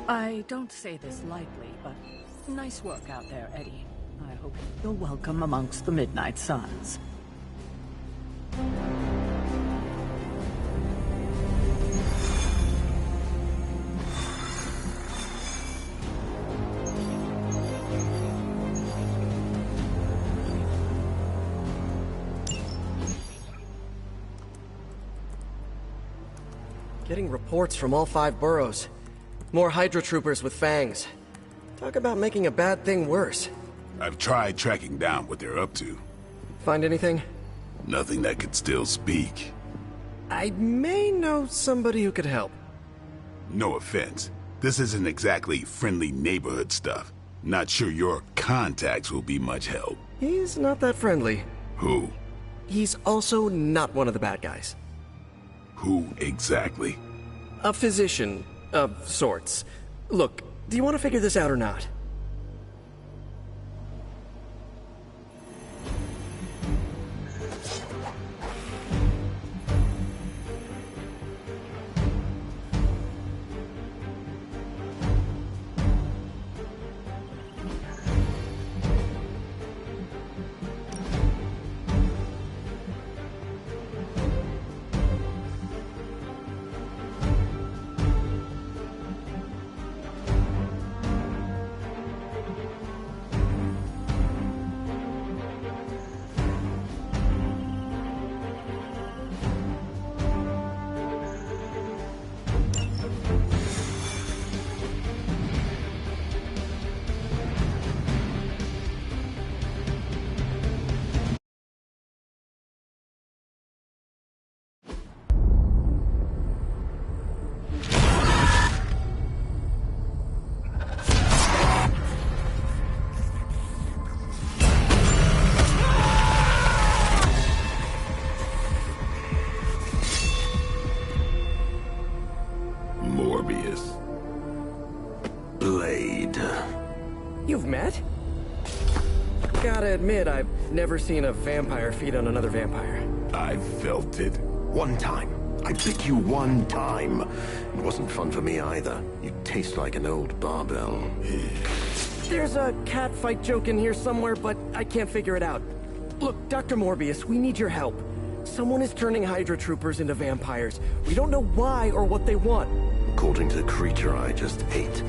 I don't say this lightly, but nice work out there, Eddie. I hope you feel welcome amongst the Midnight Suns. Getting reports from all 5 boroughs. More Hydra troopers with fangs. Talk about making a bad thing worse. I've tried tracking down what they're up to. Find anything? Nothing that could still speak. I may know somebody who could help. No offense. This isn't exactly friendly neighborhood stuff. Not sure your contacts will be much help. He's not that friendly. Who? He's also not one of the bad guys. Who exactly? A physician of sorts. Look, do you want to figure this out or not? Morbius. Blade. You've met? Gotta admit, I've never seen a vampire feed on another vampire. I felt it. One time. I bit you one time. It wasn't fun for me either. You taste like an old barbell. There's a cat fight joke in here somewhere, but I can't figure it out. Look, Dr. Morbius, we need your help. Someone is turning Hydra troopers into vampires. We don't know why or what they want. According to the creature I just ate,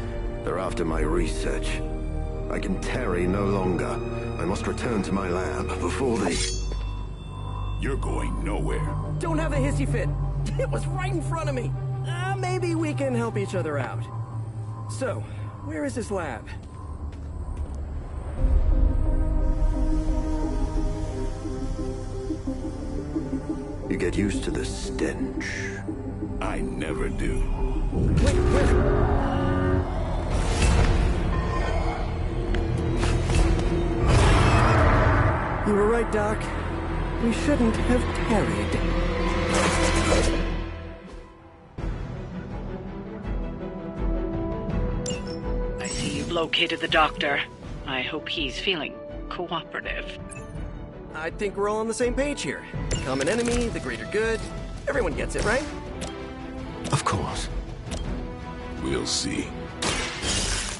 they're after my research. I can tarry no longer. I must return to my lab before they... You're going nowhere. Don't have a hissy fit. It was right in front of me. Maybe we can help each other out. So, where is this lab? You get used to the stench. I never do. Wait, where? You were right, Doc. We shouldn't have tarried. I see you've located the doctor. I hope he's feeling cooperative. I think we're all on the same page here. Common enemy, the greater good. Everyone gets it, right? Of course. We'll see.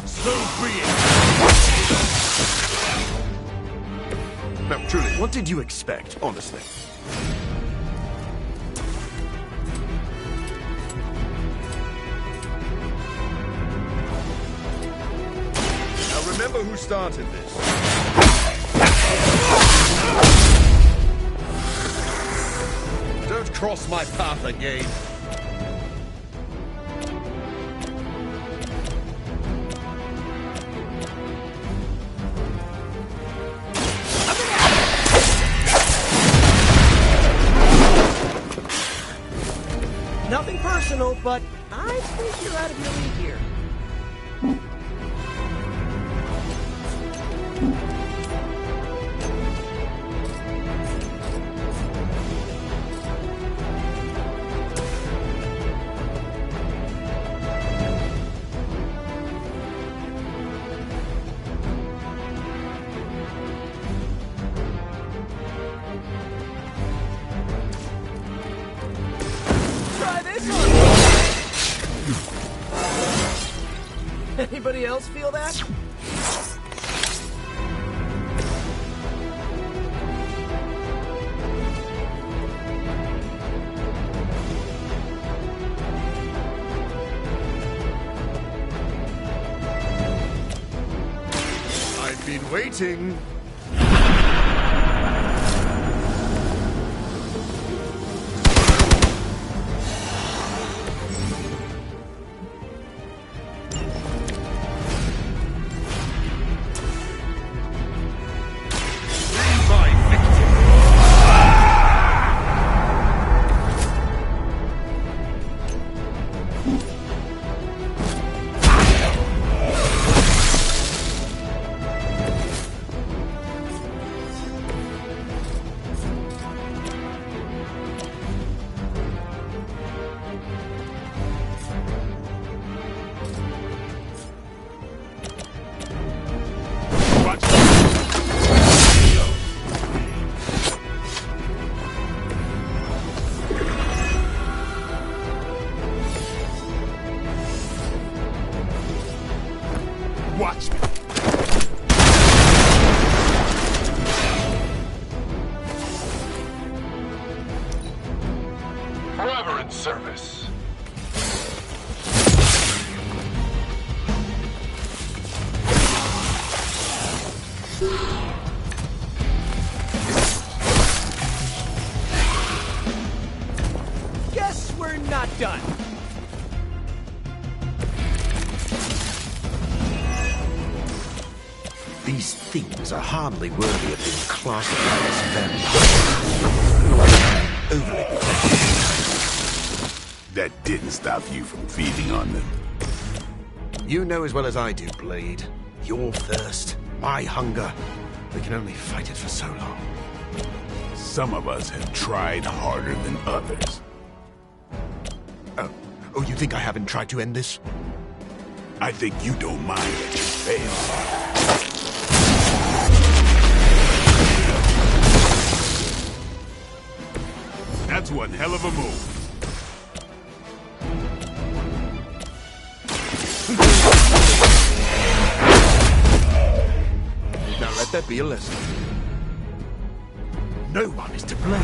So be it! Now, truly, what did you expect, honestly? Now, remember who started this. Don't cross my path again. Nothing personal, but I think you're out of your league here. Anybody else feel that? I've been waiting. Watch me. Forever in service. Guess we're not done. These things are hardly worthy of being classified as vampires. Overly. That didn't stop you from feeding on them. You know as well as I do, Blade. Your thirst, my hunger. We can only fight it for so long. Some of us have tried harder than others. Oh, you think I haven't tried to end this? I think you don't mind that you failed. That's one hell of a move. Now let that be a lesson. No one is to blame.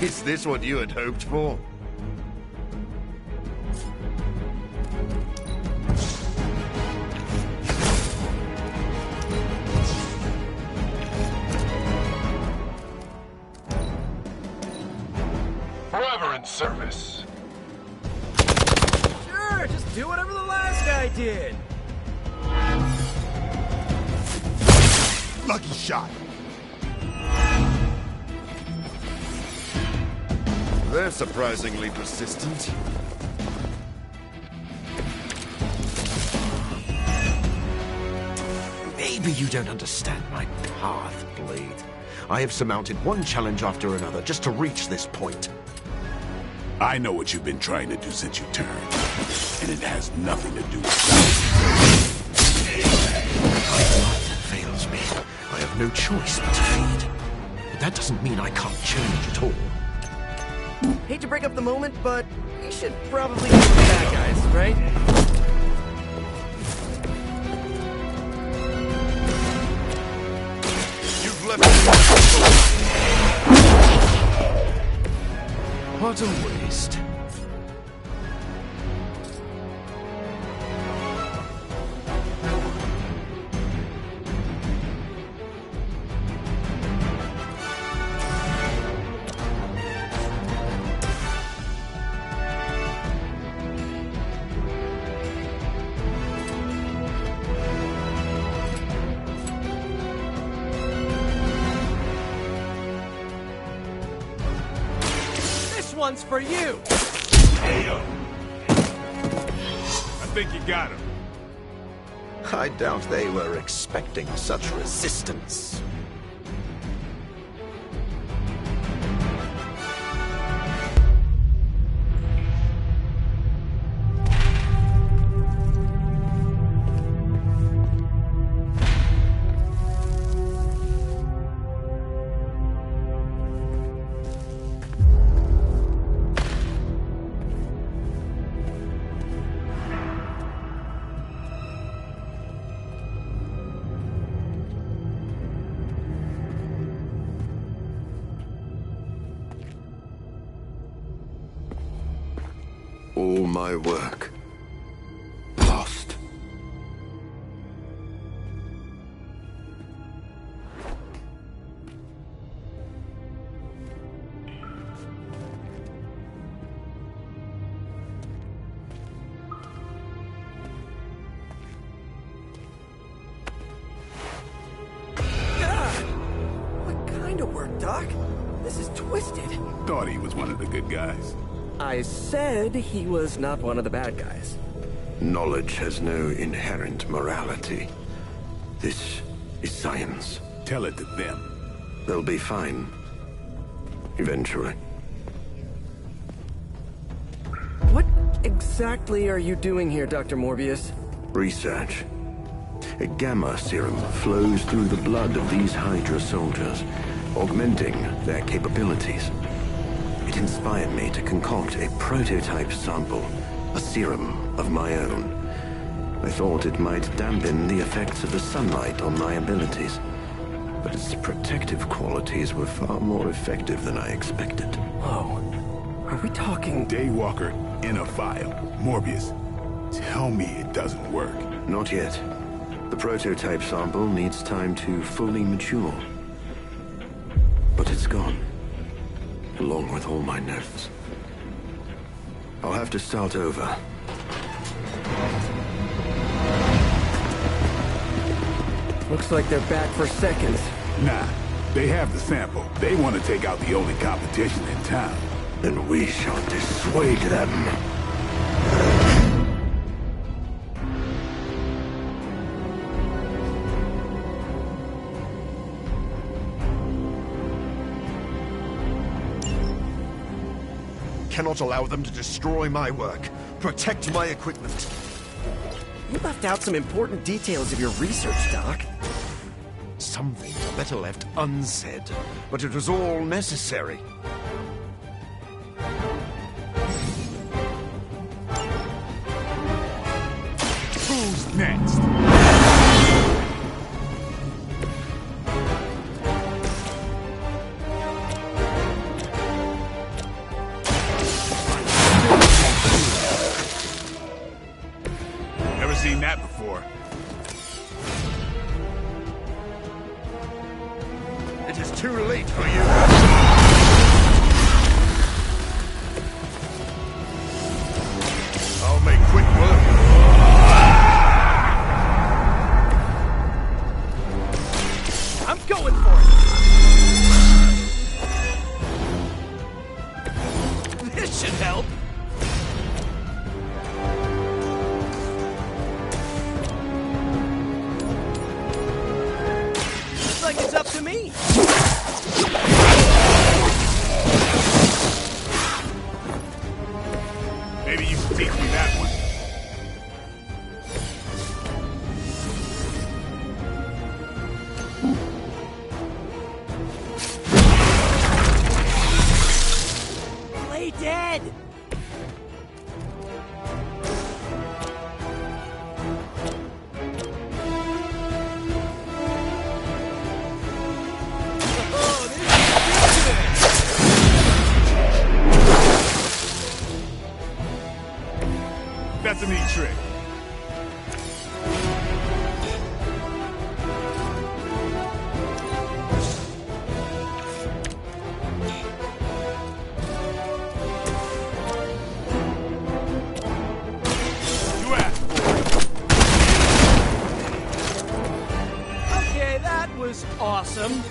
Is this what you had hoped for? Forever in service. Sure, just do whatever the last guy did. Lucky shot. They're surprisingly persistent. Maybe you don't understand my path, Blade. I have surmounted one challenge after another just to reach this point. I know what you've been trying to do since you turned, and it has nothing to do with that. That fails me. I have no choice but to feed. But that doesn't mean I can't change at all. Hate to break up the moment, but we should probably get the bad guys, right? You've left me. What a waste. One's for you. I think you got him. I doubt they were expecting such resistance. All my work lost. What kind of work, Doc? This is twisted. Thought he was one of the good guys. I said he was not one of the bad guys. Knowledge has no inherent morality. This is science. Tell it to them. They'll be fine. Eventually. What exactly are you doing here, Dr. Morbius? Research. A gamma serum flows through the blood of these Hydra soldiers, augmenting their capabilities. It inspired me to concoct a prototype sample, a serum of my own. I thought it might dampen the effects of the sunlight on my abilities, but its protective qualities were far more effective than I expected. Whoa. Are we talking... Daywalker in a file. Morbius, tell me it doesn't work. Not yet. The prototype sample needs time to fully mature. But it's gone. Along with all my notes. I'll have to start over. Looks like they're back for seconds. Nah, they have the sample. They want to take out the only competition in town. Then we shall dissuade them. Cannot allow them to destroy my work. Protect my equipment. You left out some important details of your research, Doc. Some things are better left unsaid, but it was all necessary. Who's next? Never seen that before. It is too late for you. I'll make quick work. I'm going for it! This should help! Looks like it's up to me! Maybe you can teach me that one. Play dead! That's a neat trick. You asked for it. Okay, that was awesome.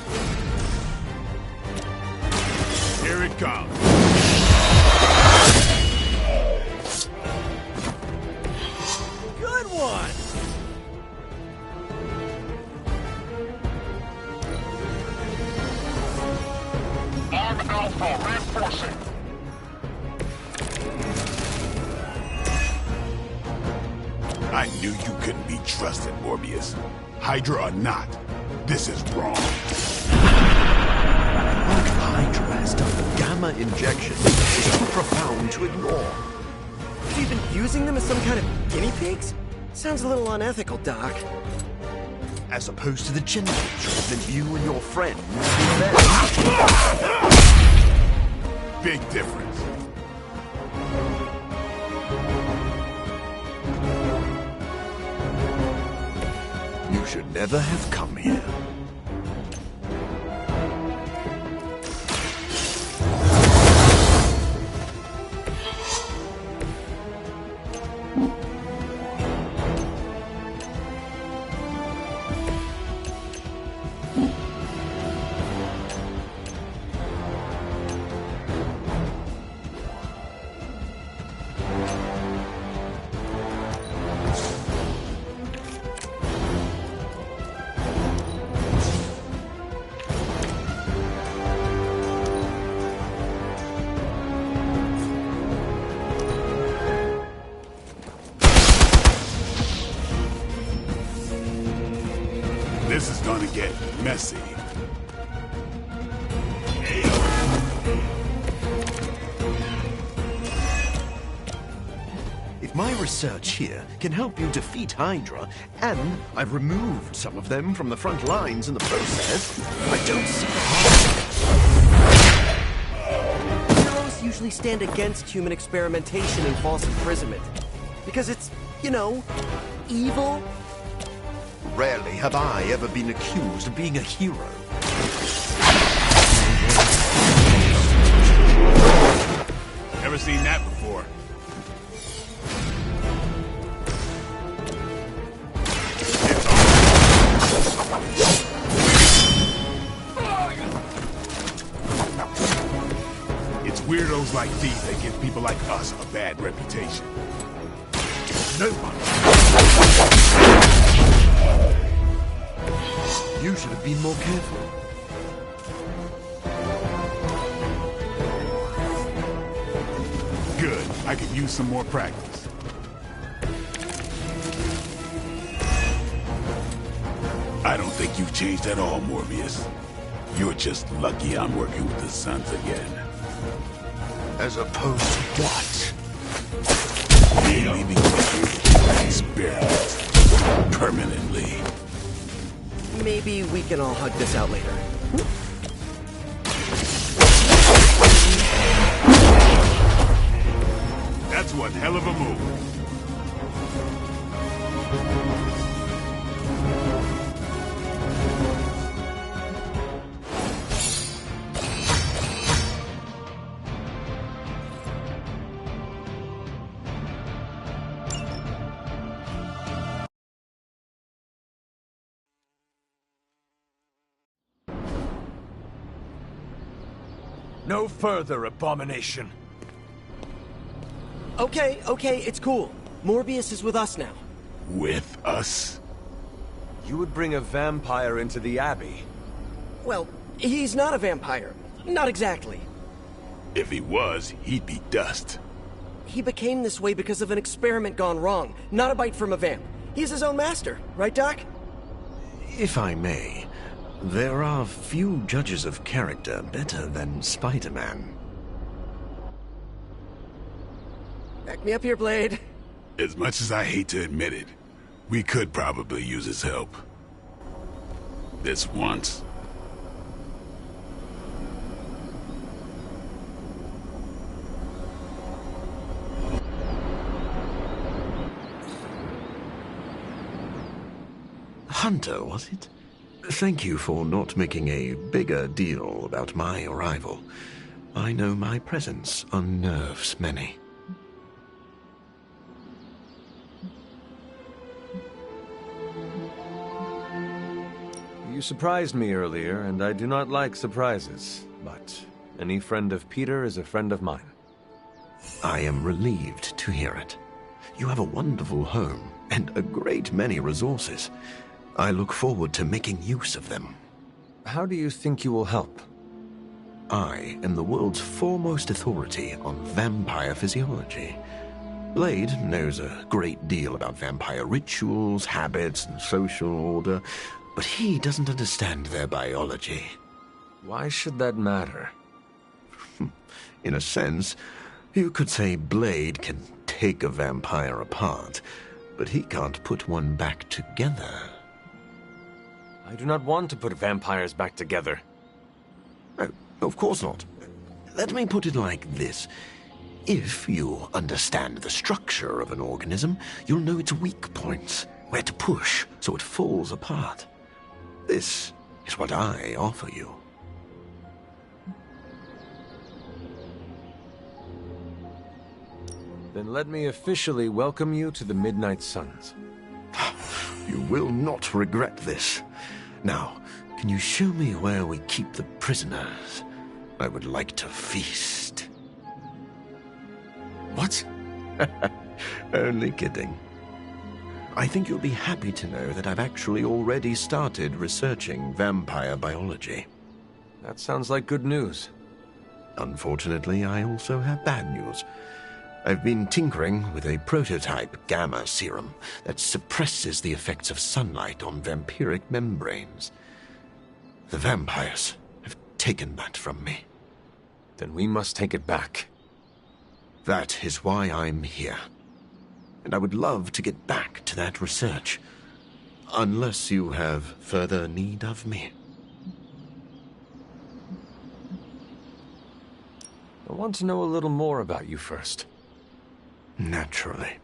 Here it comes. Good one! Protocol reinforcing. I knew you couldn't be trusted, Morbius. Hydra or not, this is wrong. What Hydra has done with gamma injection is too profound to ignore. Have you been using them as some kind of guinea pigs? Sounds a little unethical, Doc. As opposed to the gentle treatment you and your friends give them. Big difference. You should never have come here. This is gonna get messy. If my research here can help you defeat Hydra, and I've removed some of them from the front lines in the process, I don't see the harm. Heroes usually stand against human experimentation and false imprisonment. Because it's, you know, evil. Rarely have I ever been accused of being a hero. Never seen that before. It's weirdos like these that give people like us a bad reputation. No one. You should have been more careful. Good. I could use some more practice. I don't think you've changed at all, Morbius. You're just lucky I'm working with the Sons again. As opposed to what? Me leaving the experiment permanently. Maybe we can all hug this out later. That's one hell of a move. No further abomination. Okay, it's cool. Morbius is with us now. With us? You would bring a vampire into the Abbey. Well, he's not a vampire. Not exactly. If he was, he'd be dust. He became this way because of an experiment gone wrong, not a bite from a vamp. He's his own master, right, Doc? If I may, there are few judges of character better than Spider-Man. Back me up here, Blade. As much as I hate to admit it, we could probably use his help. This once. Hunter, was it? Thank you for not making a bigger deal about my arrival. I know my presence unnerves many. You surprised me earlier, and I do not like surprises. But any friend of Peter is a friend of mine. I am relieved to hear it. You have a wonderful home, and a great many resources. I look forward to making use of them. How do you think you will help? I am the world's foremost authority on vampire physiology. Blade knows a great deal about vampire rituals, habits, and social order, but he doesn't understand their biology. Why should that matter? In a sense, you could say Blade can take a vampire apart, but he can't put one back together. I do not want to put vampires back together. Oh, of course not. Let me put it like this. If you understand the structure of an organism, you'll know its weak points, where to push so it falls apart. This is what I offer you. Then let me officially welcome you to the Midnight Suns. You will not regret this. Now, can you show me where we keep the prisoners? I would like to feast. What? Only kidding. I think you'll be happy to know that I've actually already started researching vampire biology. That sounds like good news. Unfortunately, I also have bad news. I've been tinkering with a prototype gamma serum that suppresses the effects of sunlight on vampiric membranes. The vampires have taken that from me. Then we must take it back. That is why I'm here. And I would love to get back to that research. Unless you have further need of me. I want to know a little more about you first. Naturally.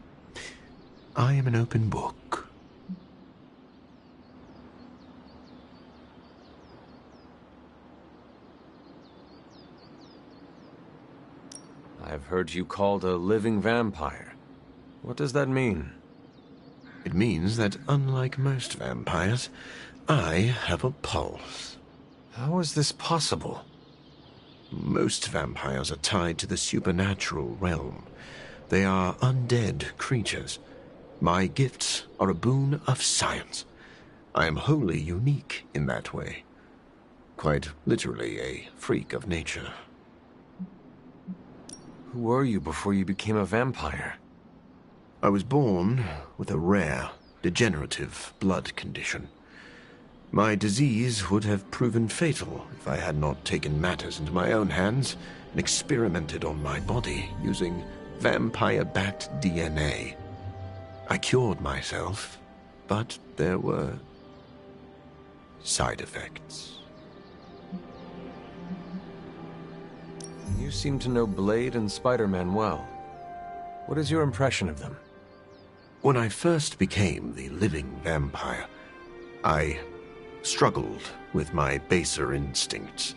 I am an open book. I have heard you called a living vampire. What does that mean? It means that unlike most vampires, I have a pulse. How is this possible? Most vampires are tied to the supernatural realm. They are undead creatures. My gifts are a boon of science. I am wholly unique in that way. Quite literally a freak of nature. Who were you before you became a vampire? I was born with a rare, degenerative blood condition. My disease would have proven fatal if I had not taken matters into my own hands and experimented on my body using vampire bat DNA. I cured myself, but there were side effects. You seem to know Blade and Spider-Man well. What is your impression of them? When I first became the living vampire, I struggled with my baser instincts.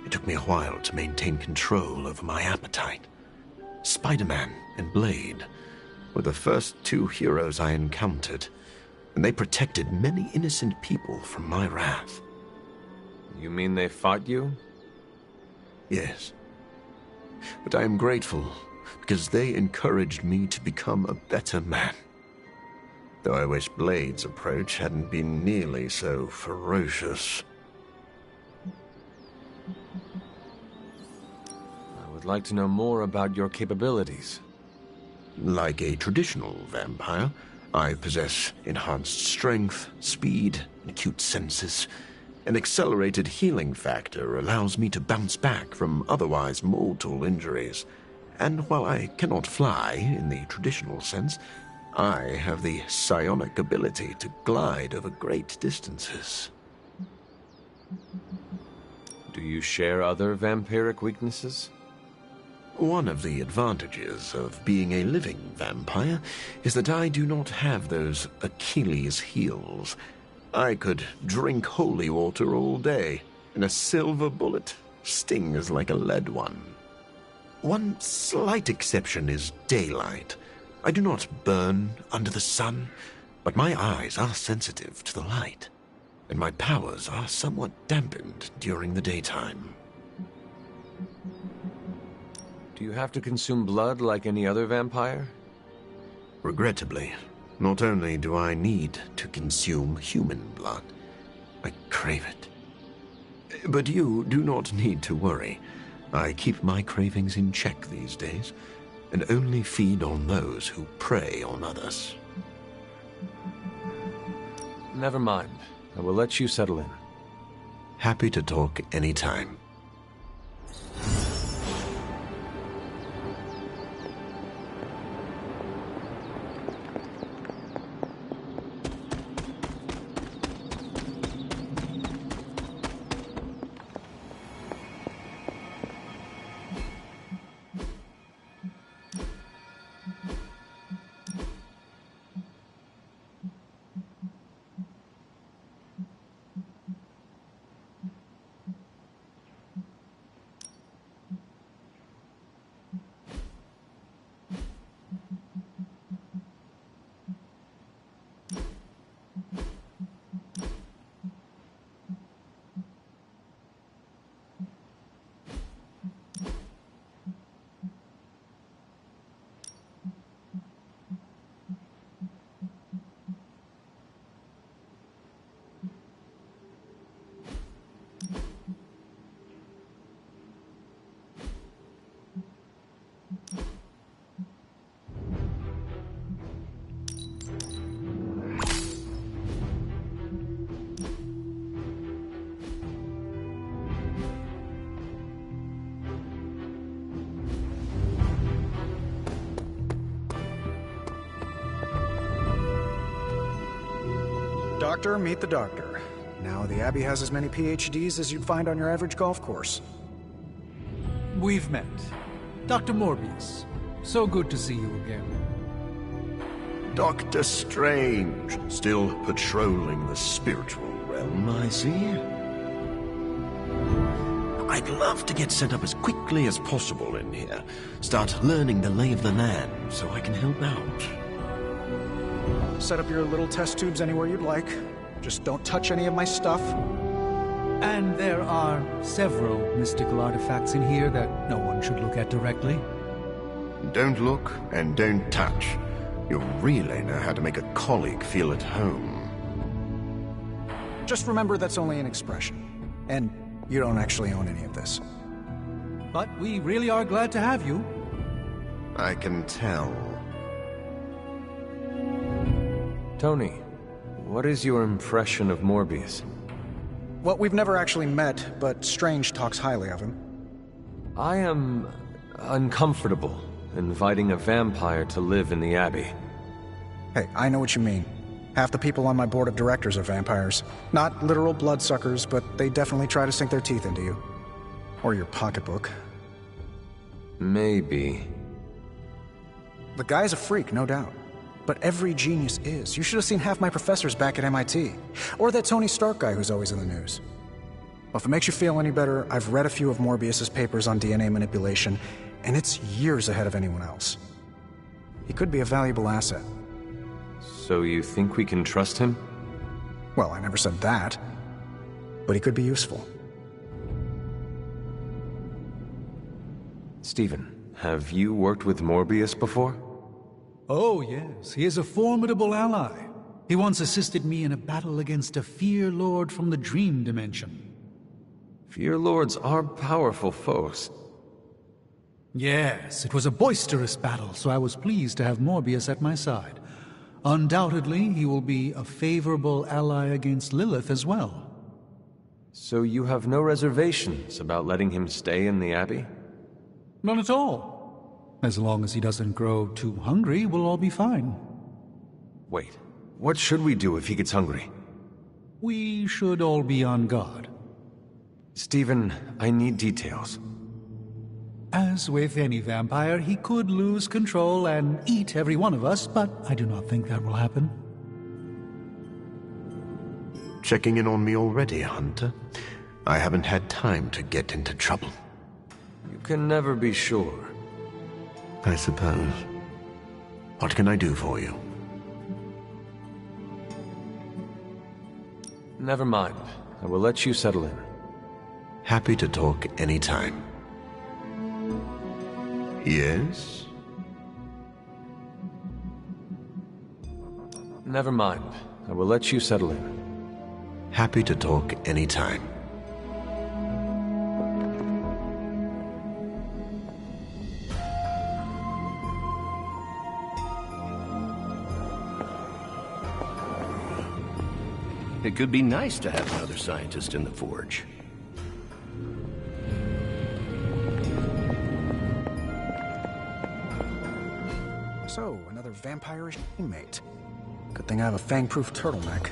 It took me a while to maintain control over my appetite. Spider-Man and Blade were the first two heroes I encountered, and they protected many innocent people from my wrath. You mean they fought you? Yes. But I am grateful, because they encouraged me to become a better man. Though I wish Blade's approach hadn't been nearly so ferocious. I would like to know more about your capabilities. Like a traditional vampire, I possess enhanced strength, speed, and acute senses. An accelerated healing factor allows me to bounce back from otherwise mortal injuries. And while I cannot fly in the traditional sense, I have the psionic ability to glide over great distances. Do you share other vampiric weaknesses? One of the advantages of being a living vampire is that I do not have those Achilles heels. I could drink holy water all day, and a silver bullet stings like a lead one. One slight exception is daylight. I do not burn under the sun, but my eyes are sensitive to the light, and my powers are somewhat dampened during the daytime. Do you have to consume blood like any other vampire? Regrettably, not only do I need to consume human blood, I crave it. But you do not need to worry. I keep my cravings in check these days, and only feed on those who prey on others. Never mind. I will let you settle in. Happy to talk anytime. Doctor, meet the doctor. Now, the Abbey has as many PhDs as you'd find on your average golf course. We've met. Dr. Morbius. So good to see you again. Doctor Strange, still patrolling the spiritual realm, I see. I'd love to get set up as quickly as possible in here. Start learning the lay of the land so I can help out. Set up your little test tubes anywhere you'd like. Just don't touch any of my stuff. And there are several mystical artifacts in here that no one should look at directly. Don't look and don't touch. You'll really know how to make a colleague feel at home. Just remember that's only an expression. And you don't actually own any of this. But we really are glad to have you. I can tell. Tony, what is your impression of Morbius? Well, we've never actually met, but Strange talks highly of him. I am uncomfortable inviting a vampire to live in the Abbey. Hey, I know what you mean. Half the people on my board of directors are vampires. Not literal bloodsuckers, but they definitely try to sink their teeth into you. Or your pocketbook. Maybe. The guy's a freak, no doubt. But every genius is. You should have seen half my professors back at MIT. Or that Tony Stark guy who's always in the news. Well, if it makes you feel any better, I've read a few of Morbius's papers on DNA manipulation, and it's years ahead of anyone else. He could be a valuable asset. So you think we can trust him? Well, I never said that. But he could be useful. Stephen, have you worked with Morbius before? Oh, yes. He is a formidable ally. He once assisted me in a battle against a Fear Lord from the Dream Dimension. Fear Lords are powerful foes. Yes, it was a boisterous battle, so I was pleased to have Morbius at my side. Undoubtedly, he will be a favorable ally against Lilith as well. So you have no reservations about letting him stay in the Abbey? None at all. As long as he doesn't grow too hungry, we'll all be fine. Wait, what should we do if he gets hungry? We should all be on guard. Stephen, I need details. As with any vampire, he could lose control and eat every one of us, but I do not think that will happen. Checking in on me already, Hunter? I haven't had time to get into trouble. You can never be sure. I suppose. What can I do for you? Never mind. I will let you settle in. Happy to talk anytime. Yes? Never mind. I will let you settle in. Happy to talk anytime. It could be nice to have another scientist in the Forge. So, another vampire-ish teammate. Good thing I have a fang-proof turtleneck.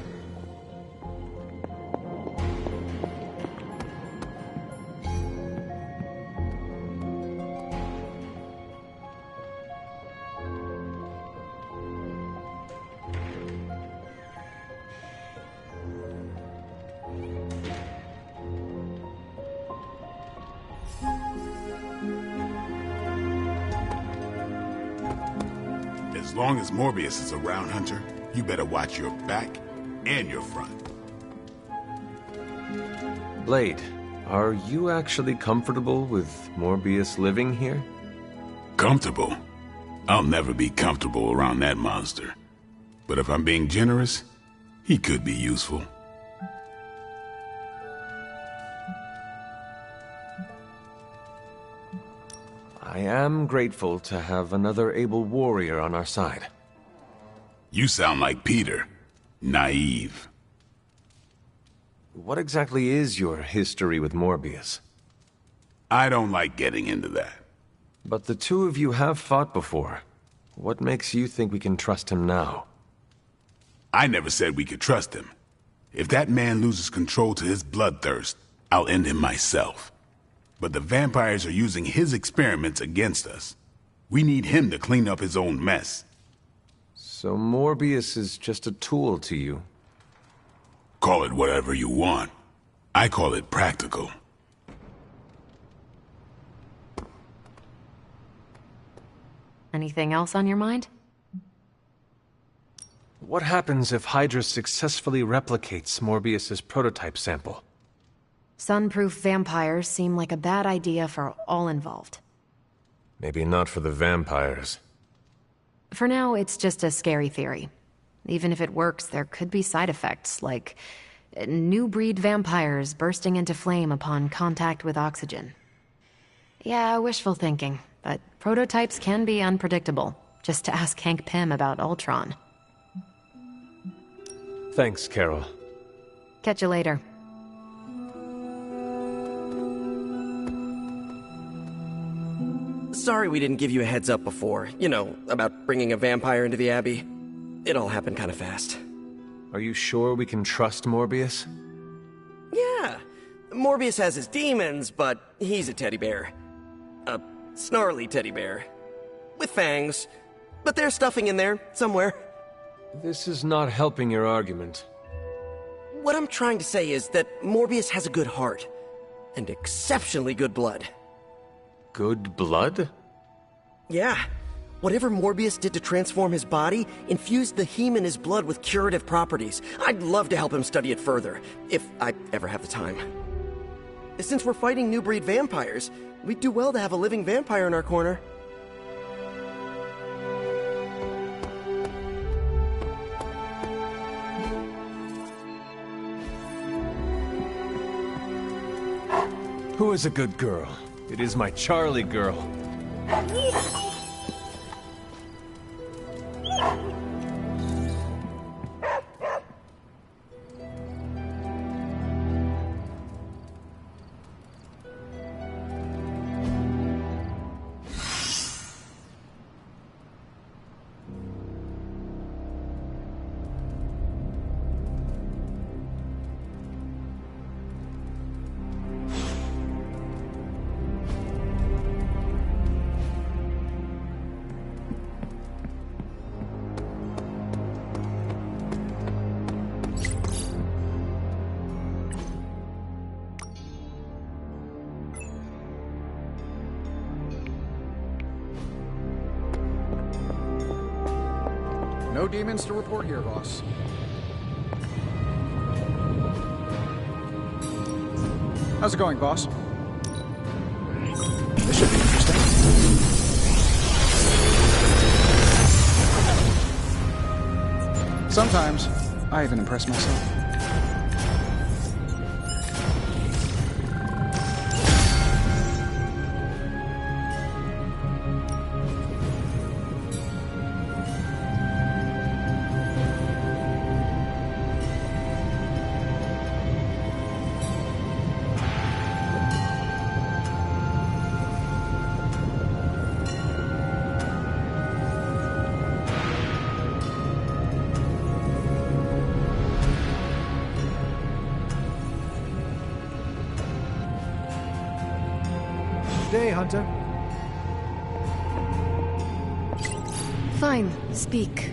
As long as Morbius is around, Hunter, you better watch your back and your front. Blade, are you actually comfortable with Morbius living here? Comfortable? I'll never be comfortable around that monster. But if I'm being generous, he could be useful. I am grateful to have another able warrior on our side. You sound like Peter. Naive. What exactly is your history with Morbius? I don't like getting into that. But the two of you have fought before. What makes you think we can trust him now? I never said we could trust him. If that man loses control to his bloodthirst, I'll end him myself. But the vampires are using his experiments against us. We need him to clean up his own mess. So Morbius is just a tool to you? Call it whatever you want. I call it practical. Anything else on your mind? What happens if Hydra successfully replicates Morbius's prototype sample? Sunproof vampires seem like a bad idea for all involved. Maybe not for the vampires. For now, it's just a scary theory. Even if it works, there could be side effects, like new breed vampires bursting into flame upon contact with oxygen. Yeah, wishful thinking, but prototypes can be unpredictable. Just to ask Hank Pym about Ultron. Thanks, Carol. Catch you later. Sorry we didn't give you a heads up before. You know, about bringing a vampire into the Abbey. It all happened kind of fast. Are you sure we can trust Morbius? Yeah. Morbius has his demons, but he's a teddy bear. A snarly teddy bear. With fangs. But there's stuffing in there, somewhere. This is not helping your argument. What I'm trying to say is that Morbius has a good heart. And exceptionally good blood. Good blood? Yeah. Whatever Morbius did to transform his body infused the heme in his blood with curative properties. I'd love to help him study it further, if I ever have the time. Since we're fighting new breed vampires, we'd do well to have a living vampire in our corner. Who is a good girl? It is my Charlie girl. No demons to report here, boss. How's it going, boss? This should be interesting. Sometimes, I even impress myself. day, Hunter. Fine, speak.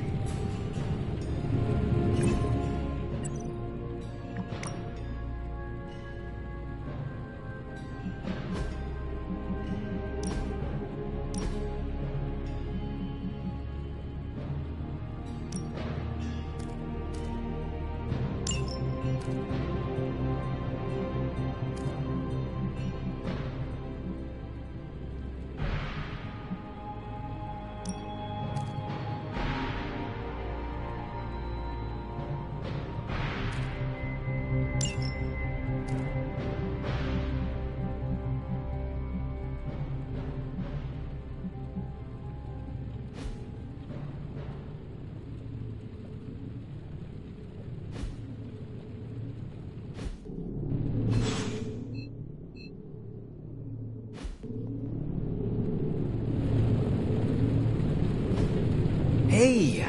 Hey,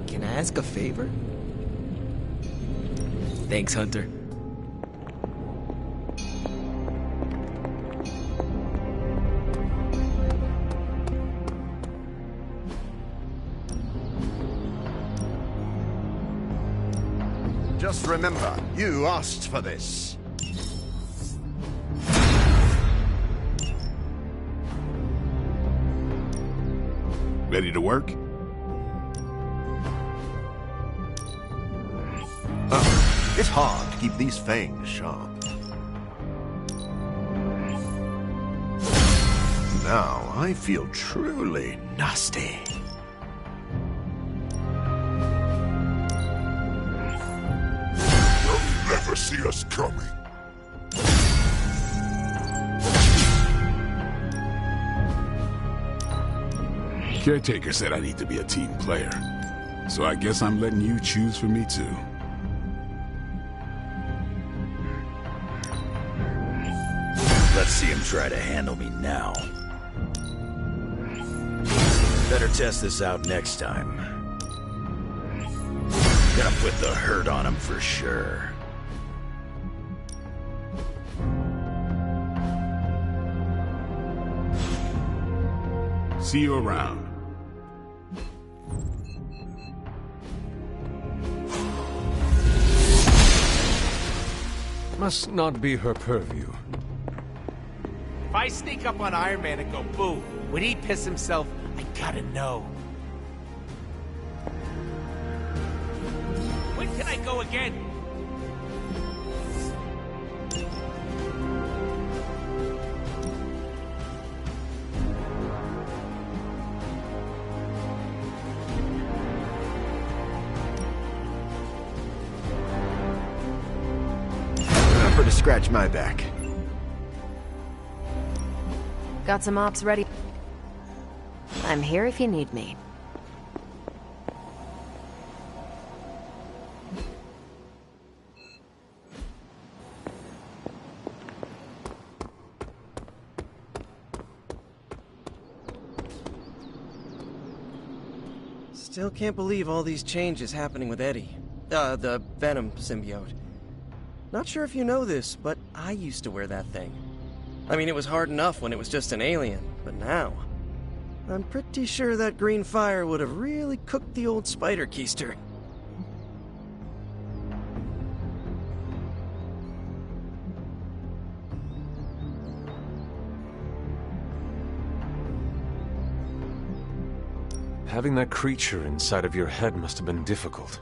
can I ask a favor? Thanks, Hunter. Just remember, you asked for this. Ready to work? It's hard to keep these fangs sharp. Now I feel truly nasty. They'll never see us coming. Caretaker said I need to be a team player. So I guess I'm letting you choose for me too. Let's see him try to handle me now. Better test this out next time. Gonna put the hurt on him for sure. See you around. Must not be her purview. If I sneak up on Iron Man and go boo, would he piss himself? I gotta know. When can I go again? Remember to scratch my back. Got some ops ready. I'm here if you need me. Still can't believe all these changes happening with Eddie. The Venom symbiote. Not sure if you know this, but I used to wear that thing. I mean, it was hard enough when it was just an alien, but now... I'm pretty sure that green fire would have really cooked the old Spider-Keister. Having that creature inside of your head must have been difficult.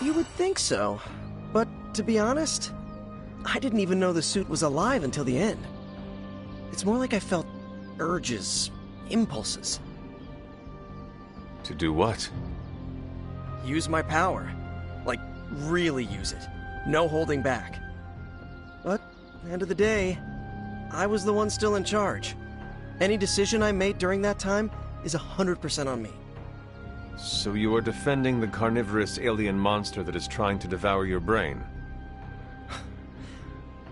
You would think so, but to be honest, I didn't even know the suit was alive until the end. It's more like I felt urges, impulses. To do what? Use my power. Like, really use it. No holding back. But, end of the day, I was the one still in charge. Any decision I made during that time is 100% on me. So you are defending the carnivorous alien monster that is trying to devour your brain?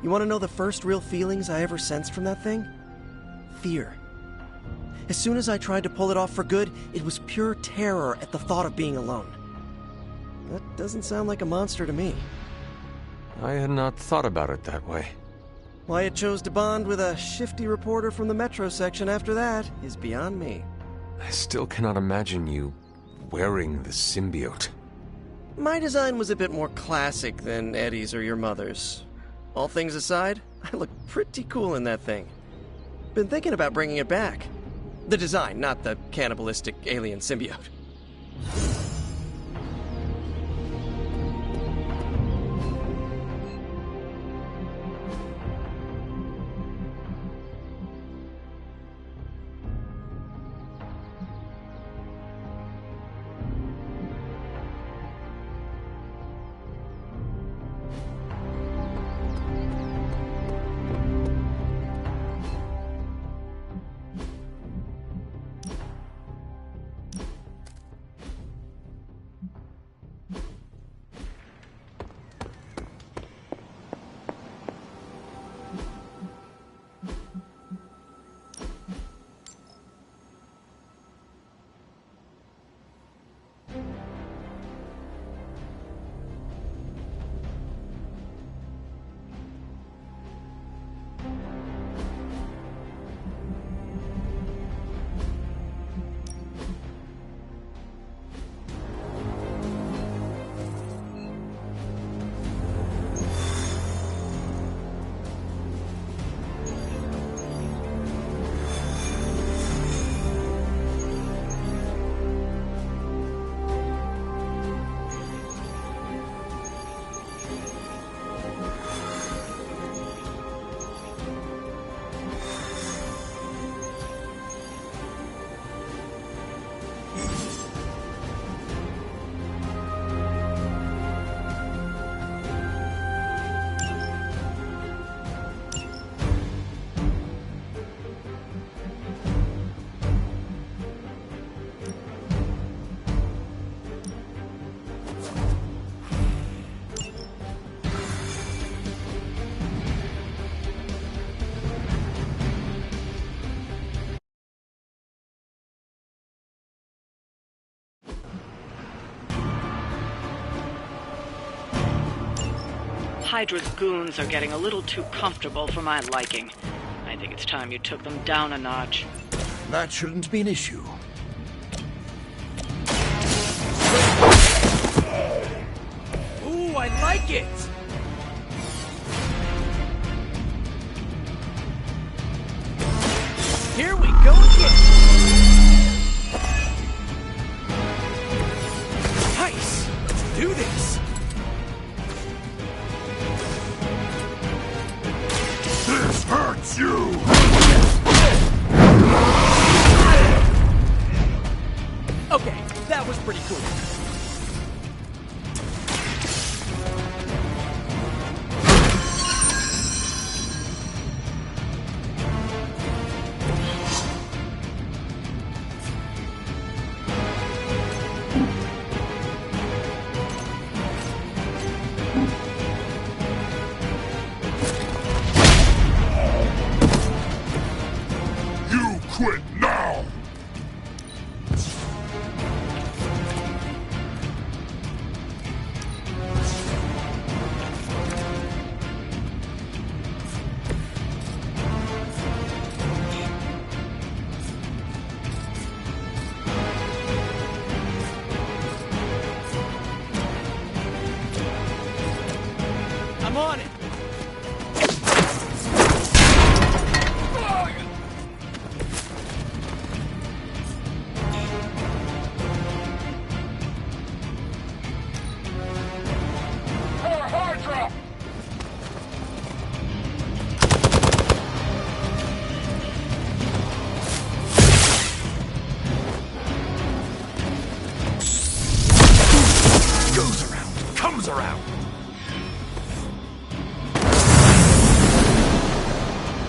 You want to know the first real feelings I ever sensed from that thing? Fear. As soon as I tried to pull it off for good, it was pure terror at the thought of being alone. That doesn't sound like a monster to me. I had not thought about it that way. Why it chose to bond with a shifty reporter from the Metro section after that is beyond me. I still cannot imagine you wearing the symbiote. My design was a bit more classic than Eddie's or your mother's. All things aside, I look pretty cool in that thing. Been thinking about bringing it back. The design, not the cannibalistic alien symbiote. Hydra's goons are getting a little too comfortable for my liking. I think it's time you took them down a notch. That shouldn't be an issue. Ooh, I like it! Here we go again! Nice! Let's do this! This hurts you! Okay, that was pretty cool. You quit now! I'm on it! Hydra! Goes around, comes around.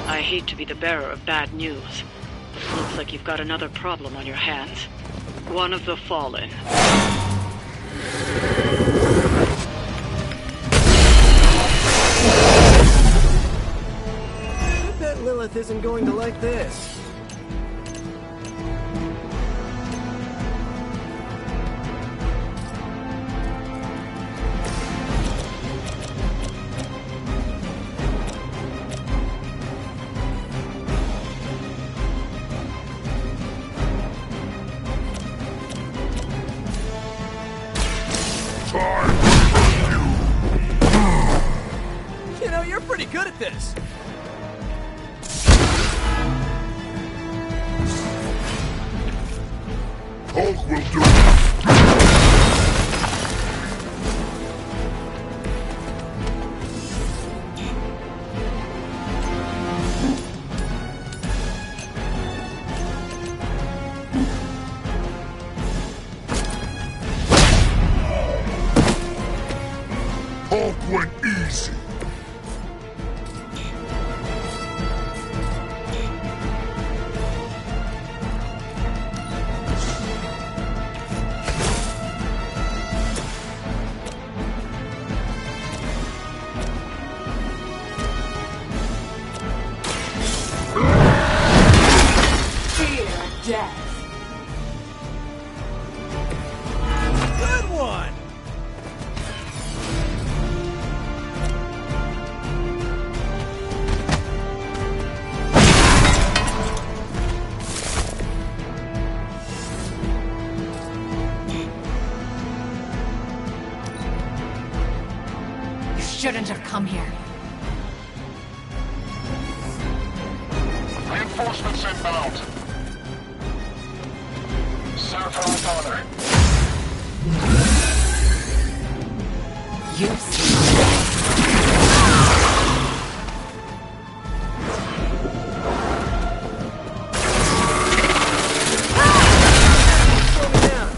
I hate to be the bearer of bad news, but it looks like you've got another problem on your hands. One of the Fallen. I bet Lilith isn't going to like this. know, you're pretty good at this. Hulk will do it. Hulk went easy. Fear death. Good one! You shouldn't have come here. Reinforcements inbound. Serve her with honor. You see. Slow me down.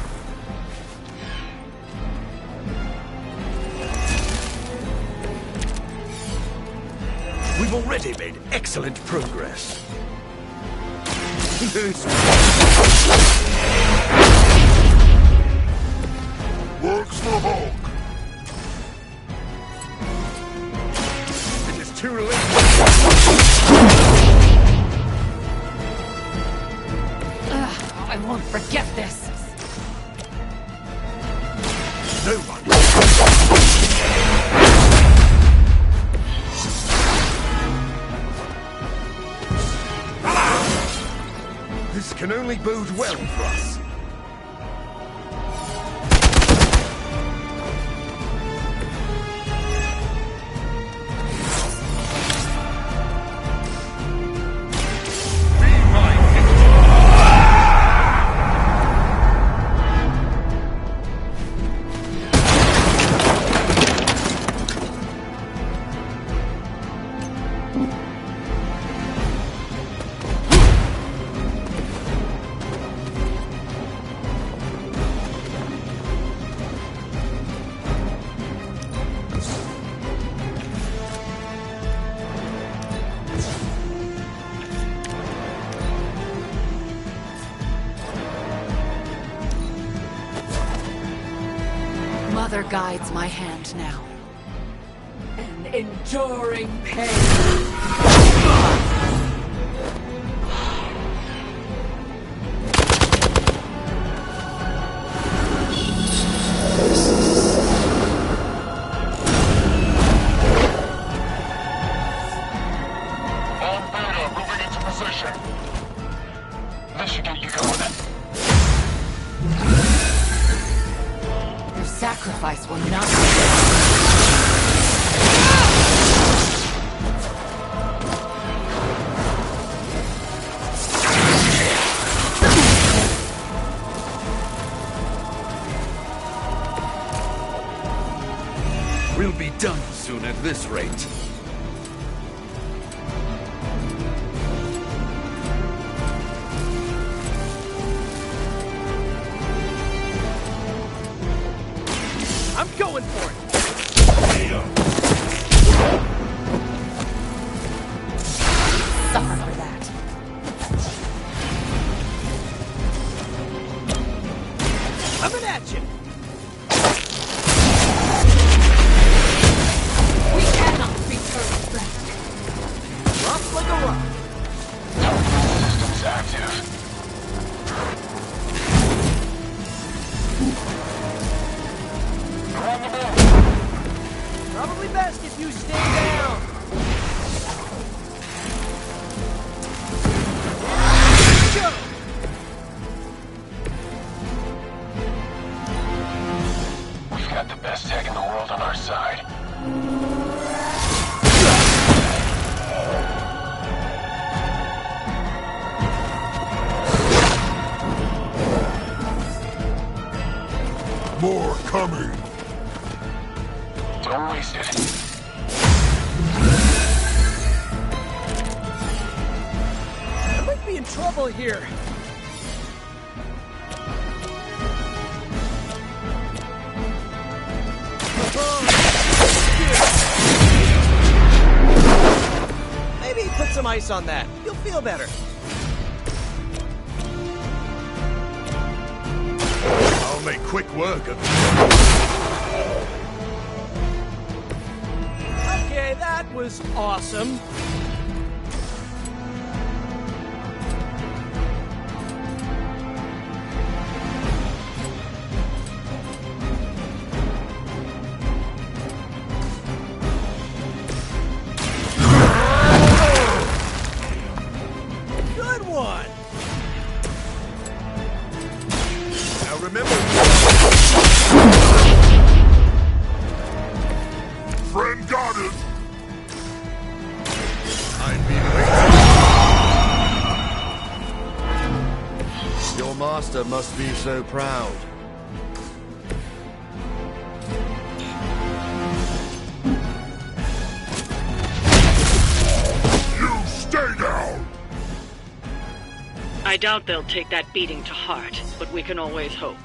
We've already made excellent progress. Works for Hulk. It is too late. I won't forget this. No one. This can only bode well for us. Mother guides my hand now. An enduring pain. On Beta, moving into position. This should get you going. Your sacrifice will not. We'll be done soon at this rate. I'm going for it. Suffer for that. Coming at you. We cannot return back. Rough like a rock. Systems active. You're on the move. Probably best if you stay down. Go! More coming. Don't waste it. I might be in trouble here. Maybe put some ice on that. You'll feel better. I'll make quick work of it. Okay, that was awesome. Good one. Now remember... Friend got it. I've been waiting. Your master must be so proud. You stay down. I doubt they'll take that beating to heart, but we can always hope.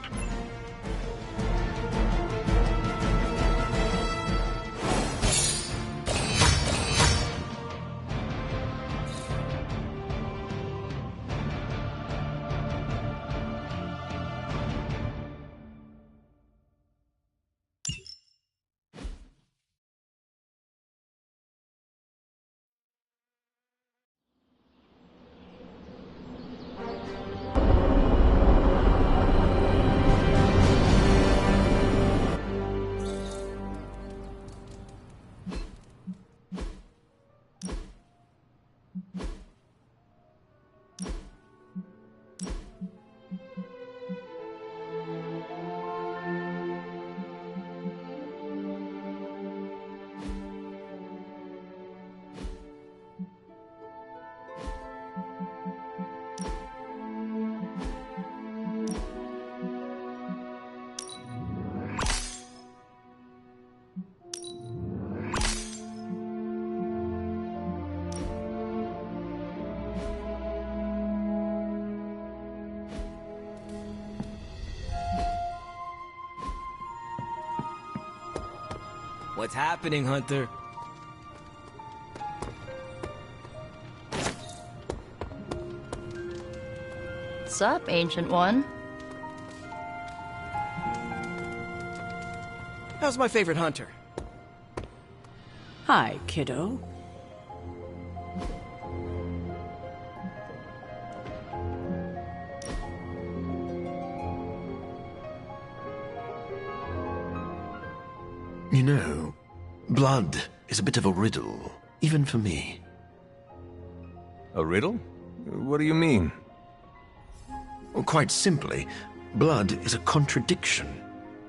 What's happening, Hunter? Sup, Ancient One? How's my favorite hunter? Hi, kiddo. You know, blood is a bit of a riddle, even for me. A riddle? What do you mean? Well, quite simply, blood is a contradiction.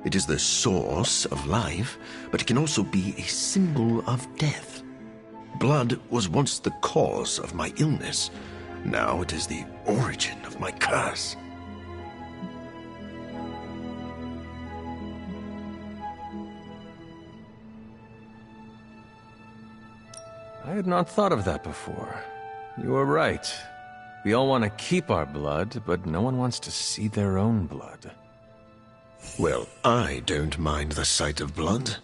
It is the source of life, but it can also be a symbol of death. Blood was once the cause of my illness. Now it is the origin of my curse. I had not thought of that before. You were right. We all want to keep our blood, but no one wants to see their own blood. Well, I don't mind the sight of blood.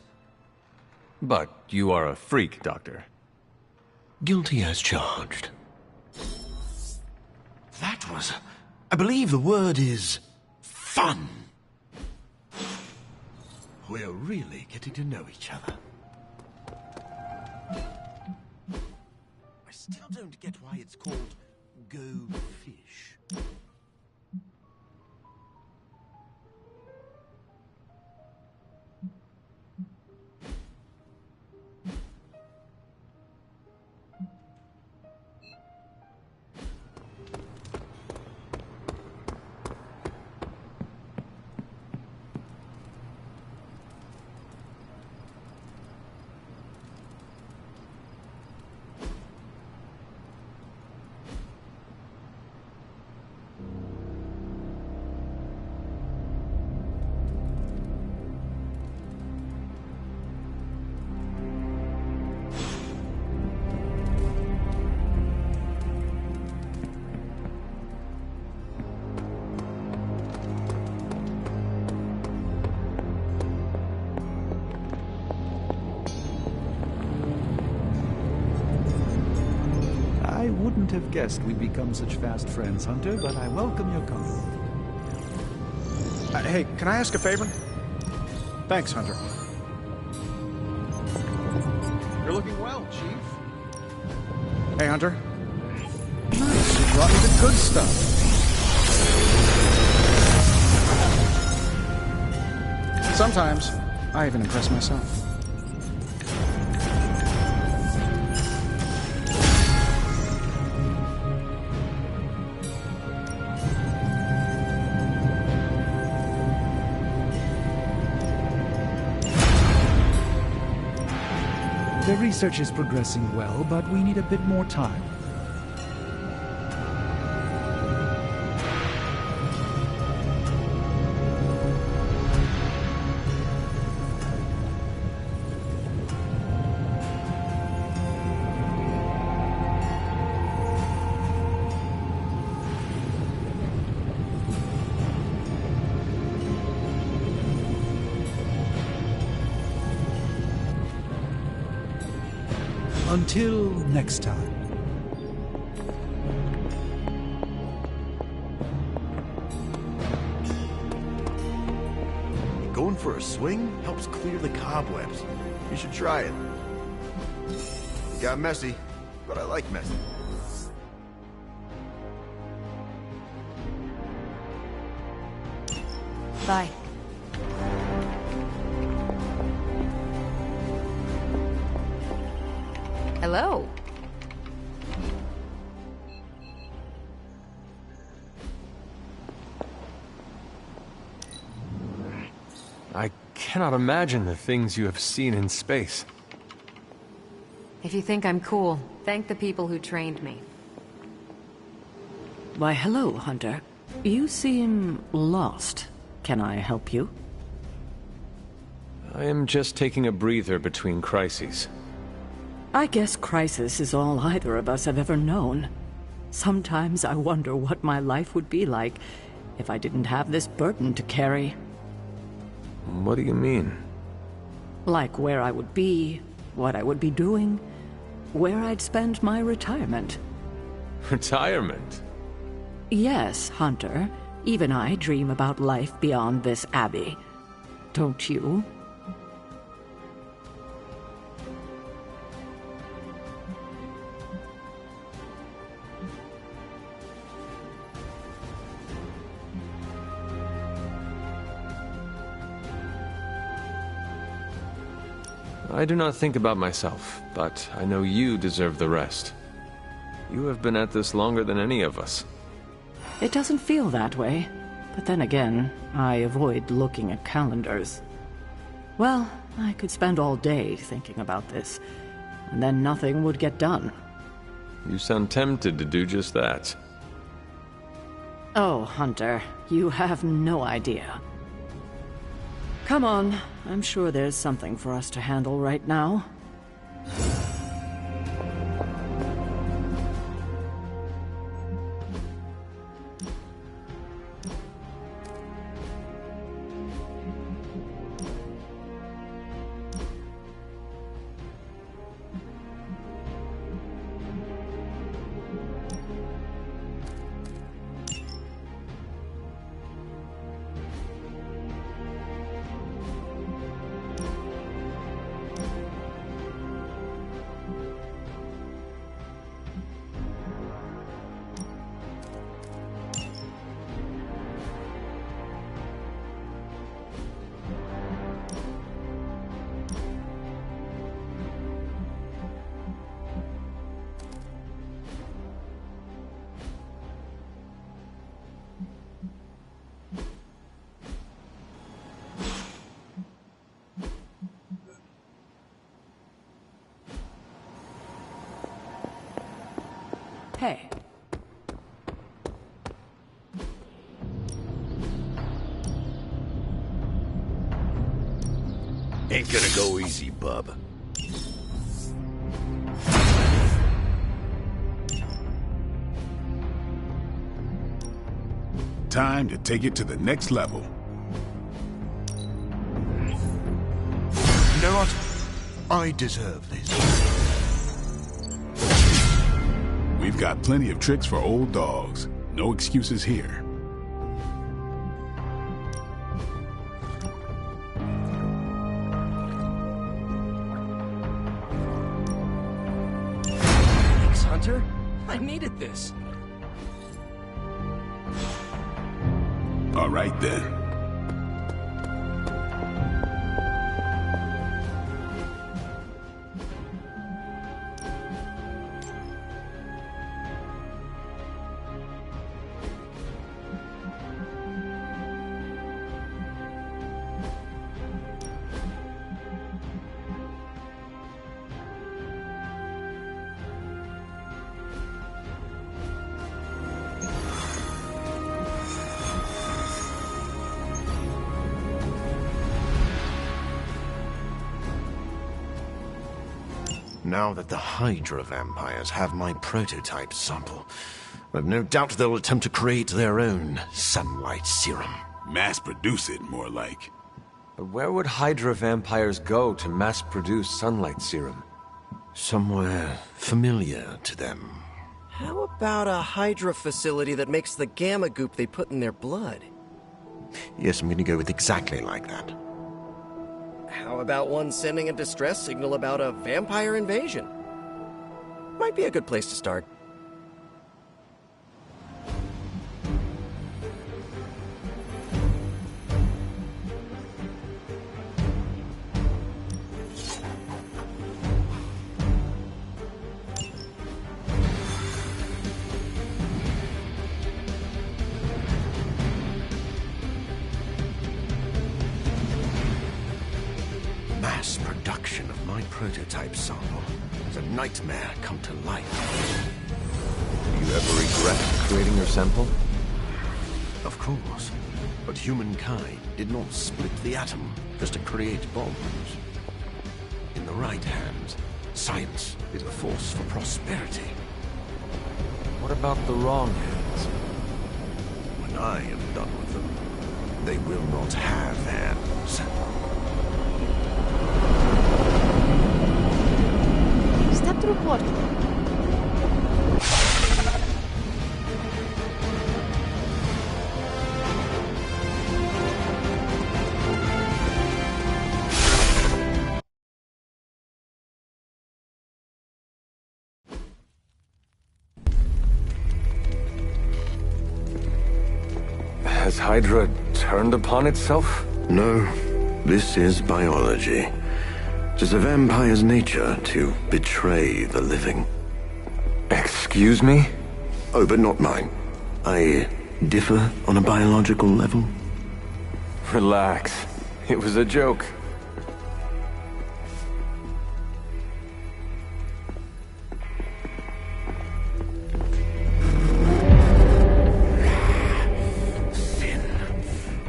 But you are a freak, Doctor. Guilty as charged. That was... I believe the word is... fun. We're really getting to know each other. I still don't get why it's called Go Fish. have guessed we'd become such fast friends, Hunter, but I welcome your company. Hey, can I ask a favor? Thanks, Hunter. You're looking well, Chief. Hey, Hunter. Nice, you brought me the good stuff. Sometimes, I even impress myself. The research is progressing well, but we need a bit more time. Until next time. Going for a swing helps clear the cobwebs. You should try it. It got messy, but I like messy. Bye. Hello. I cannot imagine the things you have seen in space. If you think I'm cool, thank the people who trained me. Why, hello, Hunter. You seem lost. Can I help you? I am just taking a breather between crises. I guess crisis is all either of us have ever known. Sometimes I wonder what my life would be like if I didn't have this burden to carry. What do you mean? Like where I would be, what I would be doing, where I'd spend my retirement. Retirement? Yes, Hunter. Even I dream about life beyond this abbey. Don't you? I do not think about myself, but I know you deserve the rest. You have been at this longer than any of us. It doesn't feel that way. But then again, I avoid looking at calendars. Well, I could spend all day thinking about this, and then nothing would get done. You sound tempted to do just that. Oh, Hunter, you have no idea. Come on, I'm sure there's something for us to handle right now. Hey. Ain't gonna go easy, bub. Time to take it to the next level. You know what? I deserve this. We've got plenty of tricks for old dogs. No excuses here. Thanks, Hunter. I needed this. All right, then. Now that the Hydra vampires have my prototype sample, I've no doubt they'll attempt to create their own sunlight serum. Mass produce it, more like. But where would Hydra vampires go to mass-produce sunlight serum? Somewhere familiar to them. How about a Hydra facility that makes the gamma goop they put in their blood? Yes, I'm gonna go with exactly like that. How about one sending a distress signal about a vampire invasion? Might be a good place to start. Mass production of my prototype sample is a nightmare come to life. Do you ever regret creating your sample? Of course. But humankind did not split the atom just to create bombs. In the right hands, science is a force for prosperity. What about the wrong hands? When I am done with them, they will not have hands. Step through portal. Has Hydra turned upon itself? No, this is biology. It is a vampire's nature to betray the living. Excuse me? Oh, but not mine. I differ on a biological level. Relax. It was a joke.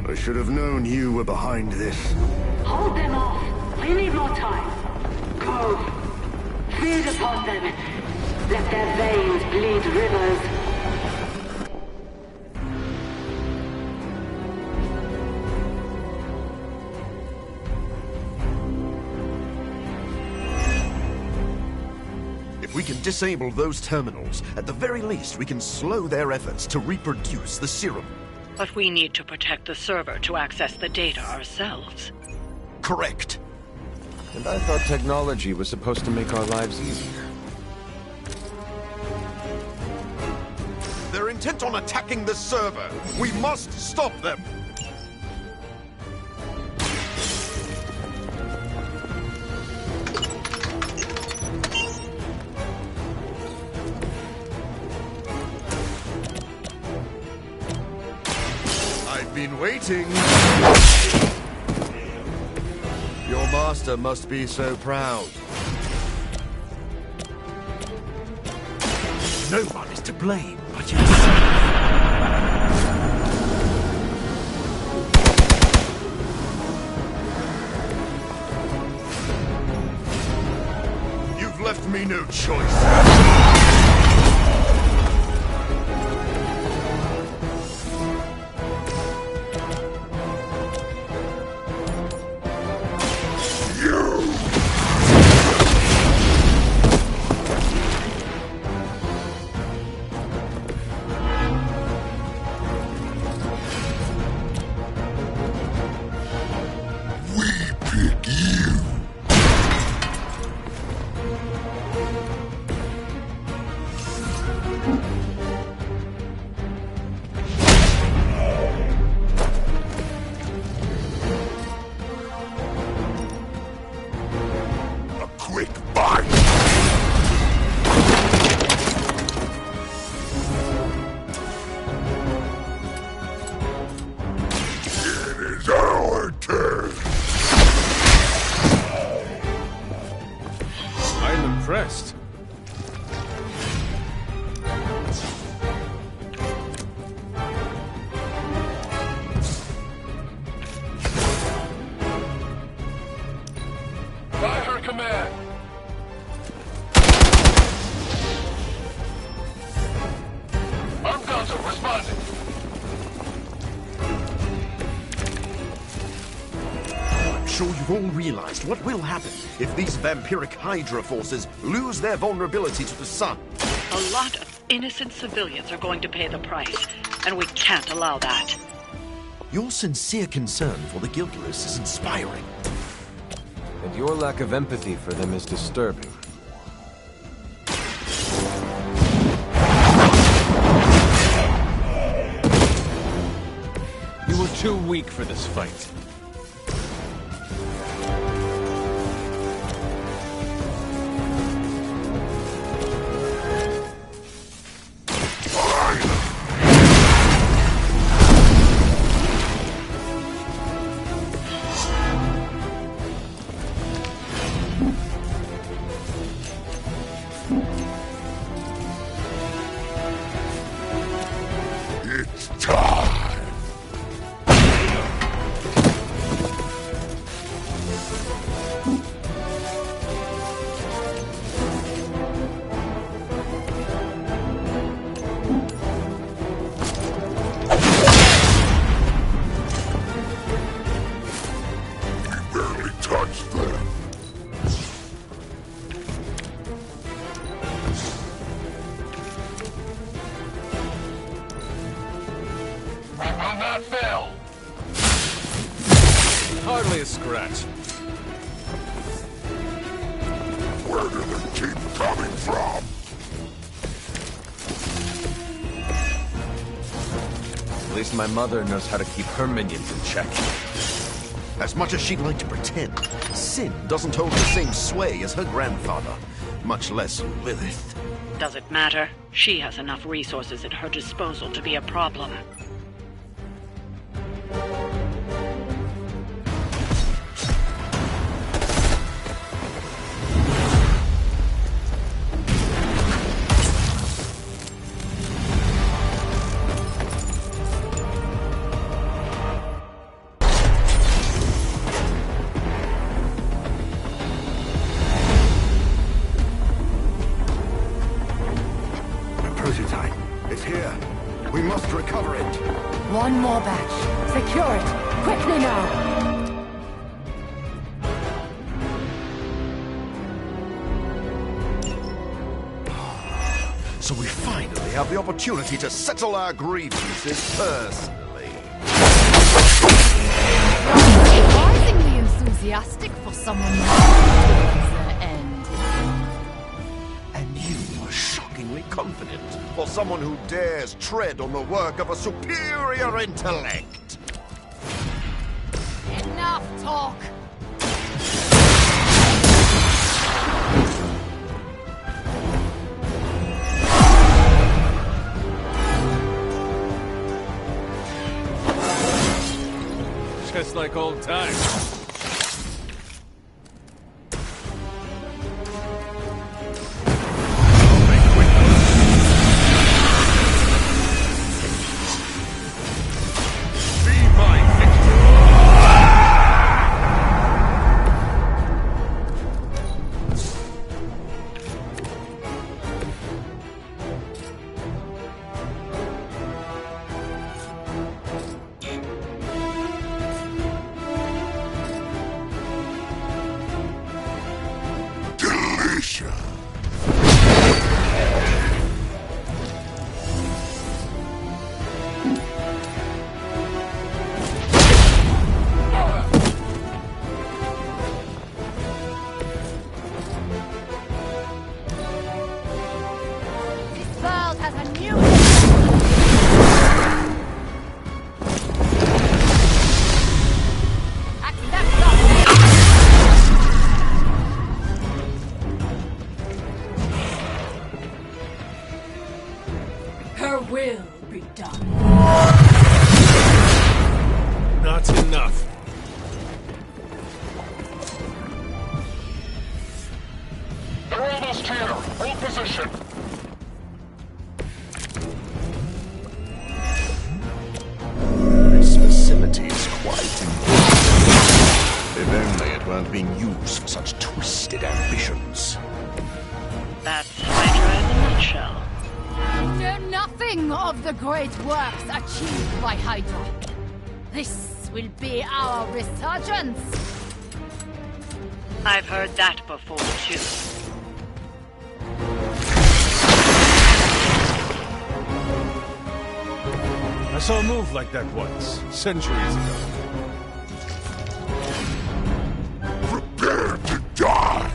I should have known you were behind this. Hold them off. We need more time. Go. Feed upon them. Let their veins bleed rivers. If we can disable those terminals, at the very least we can slow their efforts to reproduce the serum. But we need to protect the server to access the data ourselves. Correct. And I thought technology was supposed to make our lives easier. They're intent on attacking the server. We must stop them. I've been waiting. Your master must be so proud. No one is to blame but yourself. You've left me no choice. sure you've all realized what will happen if these vampiric Hydra forces lose their vulnerability to the sun. A lot of innocent civilians are going to pay the price, and we can't allow that. Your sincere concern for the guiltless is inspiring. And your lack of empathy for them is disturbing. You were too weak for this fight. It's time! Touch them. We will not fail. Hardly a scratch. Where do they keep coming from? At least my mother knows how to keep her minions in check. As much as she'd like to pretend, Sin doesn't hold the same sway as her grandfather, much less Lilith. Does it matter? She has enough resources at her disposal to be a problem. Prototype. It's here. We must recover it. One more batch. Secure it. Quickly now. So we finally have the opportunity to settle our grievances personally. Surprisingly enthusiastic for someone towards their end. And you are shockingly confident for someone who dares tread on the work of a superior intellect. Enough talk. Just like old times. Her will be done. Not enough. They're almost here. Hold position. This facility is quite impressive. If only it weren't being used for such twisted ambitions. That's Hydra in a nutshell. You know nothing of the great works achieved by Hydra. This will be our resurgence. I've heard that before, too. I saw a move like that once, centuries ago. Prepare to die!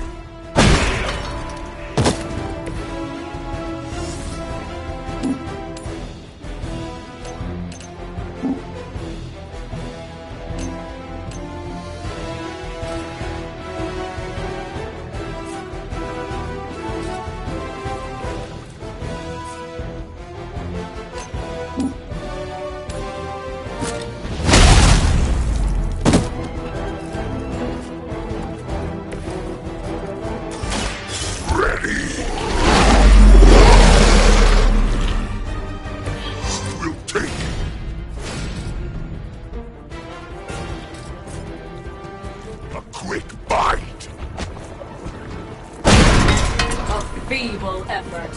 Feeble effort.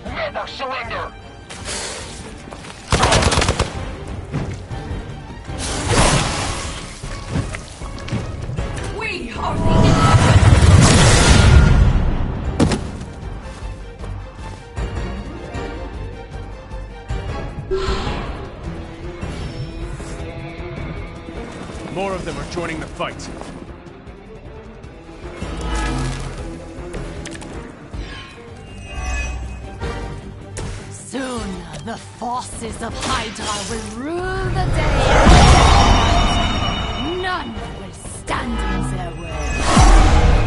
Never surrender! We are the More of them are joining the fight. Soon, the forces of Hydra will rule the day. None will stand in their way.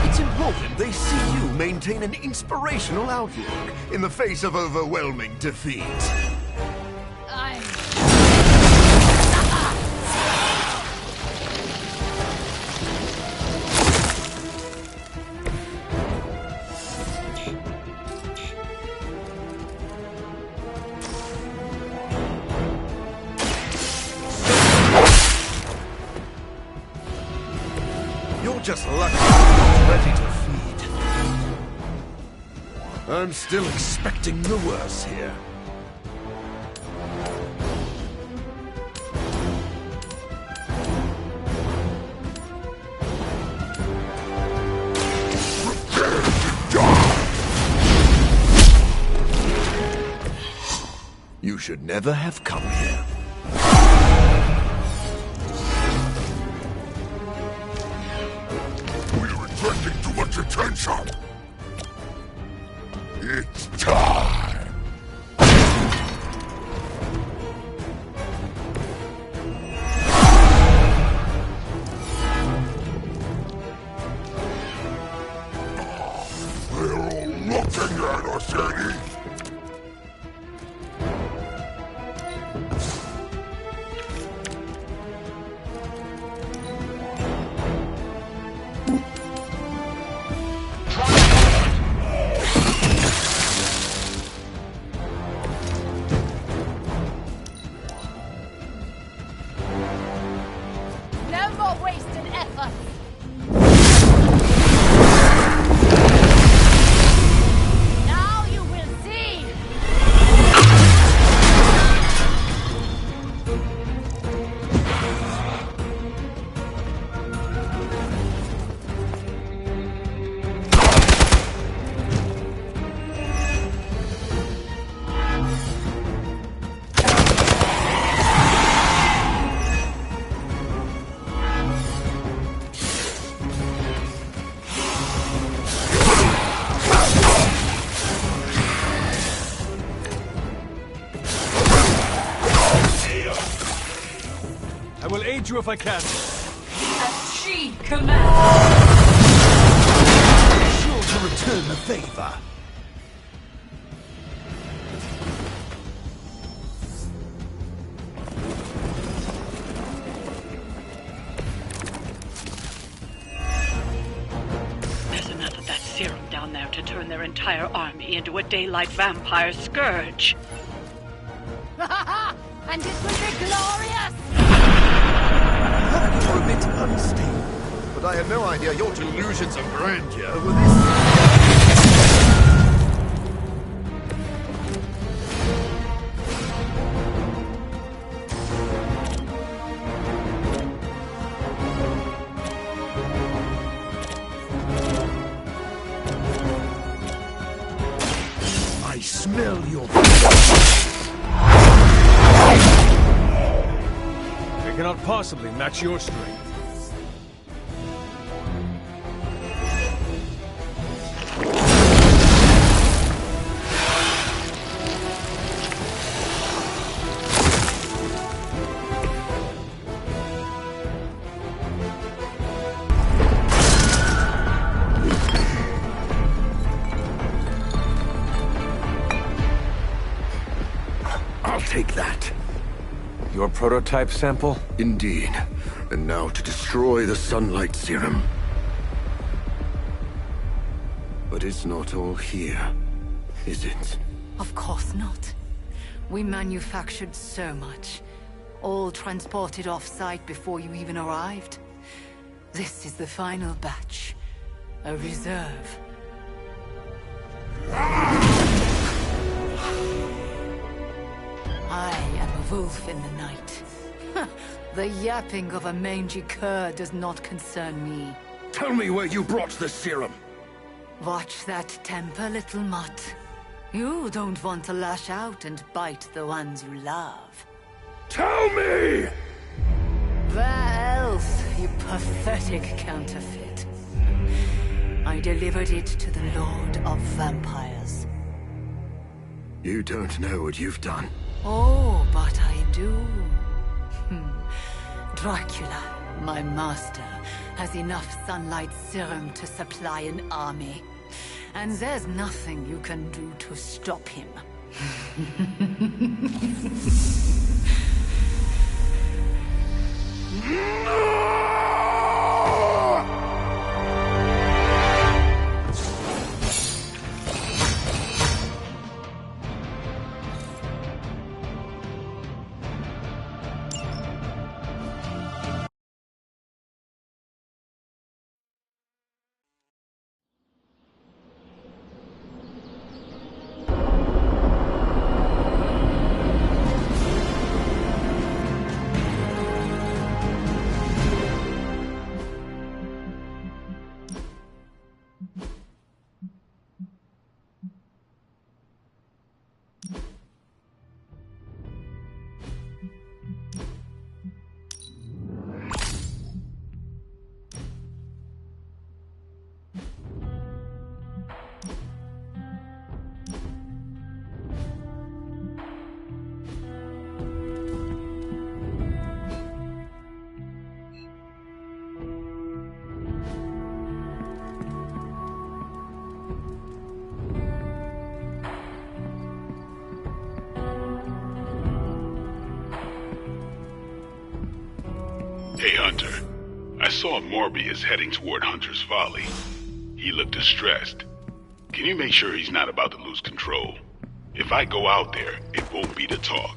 It's important they see you maintain an inspirational outlook in the face of overwhelming defeat. You're just lucky I'm ready to feed. I'm still expecting the worst here. You should never have come here. We're attracting too much attention. It's time. They're all looking at us, Eddie. No more wasted effort. Now you will see. I will aid you if I can. As she commands. Sure to return the favor. turn their entire army into a daylight vampire scourge. And it will be glorious! You're a bit unstable, but I had no idea your delusions of grandeur were this... I smell your... They cannot possibly match your strength. I'll take that. Your prototype sample? Indeed. And now to destroy the Sunlight Serum. But it's not all here, is it? Of course not. We manufactured so much. All transported off-site before you even arrived. This is the final batch. A reserve. I am a wolf in the night. The yapping of a mangy cur does not concern me. Tell me where you brought the serum. Watch that temper, little mutt. You don't want to lash out and bite the ones you love. Tell me! Where else, you pathetic counterfeit? I delivered it to the Lord of Vampires. You don't know what you've done. Oh, but I do. Dracula, my master, has enough Sunlight Serum to supply an army. And there's nothing you can do to stop him. Hey, Hunter. I saw Morbius heading toward Hunter's Folly. He looked distressed. Can you make sure he's not about to lose control? If I go out there, it won't be to talk.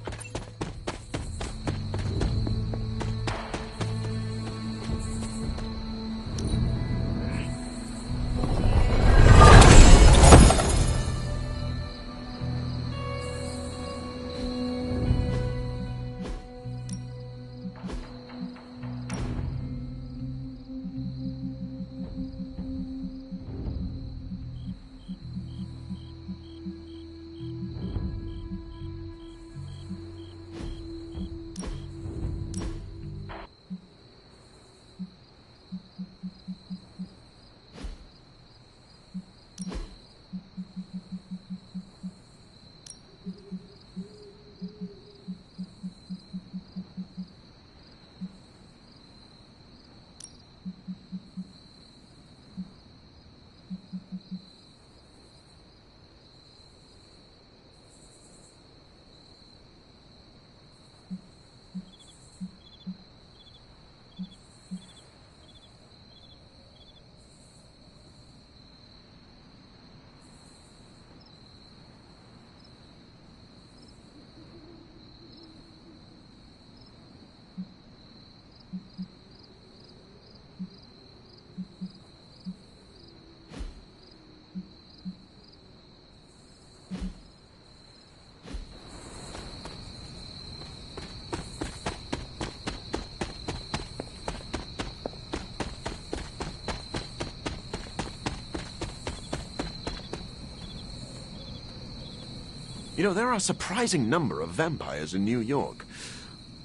You know, there are a surprising number of vampires in New York.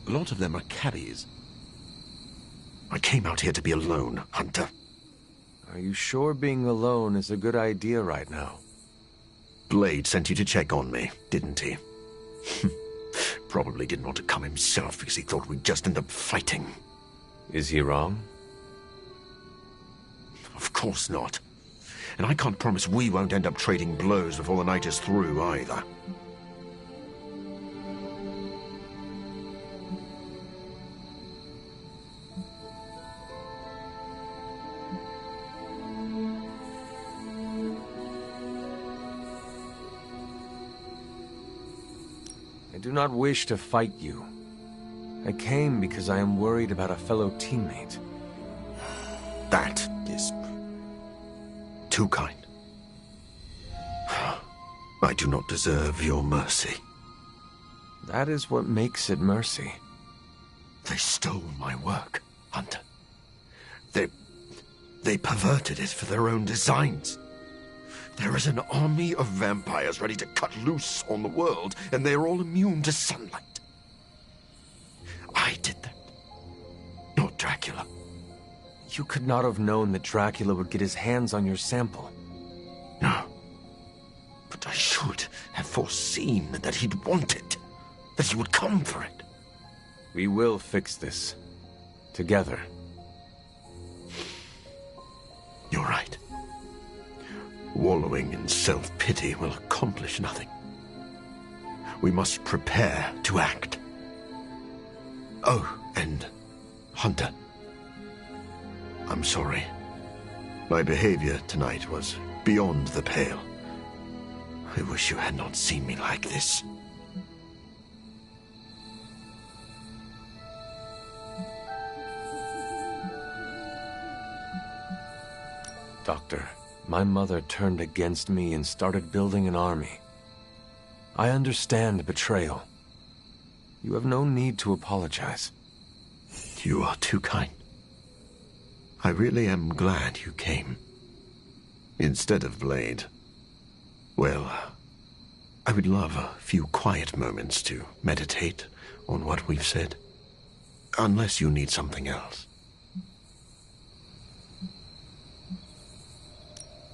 A lot of them are cabbies. I came out here to be alone, Hunter. Are you sure being alone is a good idea right now? Blade sent you to check on me, didn't he? Probably didn't want to come himself because he thought we'd just end up fighting. Is he wrong? Of course not. And I can't promise we won't end up trading blows before the night is through, either. I do not wish to fight you. I came because I am worried about a fellow teammate. That is too kind. I do not deserve your mercy. That is what makes it mercy. They stole my work, Hunter. They perverted it for their own designs. There is an army of vampires ready to cut loose on the world, and they are all immune to sunlight. I did that. Not Dracula. You could not have known that Dracula would get his hands on your sample. No. But I should have foreseen that he'd want it. That he would come for it. We will fix this. Together. You're right. Wallowing in self-pity will accomplish nothing. We must prepare to act. Oh, and Hunter. I'm sorry. My behavior tonight was beyond the pale. I wish you had not seen me like this. Doctor, my mother turned against me and started building an army. I understand betrayal. You have no need to apologize. You are too kind. I really am glad you came. Instead of Blade. Well, I would love a few quiet moments to meditate on what we've said. Unless you need something else.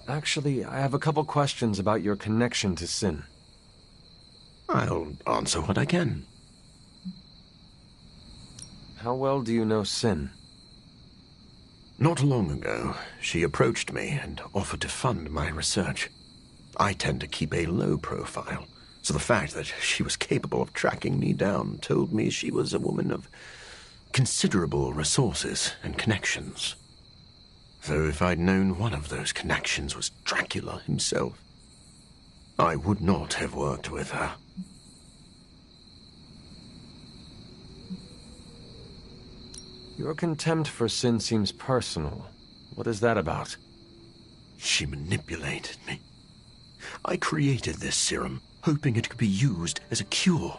Actually, I have a couple questions about your connection to Sin. I'll answer what I can. How well do you know Sin? Not long ago, she approached me and offered to fund my research. I tend to keep a low profile, so the fact that she was capable of tracking me down told me she was a woman of considerable resources and connections. Though if I'd known one of those connections was Dracula himself, I would not have worked with her. Your contempt for Sin seems personal. What is that about? She manipulated me. I created this serum, hoping it could be used as a cure.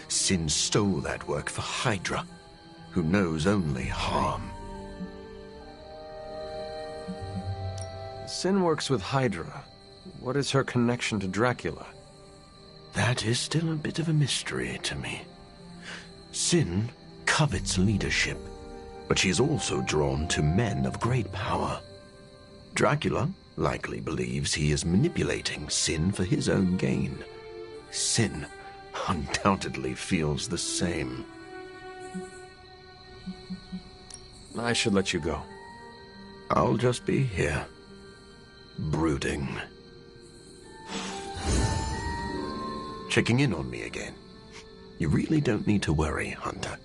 Sin stole that work for Hydra, who knows only harm. Sin works with Hydra. What is her connection to Dracula? That is still a bit of a mystery to me. Sin covets leadership, but she is also drawn to men of great power. Dracula likely believes he is manipulating Sin for his own gain. Sin undoubtedly feels the same. I should let you go. I'll just be here, brooding. Checking in on me again. You really don't need to worry, Hunter.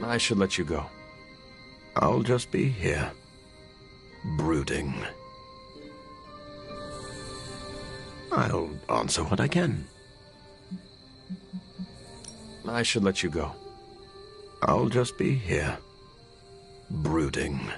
I should let you go. I'll just be here, brooding. I'll answer what I can. I should let you go. I'll just be here, brooding.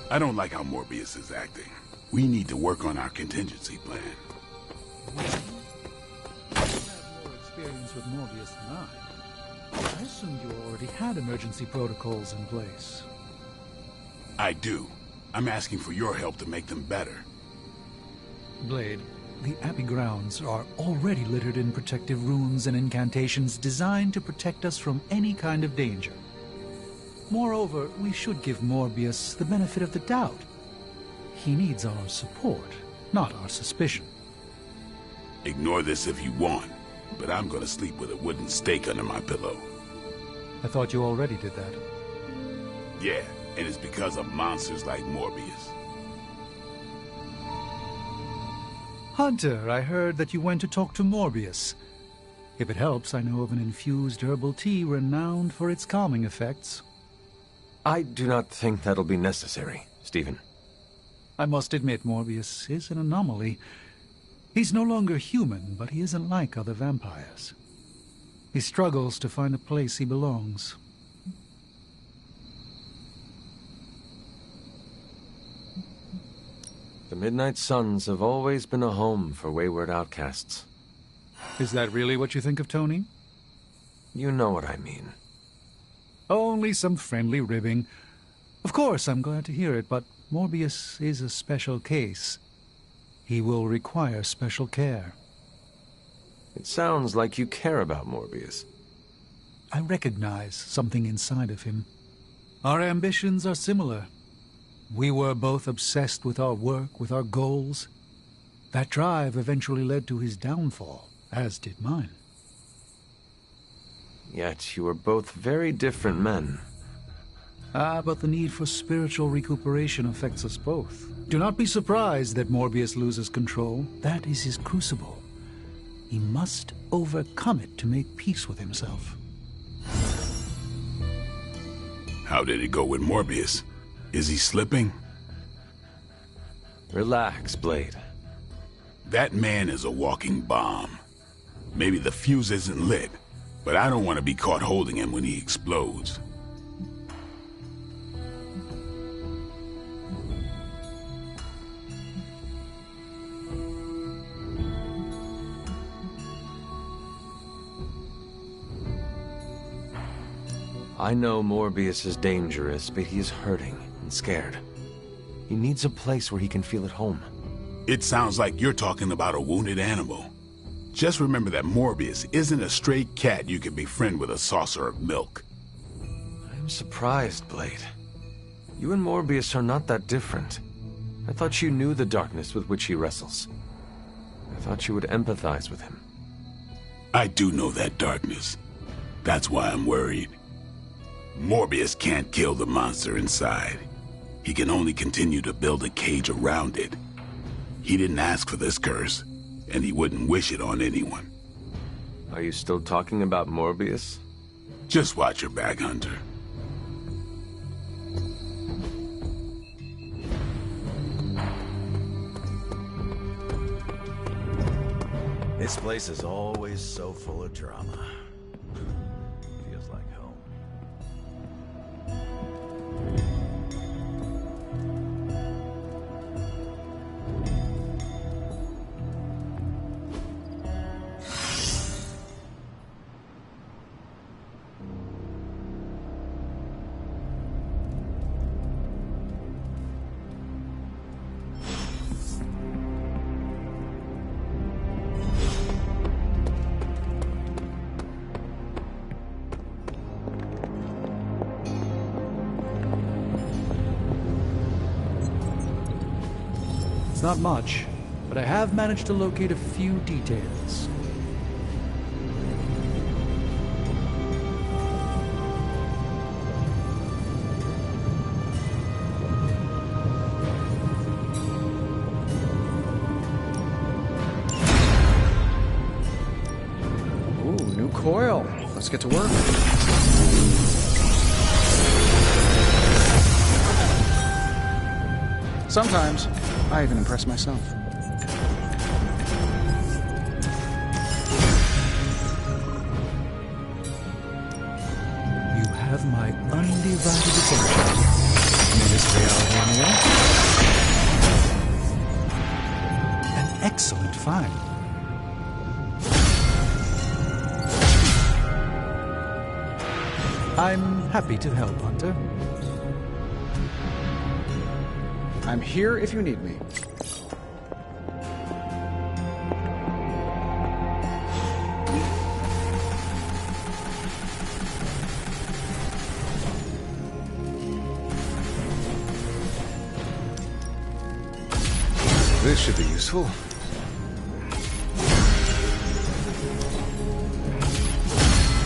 I don't like how Morbius is acting. We need to work on our contingency plan. You have more experience with Morbius than I assumed you already had emergency protocols in place. I do. I'm asking for your help to make them better. Blade, the Abbey grounds are already littered in protective runes and incantations designed to protect us from any kind of danger. Moreover, we should give Morbius the benefit of the doubt. He needs our support, not our suspicion. Ignore this if you want, but I'm gonna sleep with a wooden stake under my pillow. I thought you already did that. Yeah, and it's because of monsters like Morbius. Hunter, I heard that you went to talk to Morbius. If it helps, I know of an infused herbal tea renowned for its calming effects. I do not think that'll be necessary, Stephen. I must admit Morbius is an anomaly. He's no longer human, but he isn't like other vampires. He struggles to find a place he belongs. The Midnight Suns have always been a home for wayward outcasts. Is that really what you think of Tony? You know what I mean. Only some friendly ribbing. Of course, I'm glad to hear it, but Morbius is a special case. He will require special care. It sounds like you care about Morbius. I recognize something inside of him. Our ambitions are similar. We were both obsessed with our work, with our goals. That drive eventually led to his downfall, as did mine. Yet you were both very different men. But the need for spiritual recuperation affects us both. Do not be surprised that Morbius loses control. That is his crucible. He must overcome it to make peace with himself. How did it go with Morbius? Is he slipping? Relax, Blade. That man is a walking bomb. Maybe the fuse isn't lit, but I don't want to be caught holding him when he explodes. I know Morbius is dangerous, but he is hurting and scared. He needs a place where he can feel at home. It sounds like you're talking about a wounded animal. Just remember that Morbius isn't a stray cat you can befriend with a saucer of milk. I'm surprised, Blade. You and Morbius are not that different. I thought you knew the darkness with which he wrestles. I thought you would empathize with him. I do know that darkness. That's why I'm worried. Morbius can't kill the monster inside. He can only continue to build a cage around it. He didn't ask for this curse, and he wouldn't wish it on anyone. Are you still talking about Morbius? Just watch your back, Hunter. This place is always so full of drama. Feels like home. It's not much, but I have managed to locate a few details. Ooh, new coil. Let's get to work. Sometimes, I even impress myself. You have my undivided attention, Miss Real Romeo. fine. I'm happy to help, Hunter. I'm here if you need me. This should be useful.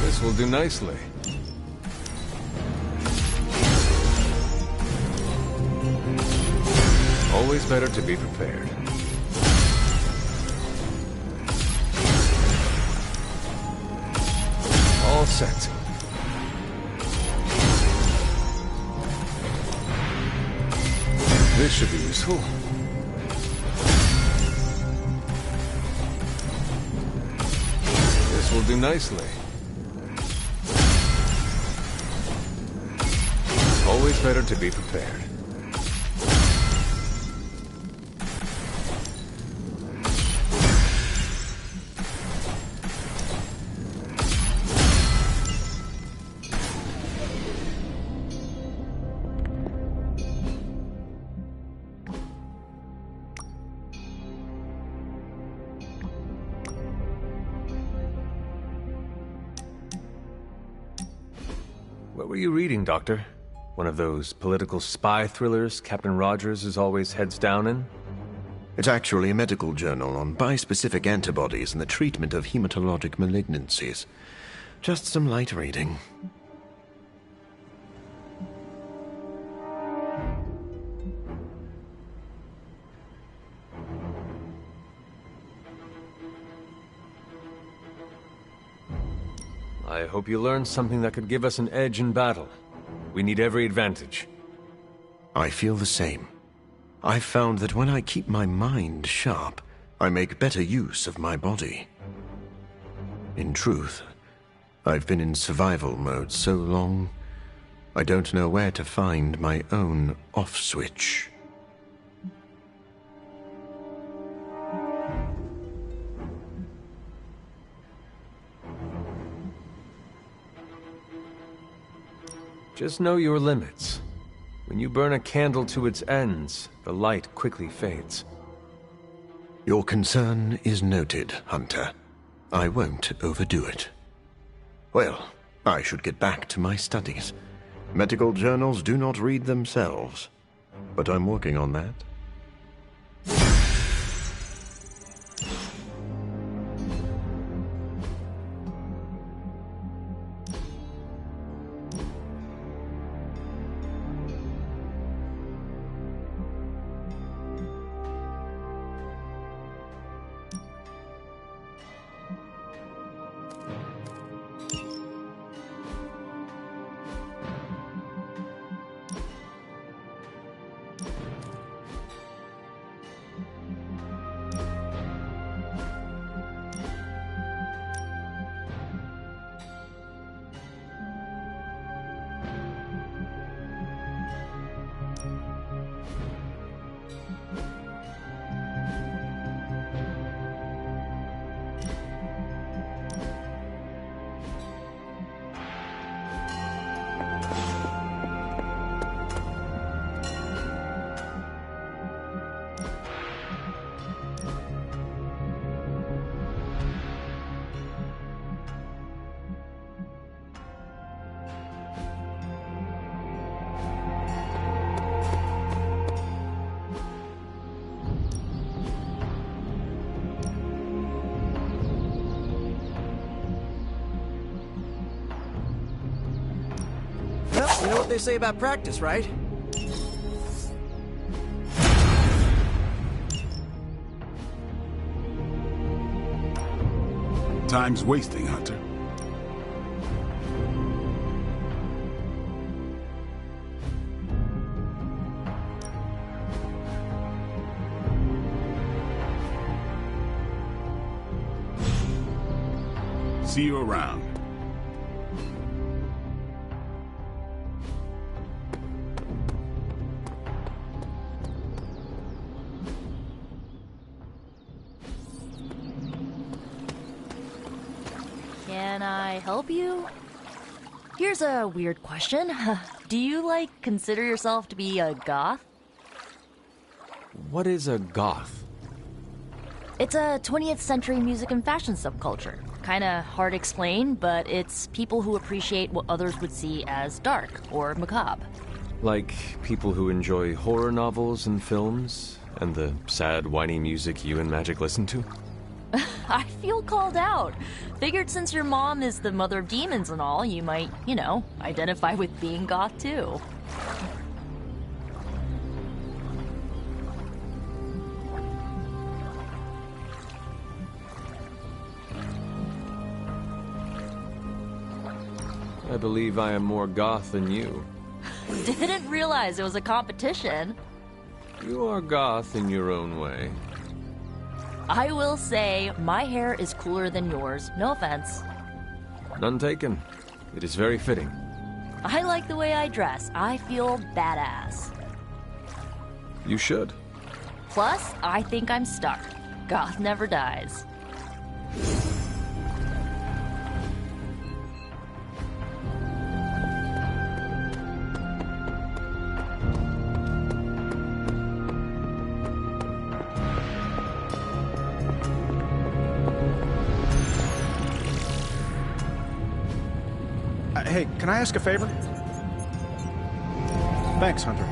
This will do nicely. Always better to be prepared. All set. This should be useful. This will do nicely. Always better to be prepared. What were you reading, Doctor? One of those political spy thrillers Captain Rogers is always heads down in? It's actually a medical journal on bispecific antibodies and the treatment of hematologic malignancies. Just some light reading. I hope you learned something that could give us an edge in battle. We need every advantage. I feel the same. I've found that when I keep my mind sharp, I make better use of my body. In truth, I've been in survival mode so long, I don't know where to find my own off switch. Just know your limits. When you burn a candle to its ends, the light quickly fades. Your concern is noted, Hunter. I won't overdo it. Well, I should get back to my studies. Medical journals do not read themselves, but I'm working on that. You know what they say about practice, right? Time's wasting, Hunter. See you around. Can I help you? Here's a weird question. Do you, consider yourself to be a goth? What is a goth? It's a 20th century music and fashion subculture. Kinda hard to explain, but it's people who appreciate what others would see as dark or macabre. Like people who enjoy horror novels and films, and the sad, whiny music you and Magic listen to? I feel called out. Figured since your mom is the mother of demons and all, you might, identify with being goth too. I believe I am more goth than you. Didn't realize it was a competition. You are goth in your own way. I will say, my hair is cooler than yours. No offense. None taken. It is very fitting. I like the way I dress. I feel badass. You should. Plus, I think I'm stuck. Goth never dies. Hey, can I ask a favor? Thanks, Hunter.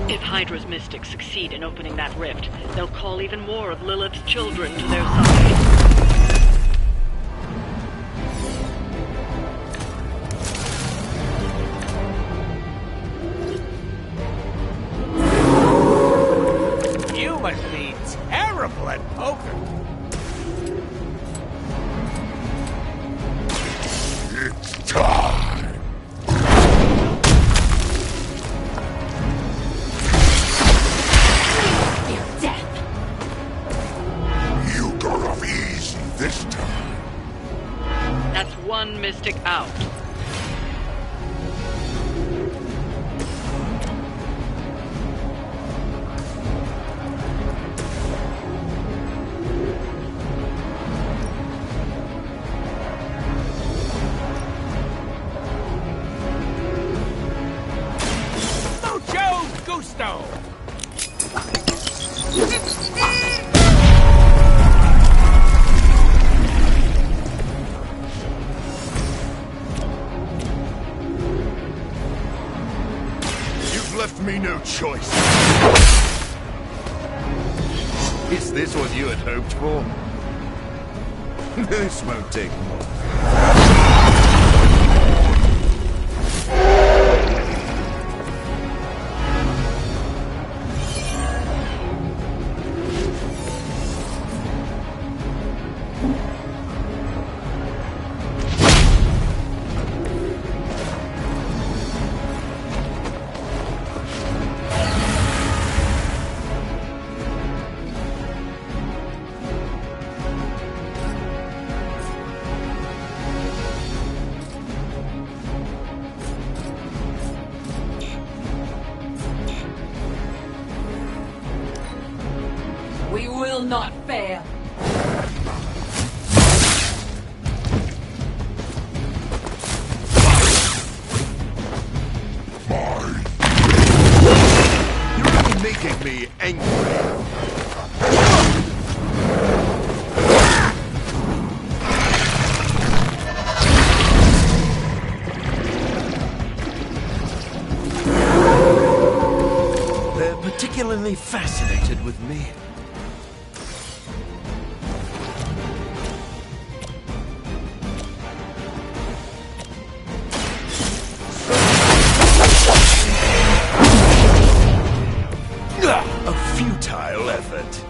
If Hydra's mystics succeed in opening that rift, they'll call even more of Lilith's children to their side. You must be terrible at poker. It's time. This time. That's one mystic out. Mucho gusto! Left me no choice. Is this what you had hoped for? This won't take long. We will not fail. You're only making me angry. They're particularly fascinated with me. A futile effort.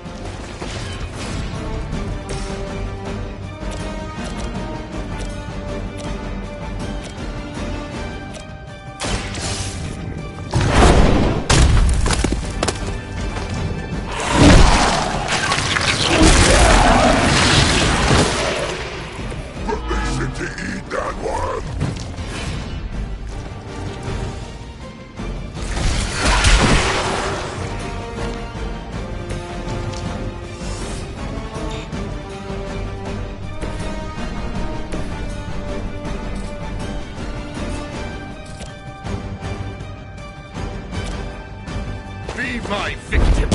Permission to eat that one. Be my victim.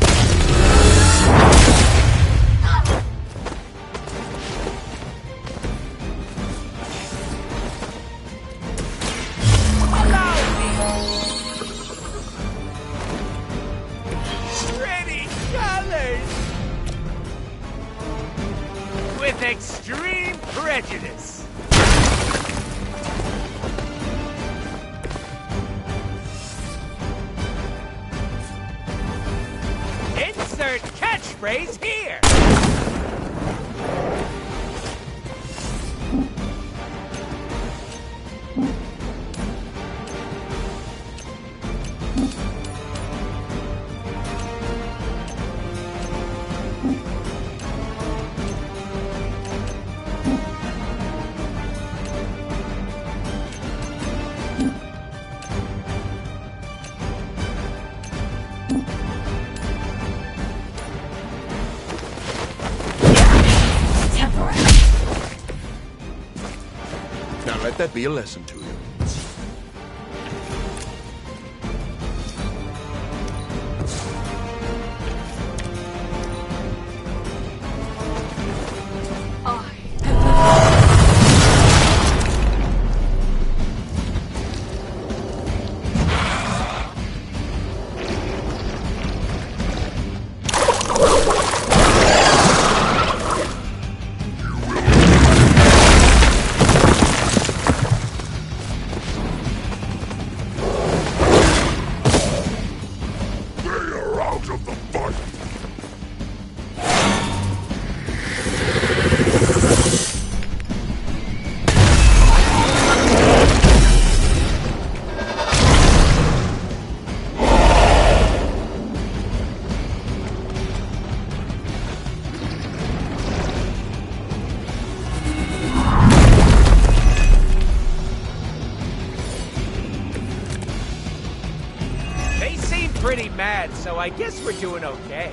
Pretty colors! With extreme prejudice. Insert catchphrase here! Now let that be a lesson to you. They are out of the fight. They seem pretty mad, so I guess we're doing okay.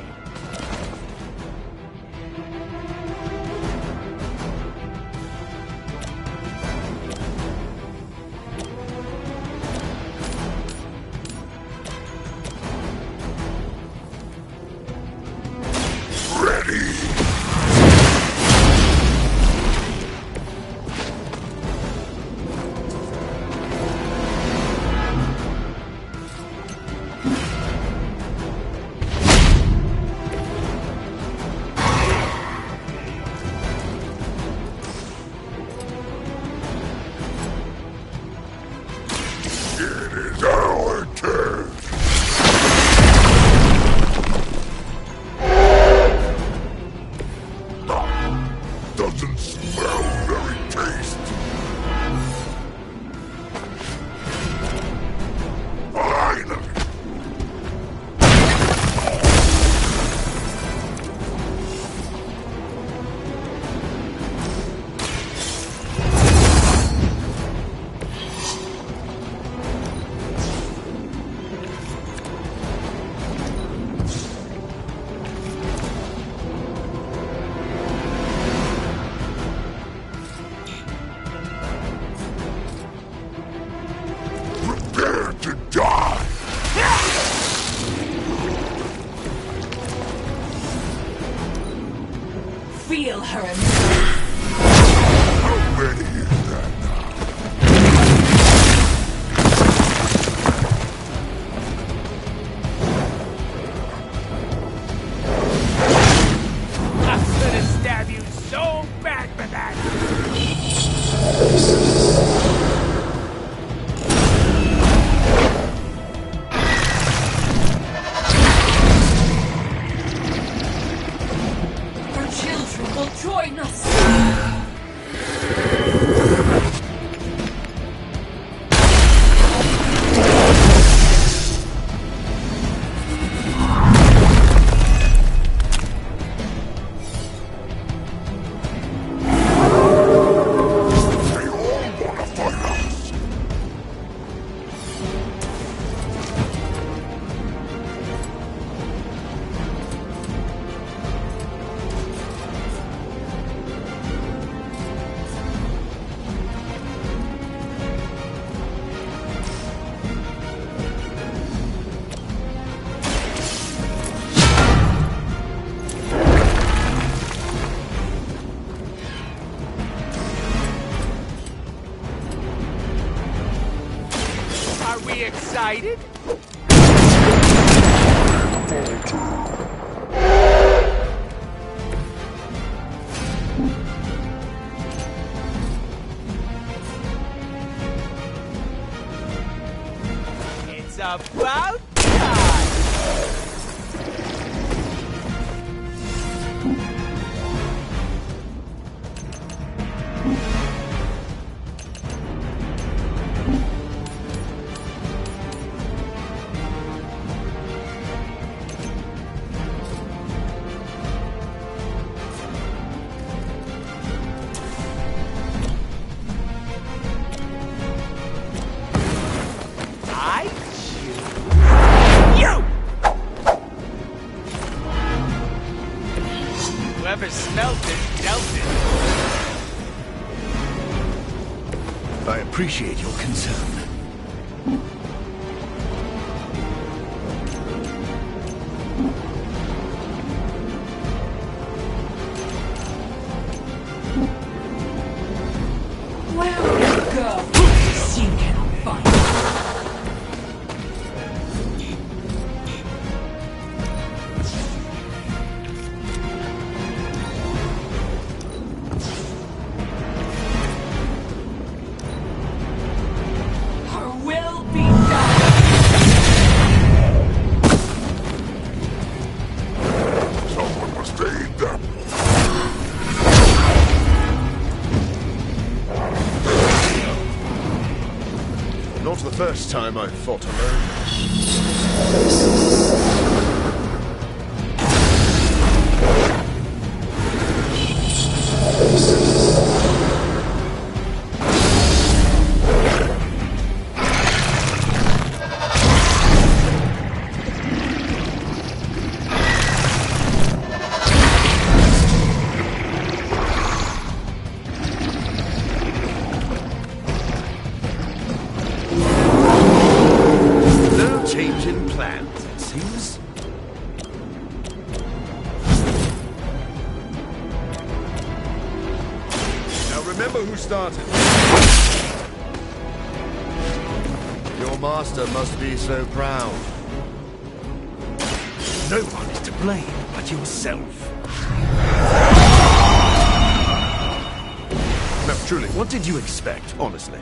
feel her. How ready is that I'm gonna stab you so bad for that! Our children will join us. Are we excited? It's about time! I choose you! Whoever smelt it, dealt it. I appreciate your concern. Where will you go? You cannot find us. Our will be done. Someone must aid them. Not the first time I've fought alone. No change in plans, it seems. Now remember who started. Your master must be so proud. No one is to blame but yourself. No, truly, what did you expect, honestly?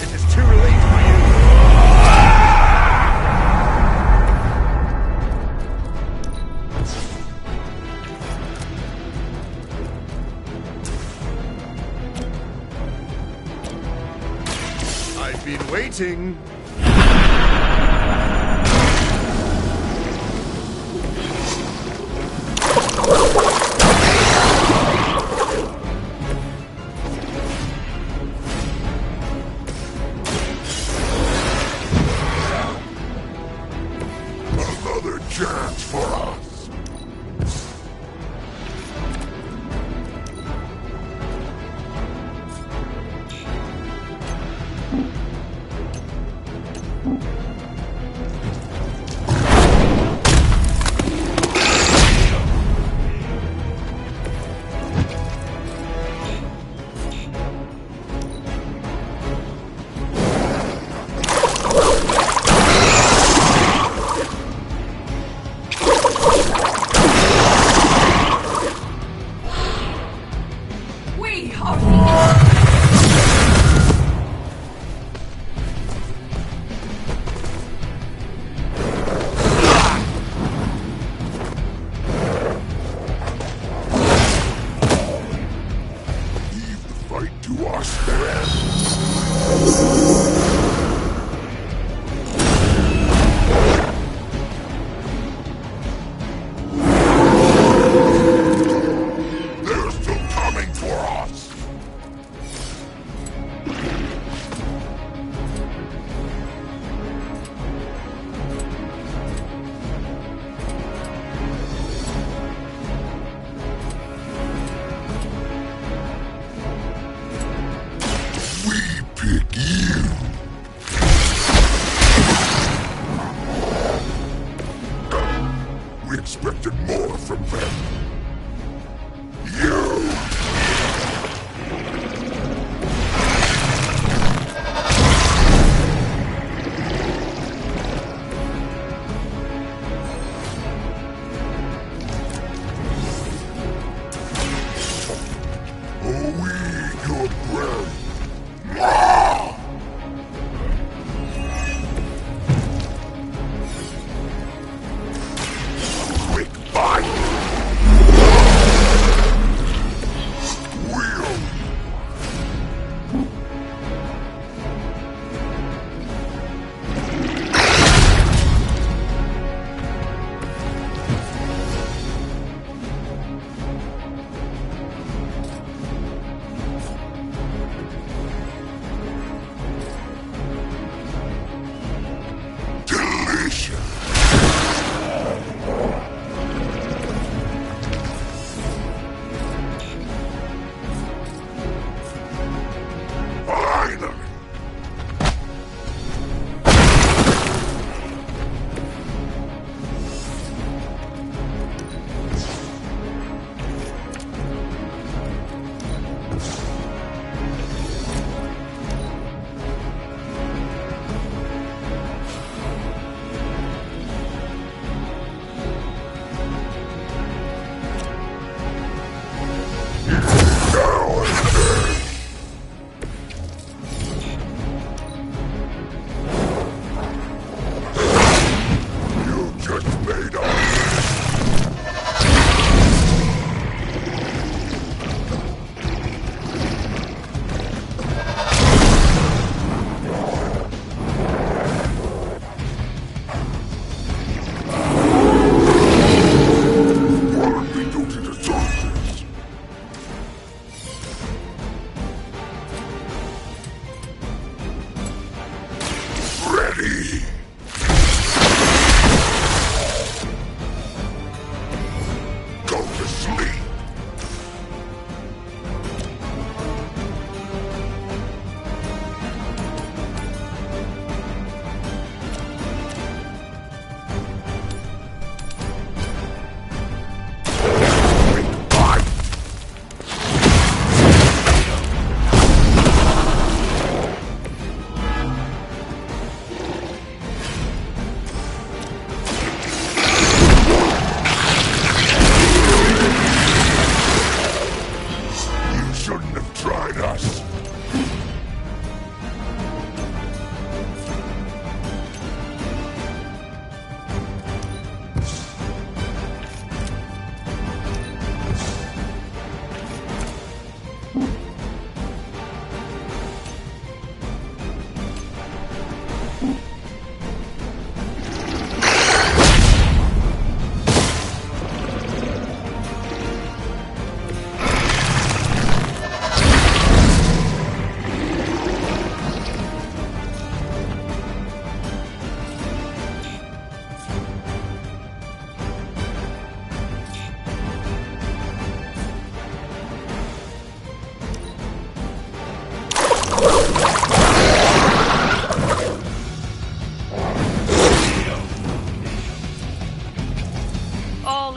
It is too late for you. I've been waiting. Another chance for us. We expected more from them. You!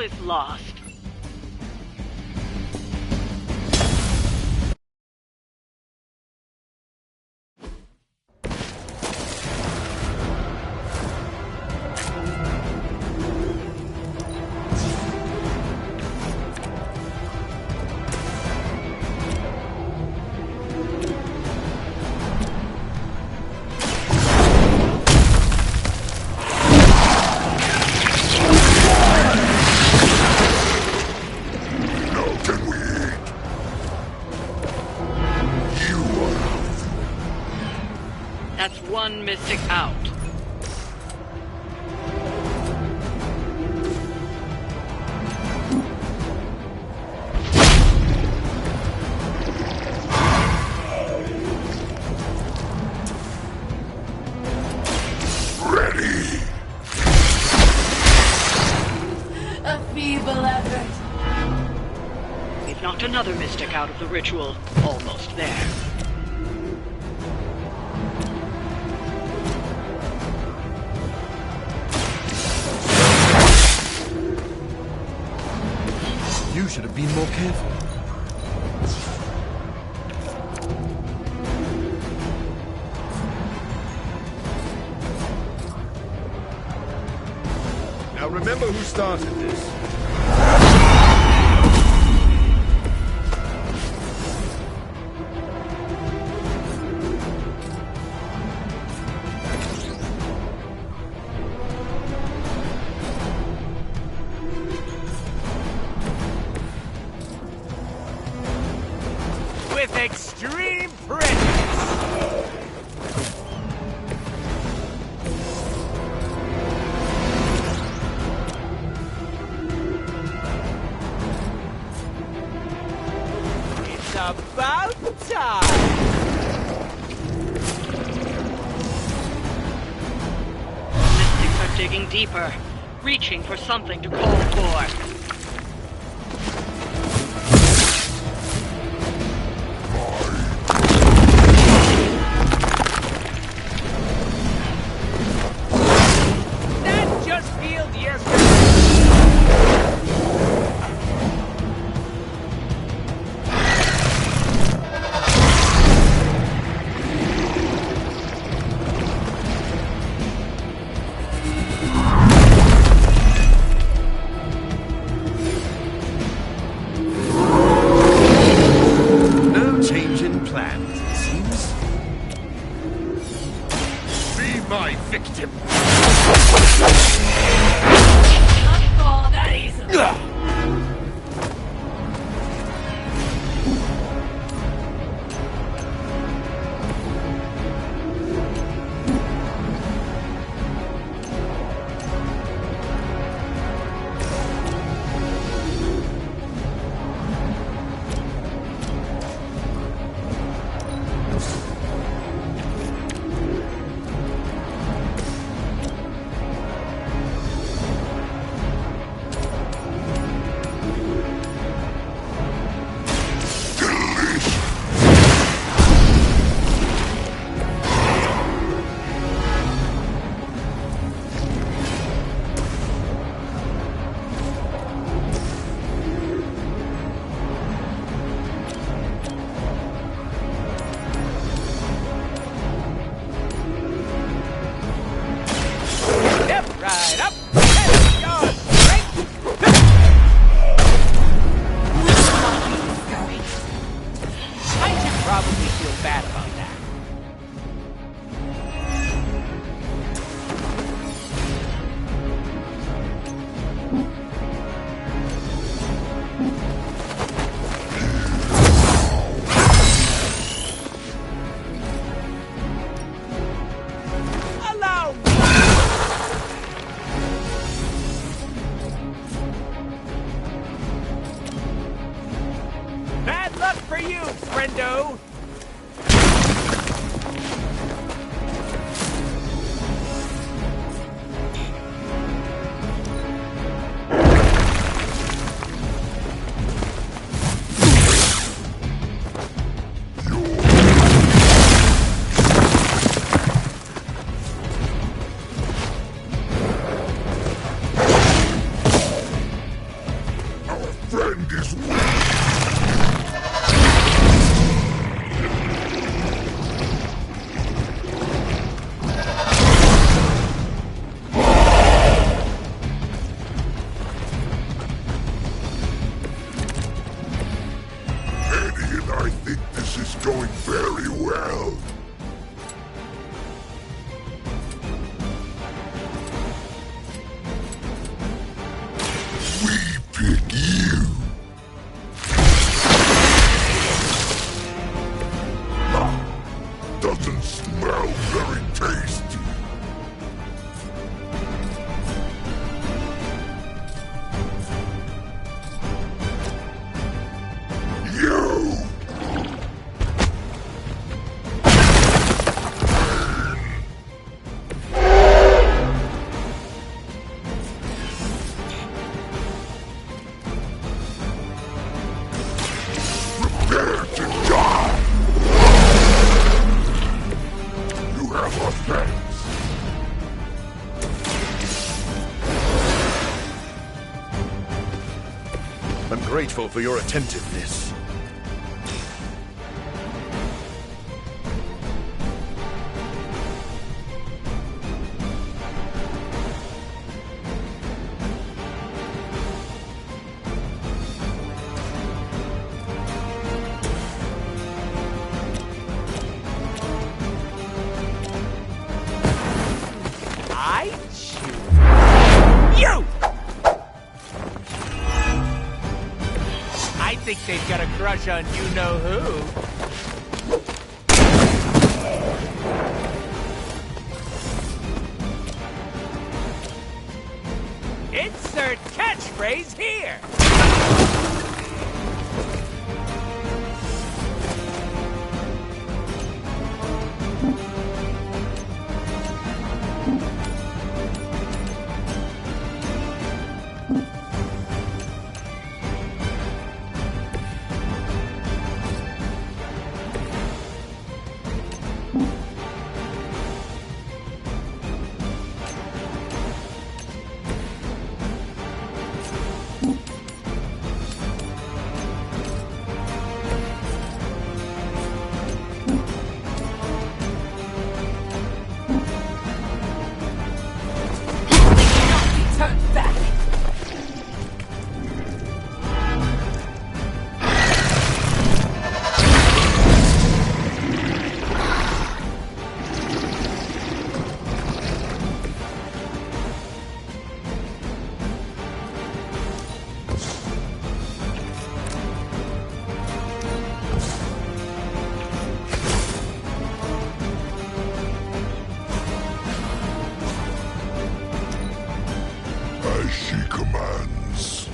Is lost. That's one Mystic out. Ready! A feeble effort. We've knocked another Mystic out of the ritual. Almost there. should have been more careful. Now remember who started this. With extreme presence. It's about time. Mystics are digging deeper, reaching for something to call for. That just feels yesterday. No change in plans, it seems. Be my victim. Not that easily. Step right up. Test your strength. I should probably feel bad about that. Allow me. Bad luck for you, friendo! Friend is weak. Eddie and I think this is going very well. We pick you. Doesn't smell very tasty. You! grateful for your attentiveness. I choose you! I think they've got a crush on you-know-who. Insert catchphrase here! Turn back! As she commands.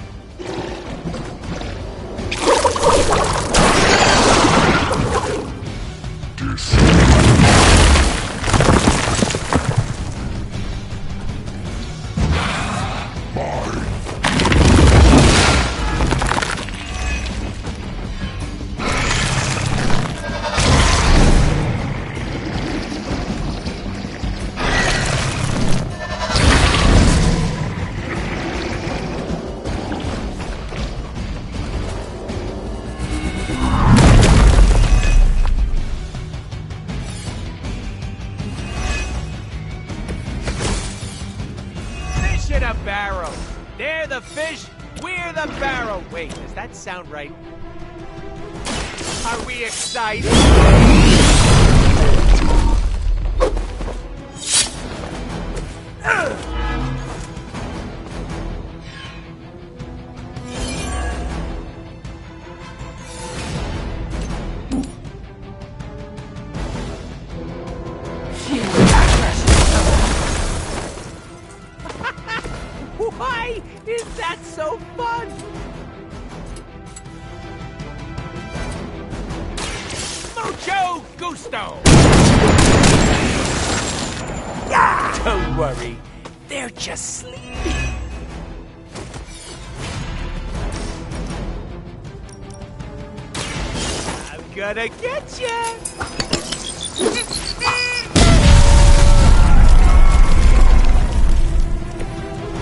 Fish in a barrel. They're the fish, we're the barrel. Wait, does that sound right? Are we excited? Why is that so fun? Mucho gusto! Don't worry, they're just sleeping. I'm gonna get ya!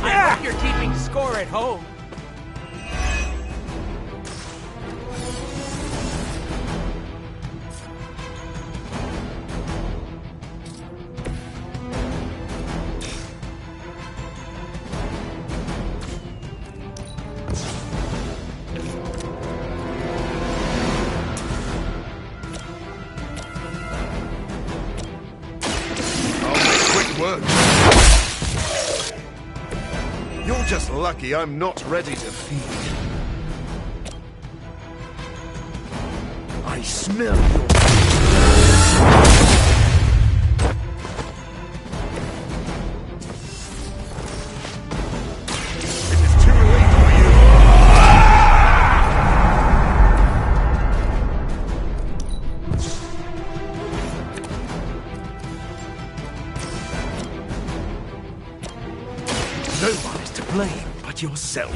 I hope you're keeping score at home. Quick work. You're just lucky I'm not ready to feed. I smell your... It is too late for you. No one is to blame but yourself.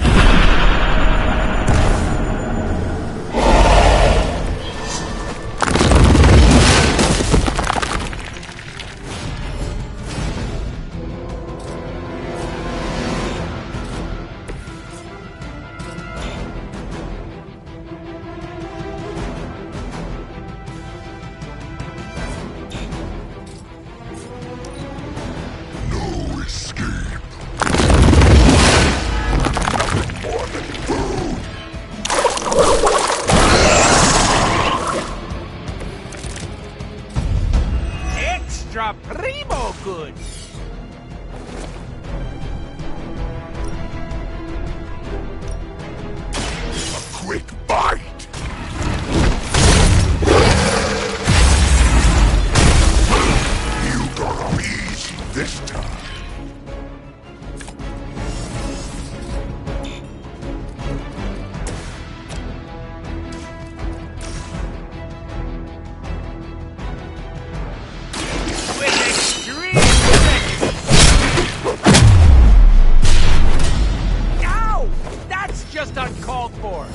just uncalled for.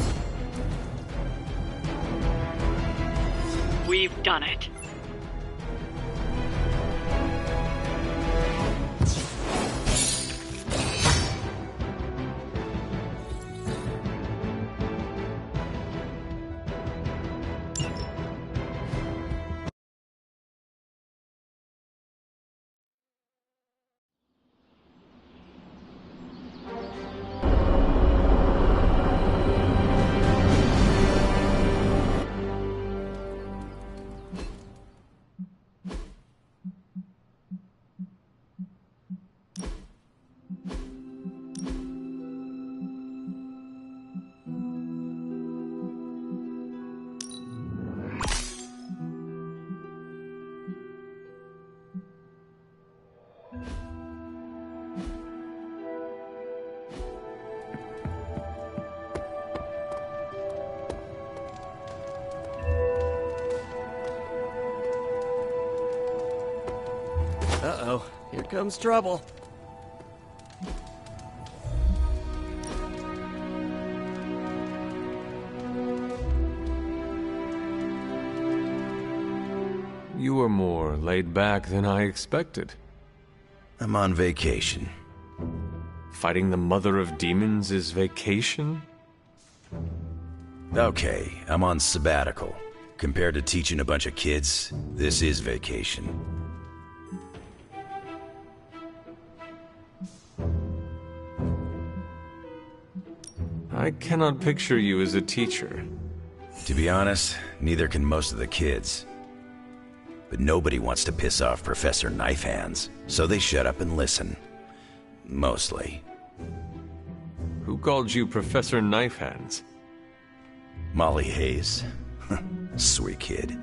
We've done it. Uh-oh, here comes trouble. You were more laid back than I expected. I'm on vacation. Fighting the mother of demons is vacation? Okay, I'm on sabbatical. Compared to teaching a bunch of kids, this is vacation. I cannot picture you as a teacher. To be honest, neither can most of the kids. But nobody wants to piss off Professor Knifehands, so they shut up and listen. Mostly. Who called you Professor Knifehands? Molly Hayes. Sweet kid.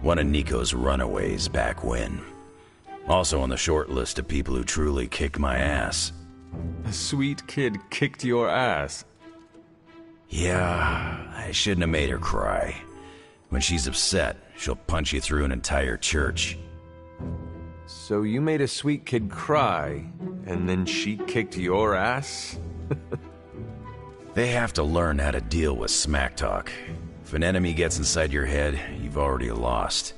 One of Nico's runaways back when. Also on the short list of people who truly kicked my ass. A sweet kid kicked your ass? Yeah, I shouldn't have made her cry. When she's upset, she'll punch you through an entire church. So you made a sweet kid cry, and then she kicked your ass? They have to learn how to deal with smack talk. If an enemy gets inside your head, you've already lost.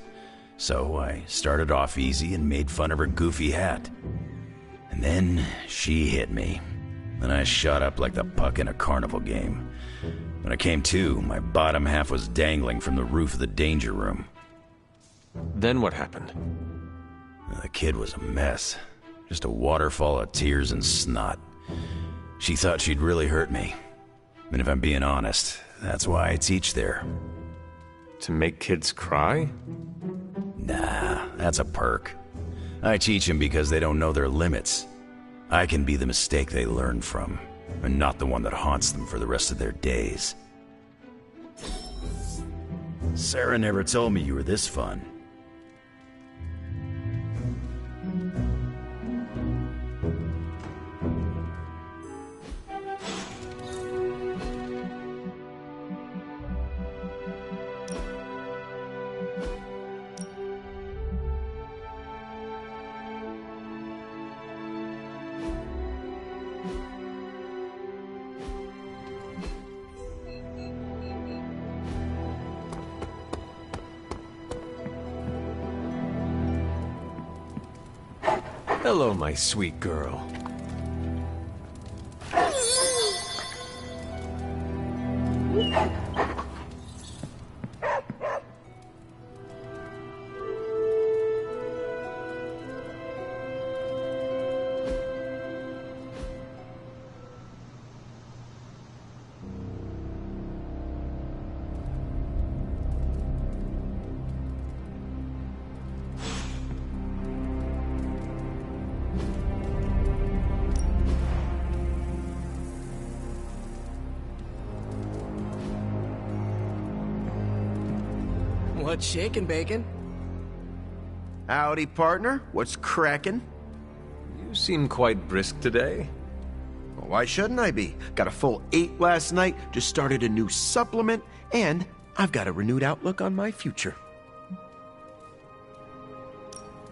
So I started off easy and made fun of her goofy hat. And then she hit me. And I shot up like the puck in a carnival game. When I came to, my bottom half was dangling from the roof of the danger room. Then what happened? The kid was a mess. Just a waterfall of tears and snot. She thought she'd really hurt me. And if I'm being honest, that's why I teach there. To make kids cry? Nah, that's a perk. I teach them because they don't know their limits. I can be the mistake they learn from, and not the one that haunts them for the rest of their days. Sarah never told me you were this fun. Hello, my sweet girl. What's shaking, Bacon? Howdy, partner. What's crackin'? You seem quite brisk today. Well, why shouldn't I be? Got a full 8 last night, just started a new supplement, and I've got a renewed outlook on my future.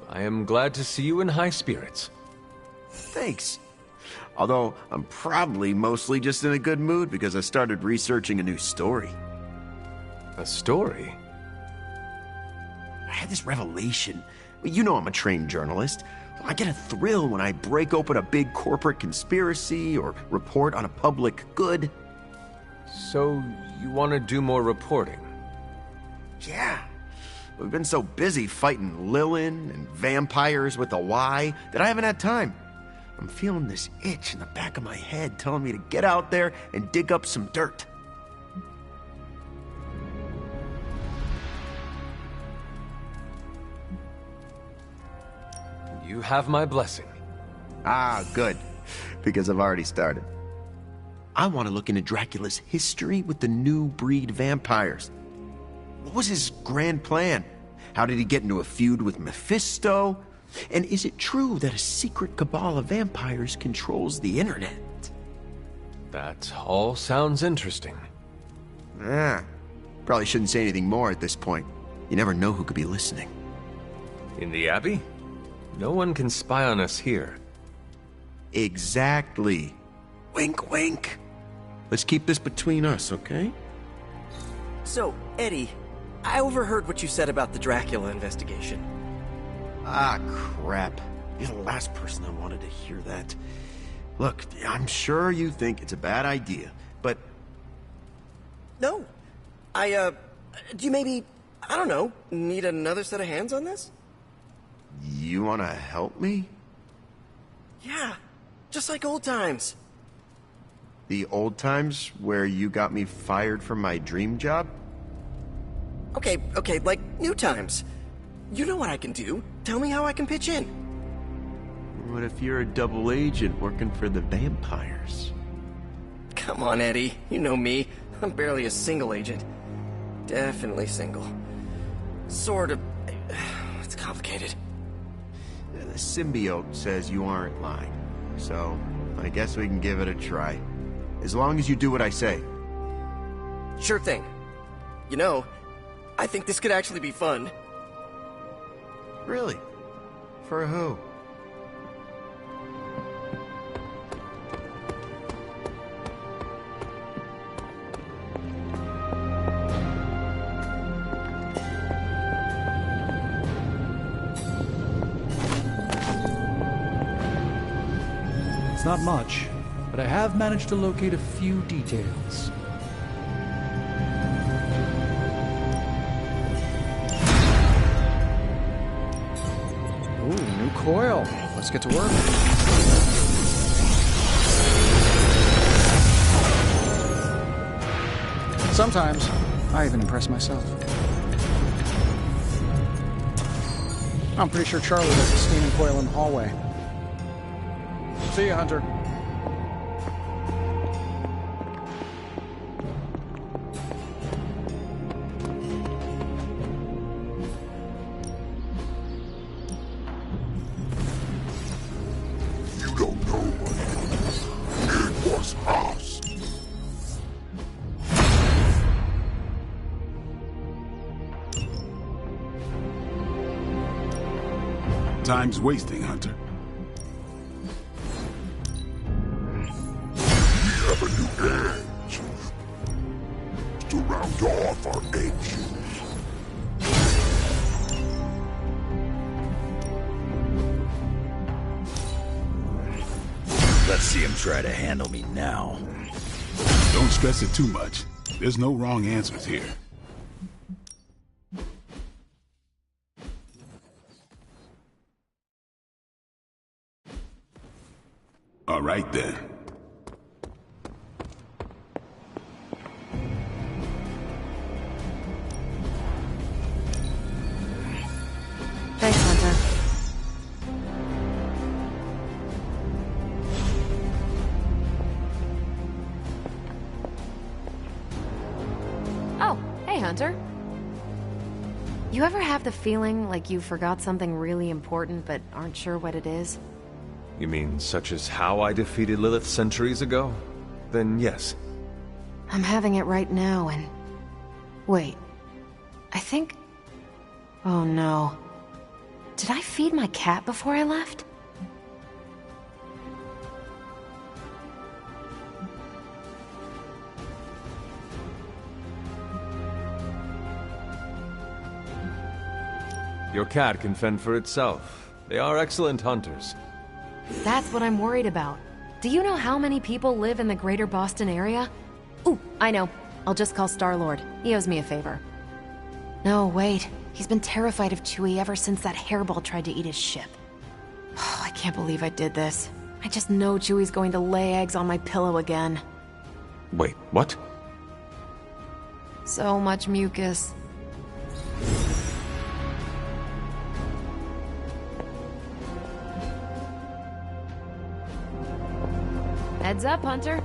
I am glad to see you in high spirits. Thanks. Although, I'm probably mostly just in a good mood because I started researching a new story. A story? I had this revelation. You know I'm a trained journalist. I get a thrill when I break open a big corporate conspiracy or report on a public good. So, you want to do more reporting? Yeah. We've been so busy fighting Lilin and vampires with a Y that I haven't had time. I'm feeling this itch in the back of my head telling me to get out there and dig up some dirt. You have my blessing. Ah, good. Because I've already started. I want to look into Dracula's history with the new breed vampires. What was his grand plan? How did he get into a feud with Mephisto? And is it true that a secret cabal of vampires controls the internet? That all sounds interesting. Probably shouldn't say anything more at this point. You never know who could be listening. In the Abbey? No one can spy on us here. Exactly. Wink, wink. Let's keep this between us, okay? So, Eddie, I overheard what you said about the Dracula investigation. Ah, crap. You're the last person I wanted to hear that. Look, I'm sure you think it's a bad idea, but... No. Do you maybe, I don't know, need another set of hands on this? You want to help me? Yeah, just like old times. The old times where you got me fired from my dream job? Okay, like new times. You know what I can do. Tell me how I can pitch in. What if you're a double agent working for the vampires? Come on, Eddie. You know me. I'm barely a single agent. Definitely single. Sort of. It's complicated. The symbiote says you aren't lying. So, I guess we can give it a try. As long as you do what I say. Sure thing. You know, I think this could actually be fun. Really? For who? It's not much, but I have managed to locate a few details. Ooh, new coil. Let's get to work. Sometimes, I even impress myself. I'm pretty sure Charlie left the steaming coil in the hallway. See ya, Hunter. You don't know what it was us. Time's wasting, Hunter. We have a new edge. To round off our edges. Let's see him try to handle me now. Don't stress it too much. There's no wrong answers here. All right, then. Thanks, Hunter. Oh, hey, Hunter. You ever have the feeling like you forgot something really important but aren't sure what it is? You mean such as how I defeated Lilith centuries ago? Then yes. I'm having it right now and... Wait. I think... Oh no. Did I feed my cat before I left? Your cat can fend for itself. They are excellent hunters. That's what I'm worried about. Do you know how many people live in the greater Boston area? Ooh, I know. I'll just call Star-Lord. He owes me a favor. No, wait. He's been terrified of Chewie ever since that hairball tried to eat his ship. Oh, I can't believe I did this. I just know Chewie's going to lay eggs on my pillow again. Wait, what? So much mucus. Heads up, Hunter.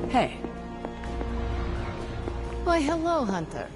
Hey. Why, hello, Hunter.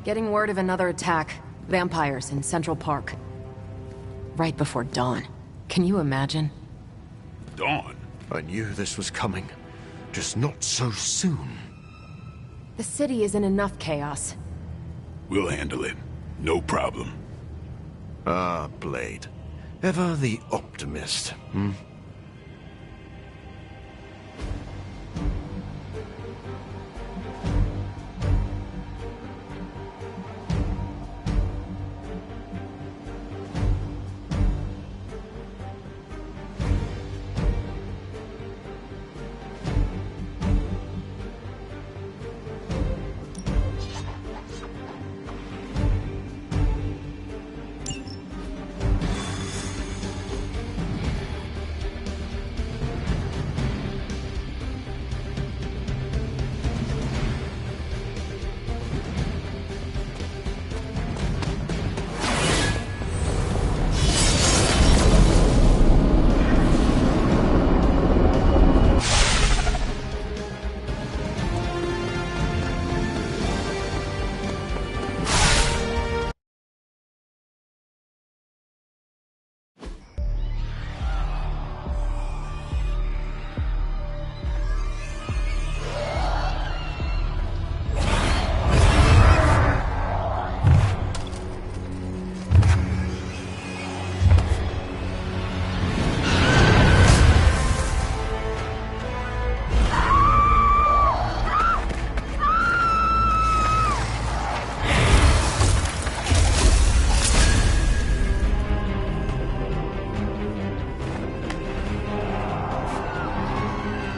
Getting word of another attack. Vampires in Central Park. Right before dawn. Can you imagine? Dawn? I knew this was coming. Just not so soon. The city is in enough chaos. We'll handle it. No problem. Ah, Blade. Ever the optimist, hmm?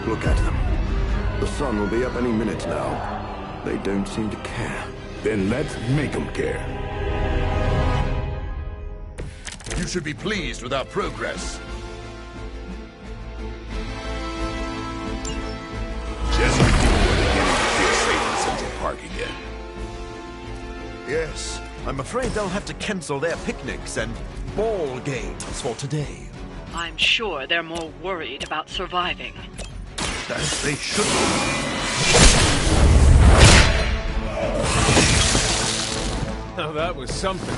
Look at them. The sun will be up any minute now. They don't seem to care. Then let's make them care. You should be pleased with our progress. Just like you were beginning to feel safe in Central Park again. Yes, I'm afraid they'll have to cancel their picnics and ball games for today. I'm sure they're more worried about surviving. As they should be. Now that was something.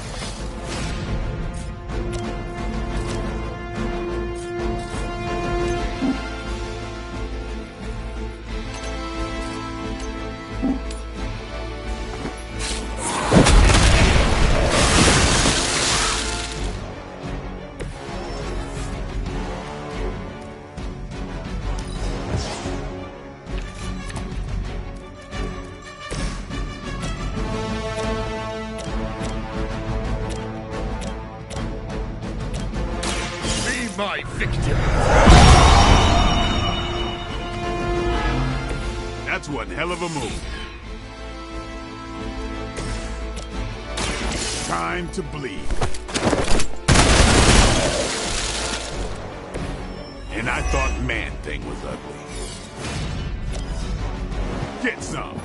My victim. That's one hell of a move. Time to bleed. And I thought Man-Thing was ugly. Get some!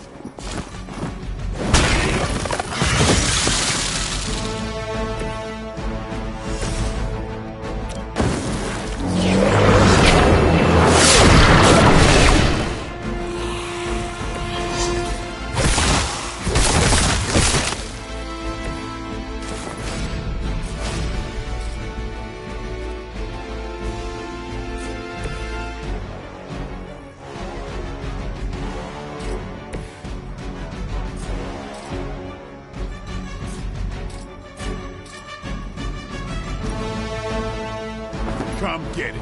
Come get it.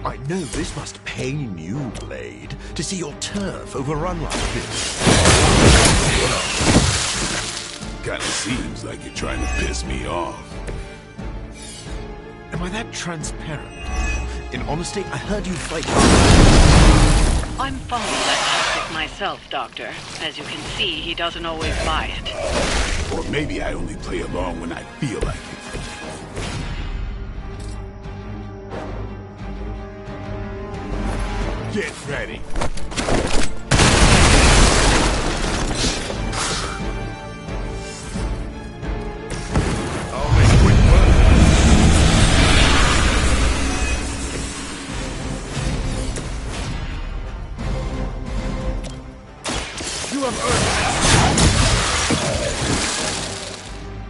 I know this must pain you, Blade, to see your turf overrun like this. Kinda seems like you're trying to piss me off. Am I that transparent? In honesty, I heard you fight. I'm fond of that tactic myself, Doctor. As you can see, he doesn't always buy it. Or maybe I only play along when I feel like it. Get ready. I'll make quick work. You have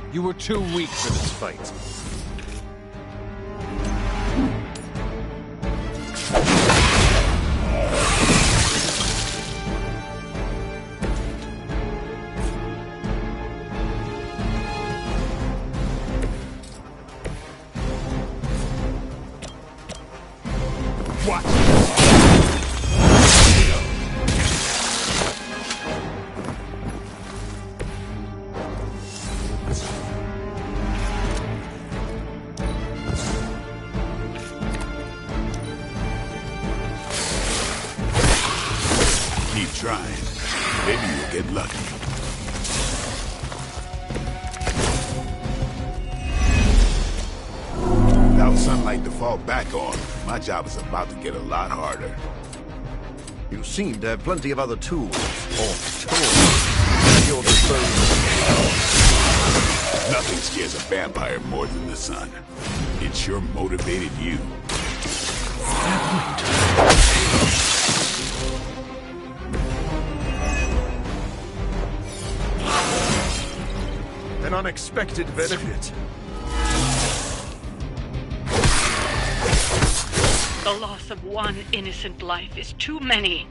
earned. You were too weak for this fight. Watch. Keep trying. Maybe you'll get lucky. Without sunlight to fall back on, my job is about to get a lot harder. You seem to have plenty of other tools, or tools, at your disposal. Nothing scares a vampire more than the sun. It sure motivated you. An unexpected benefit. The loss of one innocent life is too many.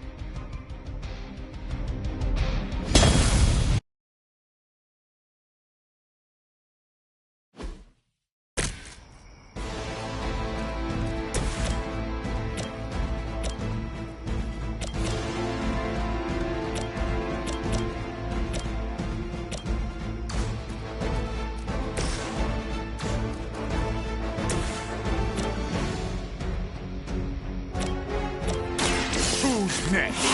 Next.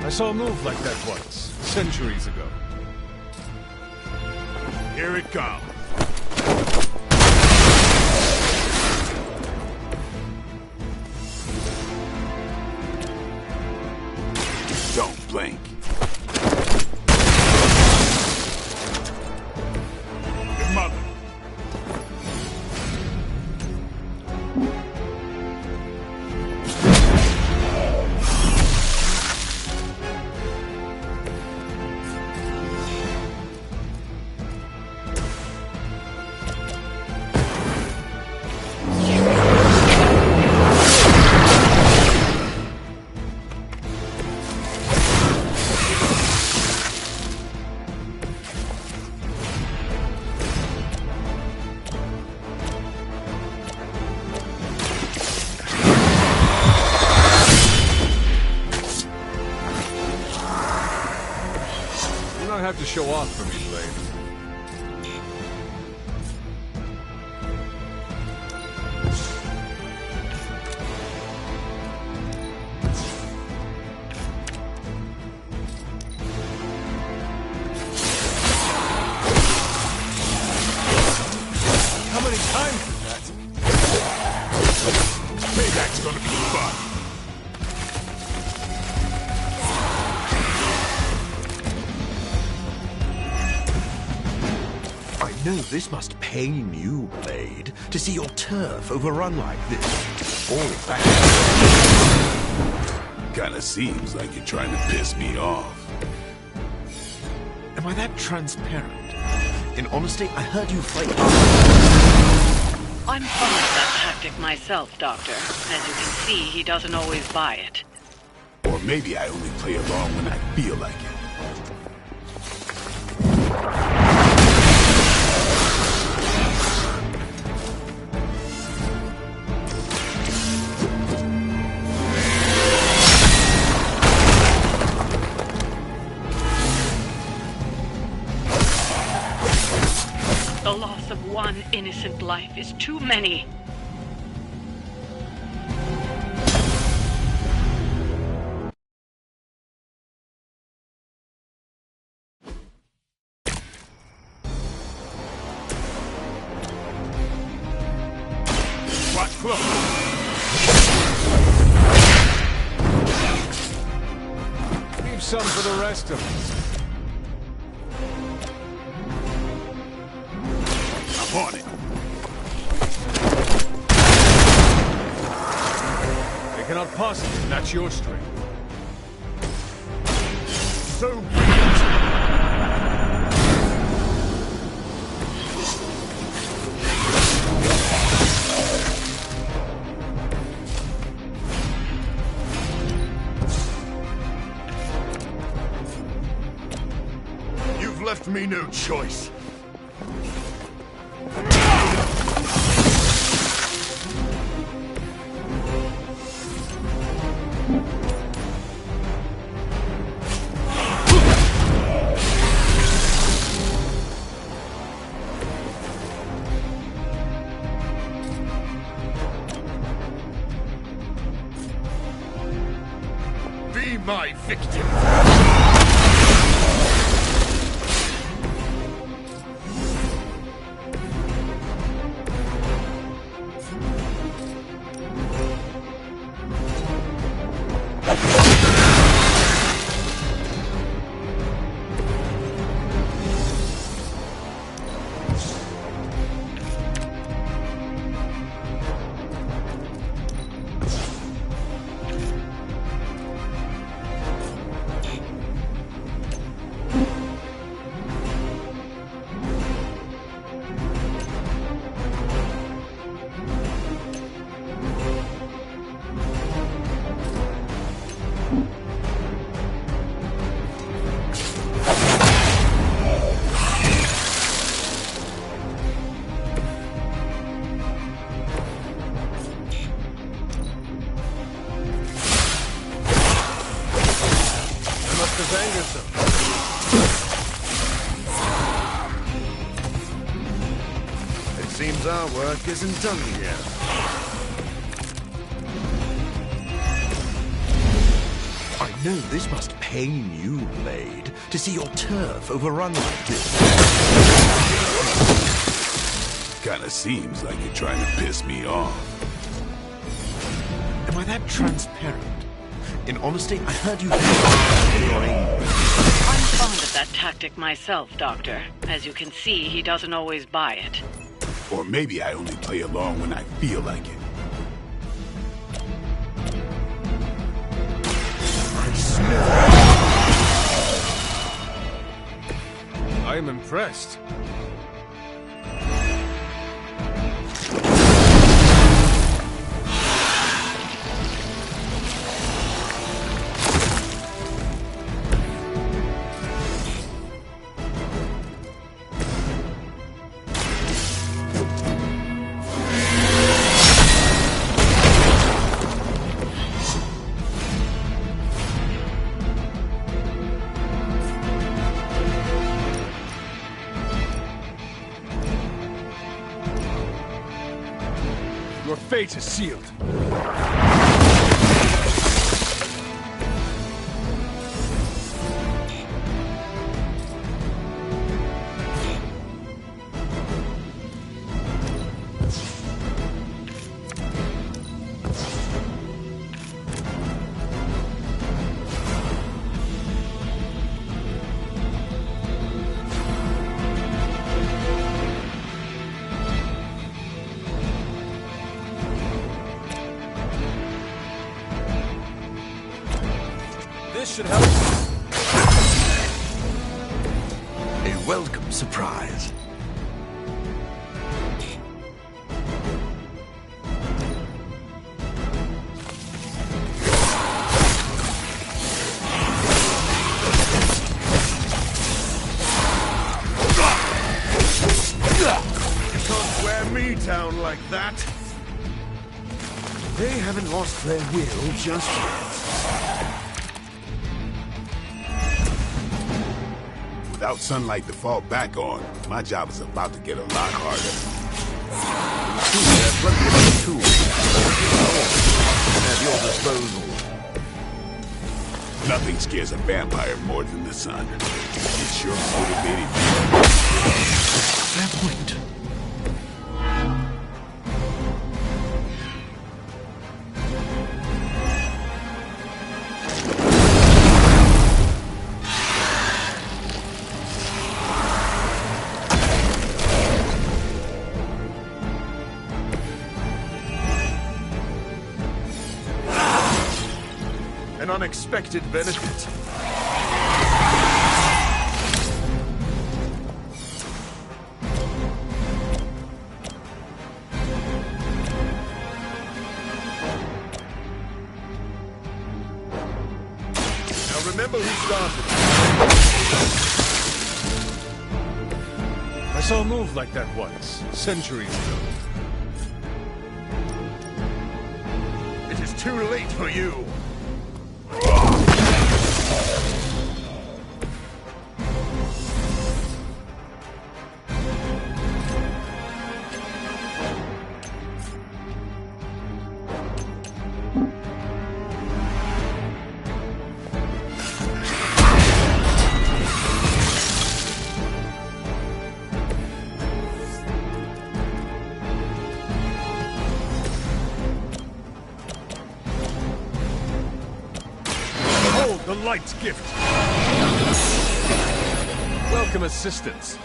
I saw a move like that once, centuries ago. Here it comes. Don't blink. Your mother. do not have to show off for me, Blade. How many times is that? Payback's gonna be fun. I know this must pain you, Blade, to see your turf overrun like this. All back. Kinda seems like you're trying to piss me off. Am I that transparent? In honesty, I heard you fight. I'm fond of that tactic myself, Doctor. As you can see, he doesn't always buy it. Or maybe I only play along when I feel like it. The loss of one innocent life is too many. Watch close. Leave some for the rest of us. I'm on it. They cannot possibly match your strength. So You've left me no choice. Be my victim. It seems our work isn't done yet. I know this must pain you, Blade, to see your turf overrun like this. Kinda seems like you're trying to piss me off. Am I that transparent? In honesty, I heard you. I'm fond of that tactic myself, Doctor. As you can see, he doesn't always buy it. Or maybe I only play along when I feel like it. I am impressed. fate is sealed. This should help. A welcome surprise. You can't wear me down like that. They haven't lost their will just yet. Without sunlight to fall back on, my job is about to get a lot harder. There's plenty of other tools at your disposal. Nothing scares a vampire more than the sun. It's your motivated. Fair point. An unexpected benefit. Now remember who started. I saw a move like that once, centuries ago. It is too late for you. The light gift. Welcome assistance.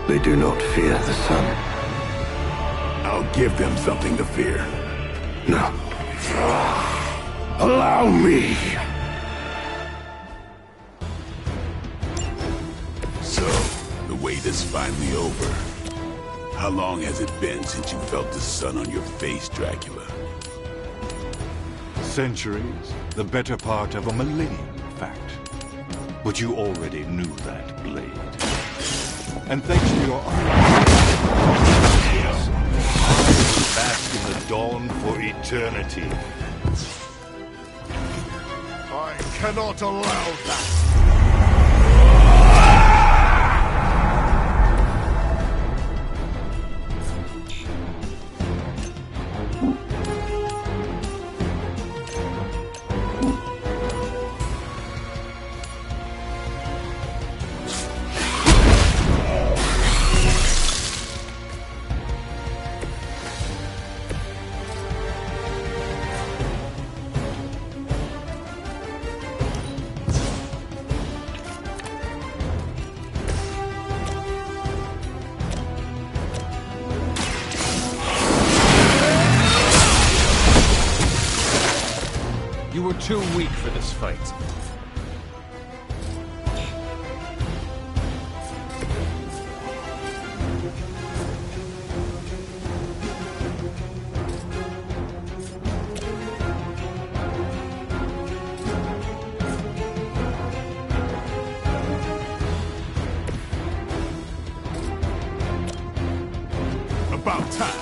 They do not fear the sun. I'll give them something to fear. No. Allow me! So, the wait is finally over. How long has it been since you felt the sun on your face, Dracula? Centuries. The better part of a millennium, in fact. But you already knew that, Blade. And thanks to your bask in the dawn for eternity. I cannot allow that. We're too weak for this fight. About time.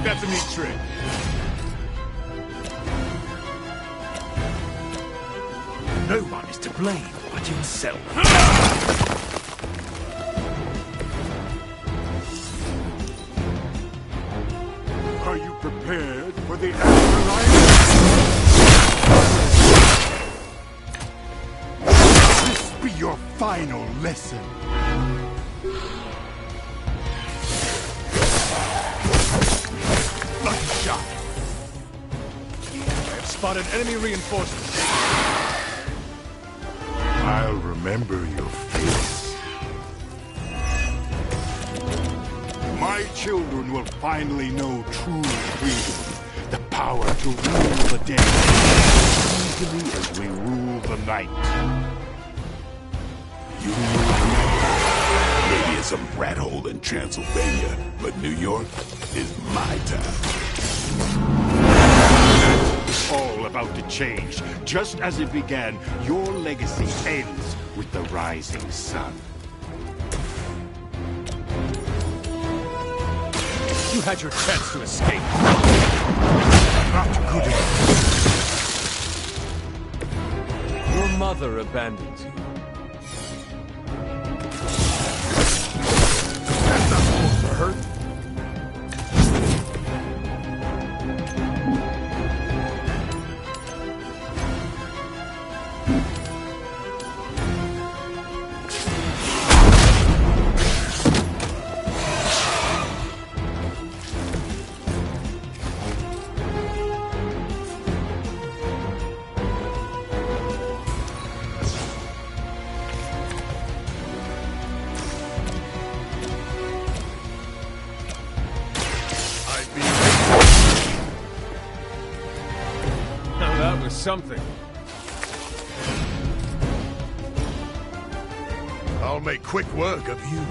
That's a neat trick. No one is to blame but himself. Are you prepared for the afterlife? This be your final lesson. Lucky shot. I have spotted enemy reinforcements. I'll remember your face. My children will finally know true freedom, the power to rule the day, easily as we rule the night. You rule maybe it's some rat hole in Transylvania, but New York is my town. It's all about to change. Just as it began, your legacy ends with the rising sun. You had your chance to escape. Not good enough. Your mother abandons you. That's not supposed to hurt. Something. I'll make quick work of you.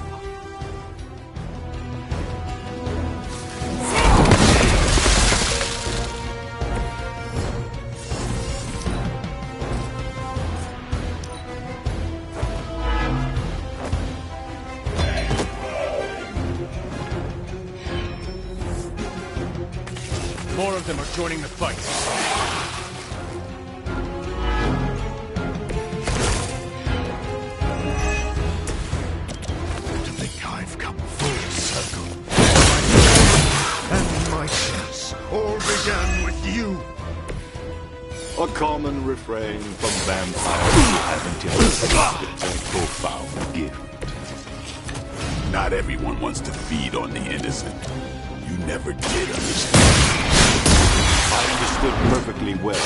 More of them are joining the fight. A common refrain from vampires who haven't yet accepted their profound gift. Not everyone wants to feed on the innocent. You never did understand. I understood perfectly well.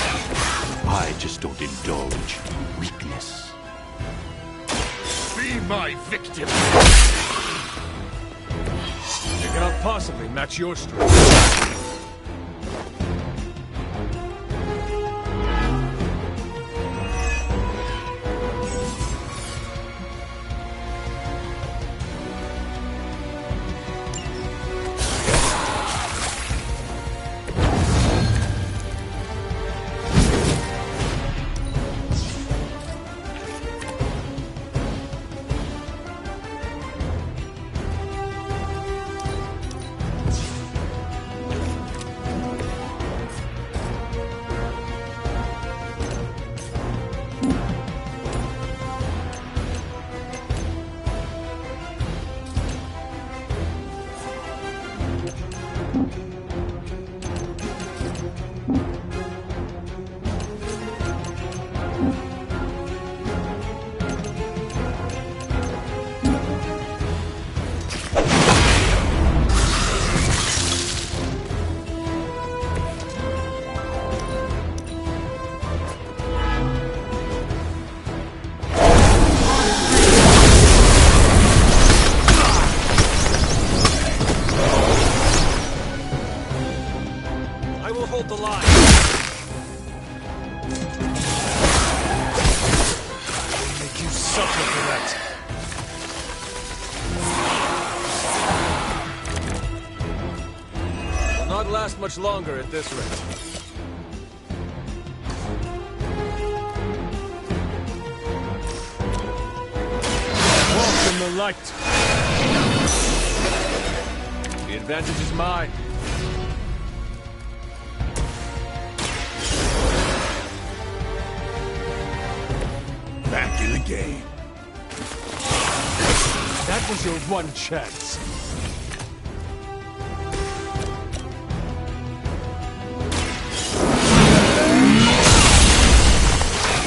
I just don't indulge weakness. Be my victim! They cannot possibly match your strength. You suffer for that. Will not last much longer at this rate. Walk in the light. The advantage is mine. Back in the game. That was your one chance.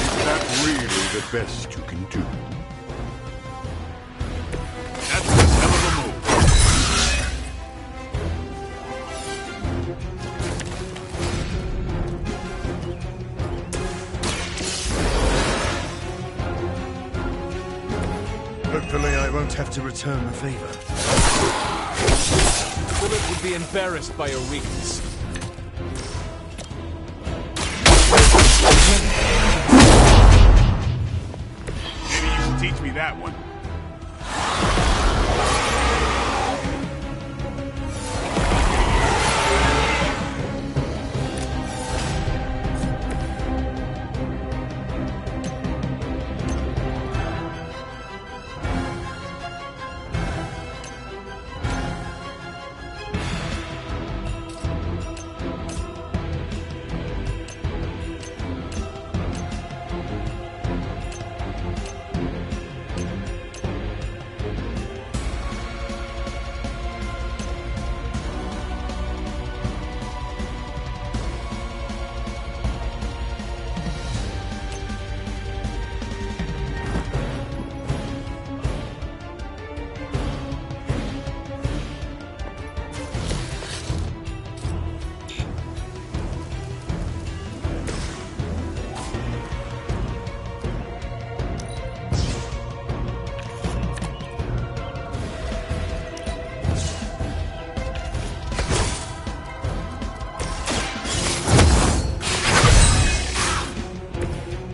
Is that really the best you can do? That's a hell of a move. Hopefully I won't have to return the favor. Lilith would be embarrassed by your weakness. Maybe you should teach me that one.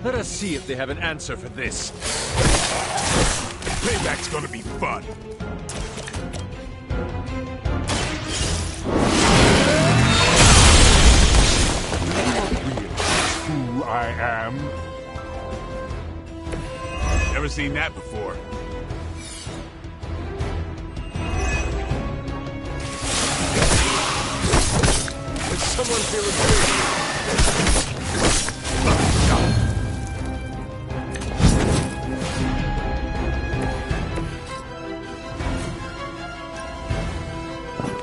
Let us see if they have an answer for this. Payback's gonna be fun. Who I am? Never seen that before. Would someone here agree?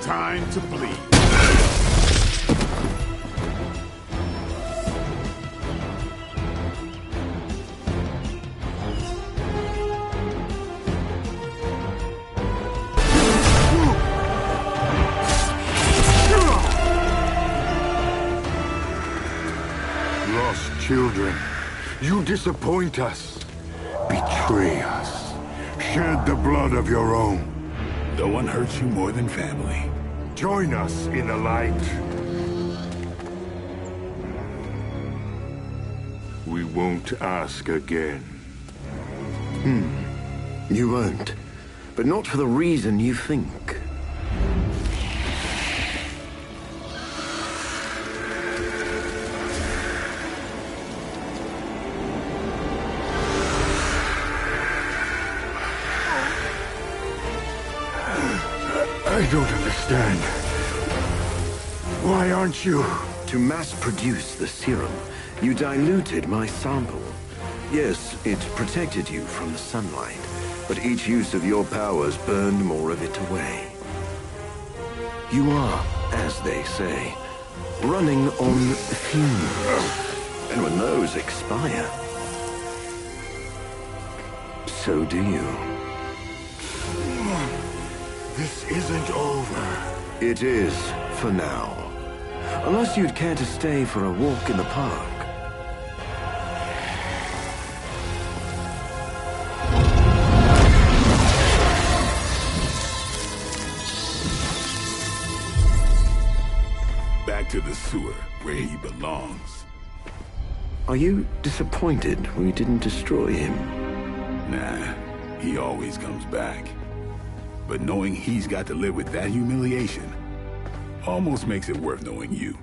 Time to bleed. Lost children, you disappoint us, betray us, shed the blood of your own. No one hurts you more than family. Join us in the light. We won't ask again. You won't. But not for the reason you think. I don't understand. Why aren't you? To mass produce the serum, you diluted my sample. Yes, it protected you from the sunlight, but each use of your powers burned more of it away. You are, as they say, running on fumes. And when those expire, so do you. This isn't over. It is, for now. Unless you'd care to stay for a walk in the park. Back to the sewer, where he belongs. Are you disappointed we didn't destroy him? he always comes back. But knowing he's got to live with that humiliation almost makes it worth knowing you.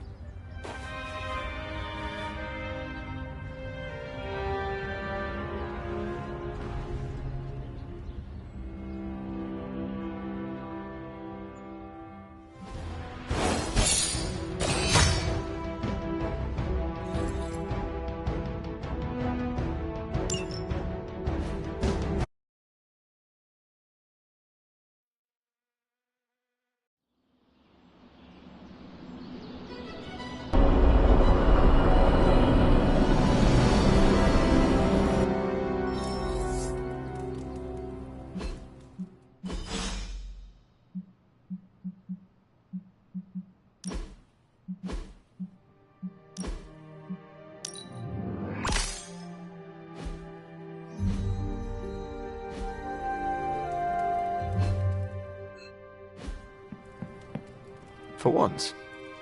For once,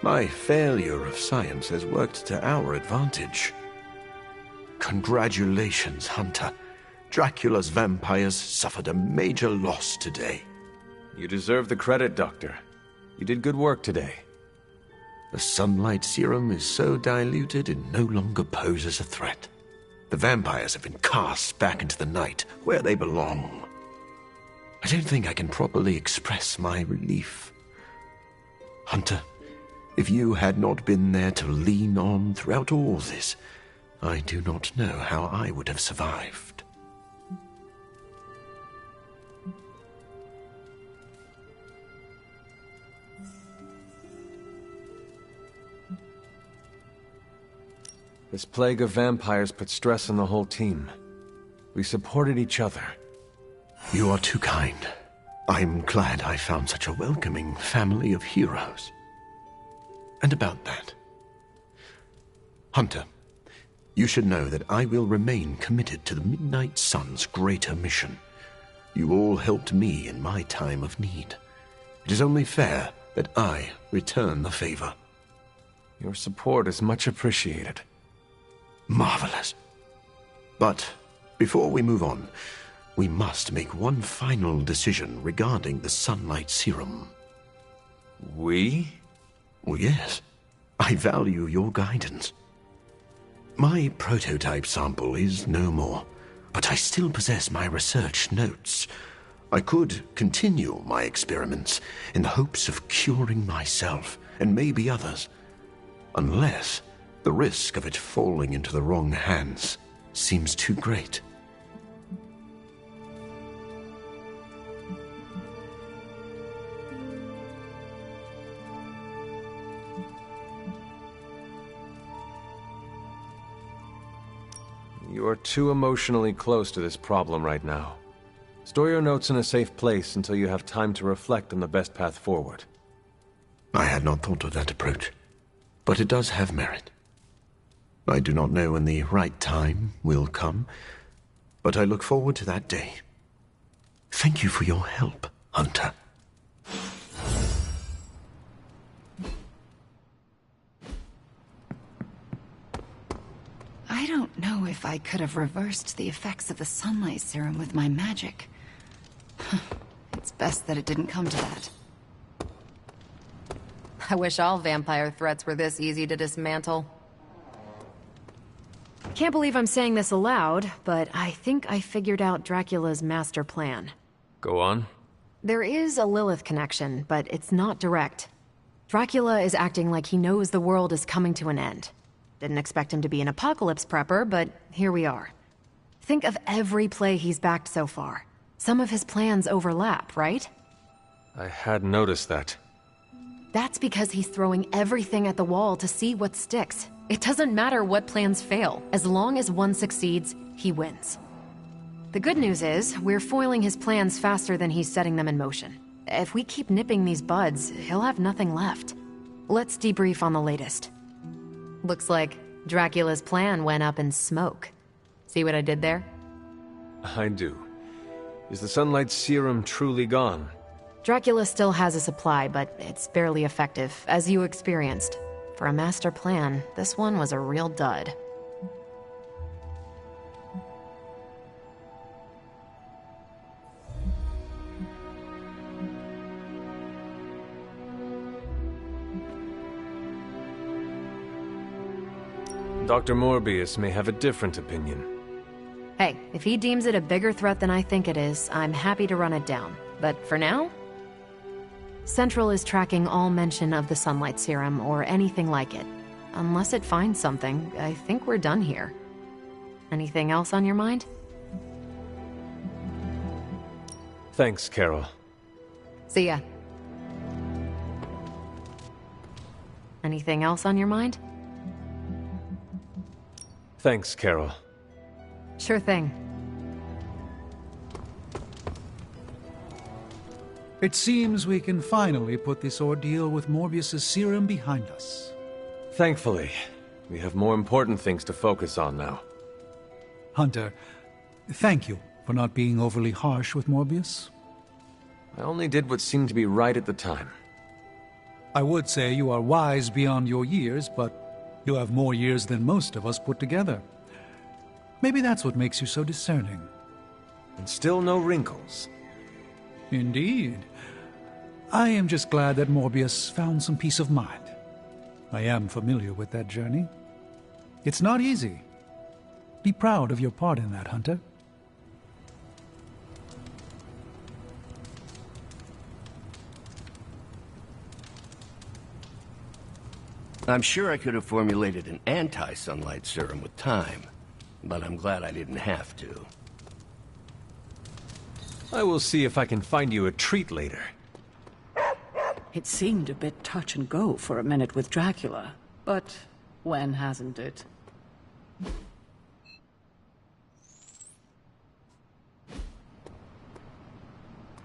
my failure of science has worked to our advantage. Congratulations, Hunter. Dracula's vampires suffered a major loss today. You deserve the credit, Doctor. You did good work today. The sunlight serum is so diluted it no longer poses a threat. The vampires have been cast back into the night, where they belong. I don't think I can properly express my relief. Hunter, if you had not been there to lean on throughout all this, I do not know how I would have survived. This plague of vampires put stress on the whole team. We supported each other. You are too kind. I'm glad I found such a welcoming family of heroes. And about that, Hunter, you should know that I will remain committed to the Midnight Sun's greater mission. You all helped me in my time of need. It is only fair that I return the favor. Your support is much appreciated. Marvelous. But before we move on, we must make one final decision regarding the sunlight serum. We? Well, yes. I value your guidance. My prototype sample is no more, but I still possess my research notes. I could continue my experiments in the hopes of curing myself and maybe others, unless the risk of it falling into the wrong hands seems too great. You are too emotionally close to this problem right now. Store your notes in a safe place until you have time to reflect on the best path forward. I had not thought of that approach, but it does have merit. I do not know when the right time will come, but I look forward to that day. Thank you for your help, Hunter. I don't know if I could have reversed the effects of the sunlight serum with my magic. It's best that it didn't come to that. I wish all vampire threats were this easy to dismantle. Can't believe I'm saying this aloud, but I think I figured out Dracula's master plan. Go on. There is a Lilith connection, but it's not direct. Dracula is acting like he knows the world is coming to an end. Didn't expect him to be an apocalypse prepper, but here we are. Think of every play he's backed so far. Some of his plans overlap, right? I had noticed that. That's because he's throwing everything at the wall to see what sticks. It doesn't matter what plans fail. As long as one succeeds, he wins. The good news is, we're foiling his plans faster than he's setting them in motion. If we keep nipping these buds, he'll have nothing left. Let's debrief on the latest. Looks like Dracula's plan went up in smoke. See what I did there? I do. Is the sunlight serum truly gone? Dracula still has a supply, but it's barely effective, as you experienced. For a master plan, this one was a real dud. Dr. Morbius may have a different opinion. Hey, if he deems it a bigger threat than I think it is, I'm happy to run it down. But for now, Central is tracking all mention of the Sunlight Serum or anything like it. Unless it finds something, I think we're done here. Anything else on your mind? Thanks, Carol. See ya. Anything else on your mind? Thanks, Carol. Sure thing. It seems we can finally put this ordeal with Morbius's serum behind us. Thankfully, we have more important things to focus on now. Hunter, thank you for not being overly harsh with Morbius. I only did what seemed to be right at the time. I would say you are wise beyond your years, but you have more years than most of us put together. Maybe that's what makes you so discerning. And still no wrinkles. Indeed. I am just glad that Morbius found some peace of mind. I am familiar with that journey. It's not easy. Be proud of your part in that, Hunter. I'm sure I could have formulated an anti-sunlight serum with time, but I'm glad I didn't have to. I will see if I can find you a treat later. It seemed a bit touch and go for a minute with Dracula, but when hasn't it?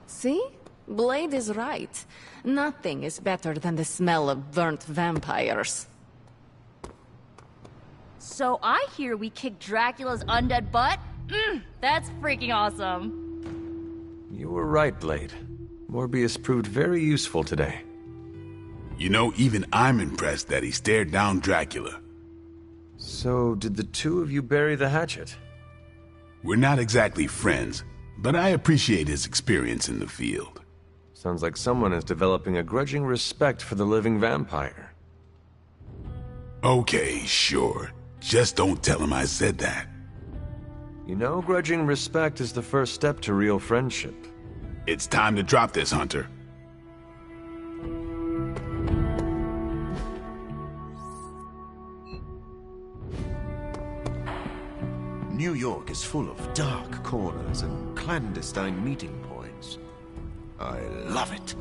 See? Blade is right. Nothing is better than the smell of burnt vampires. So I hear we kicked Dracula's undead butt? That's freaking awesome. You were right, Blade. Morbius proved very useful today. You know, even I'm impressed that he stared down Dracula. So, did the two of you bury the hatchet? We're not exactly friends, but I appreciate his experience in the field. Sounds like someone is developing a grudging respect for the living vampire. Okay, sure. Just don't tell him I said that. You know, grudging respect is the first step to real friendship. It's time to drop this, Hunter. New York is full of dark corners and clandestine meeting points. I love it.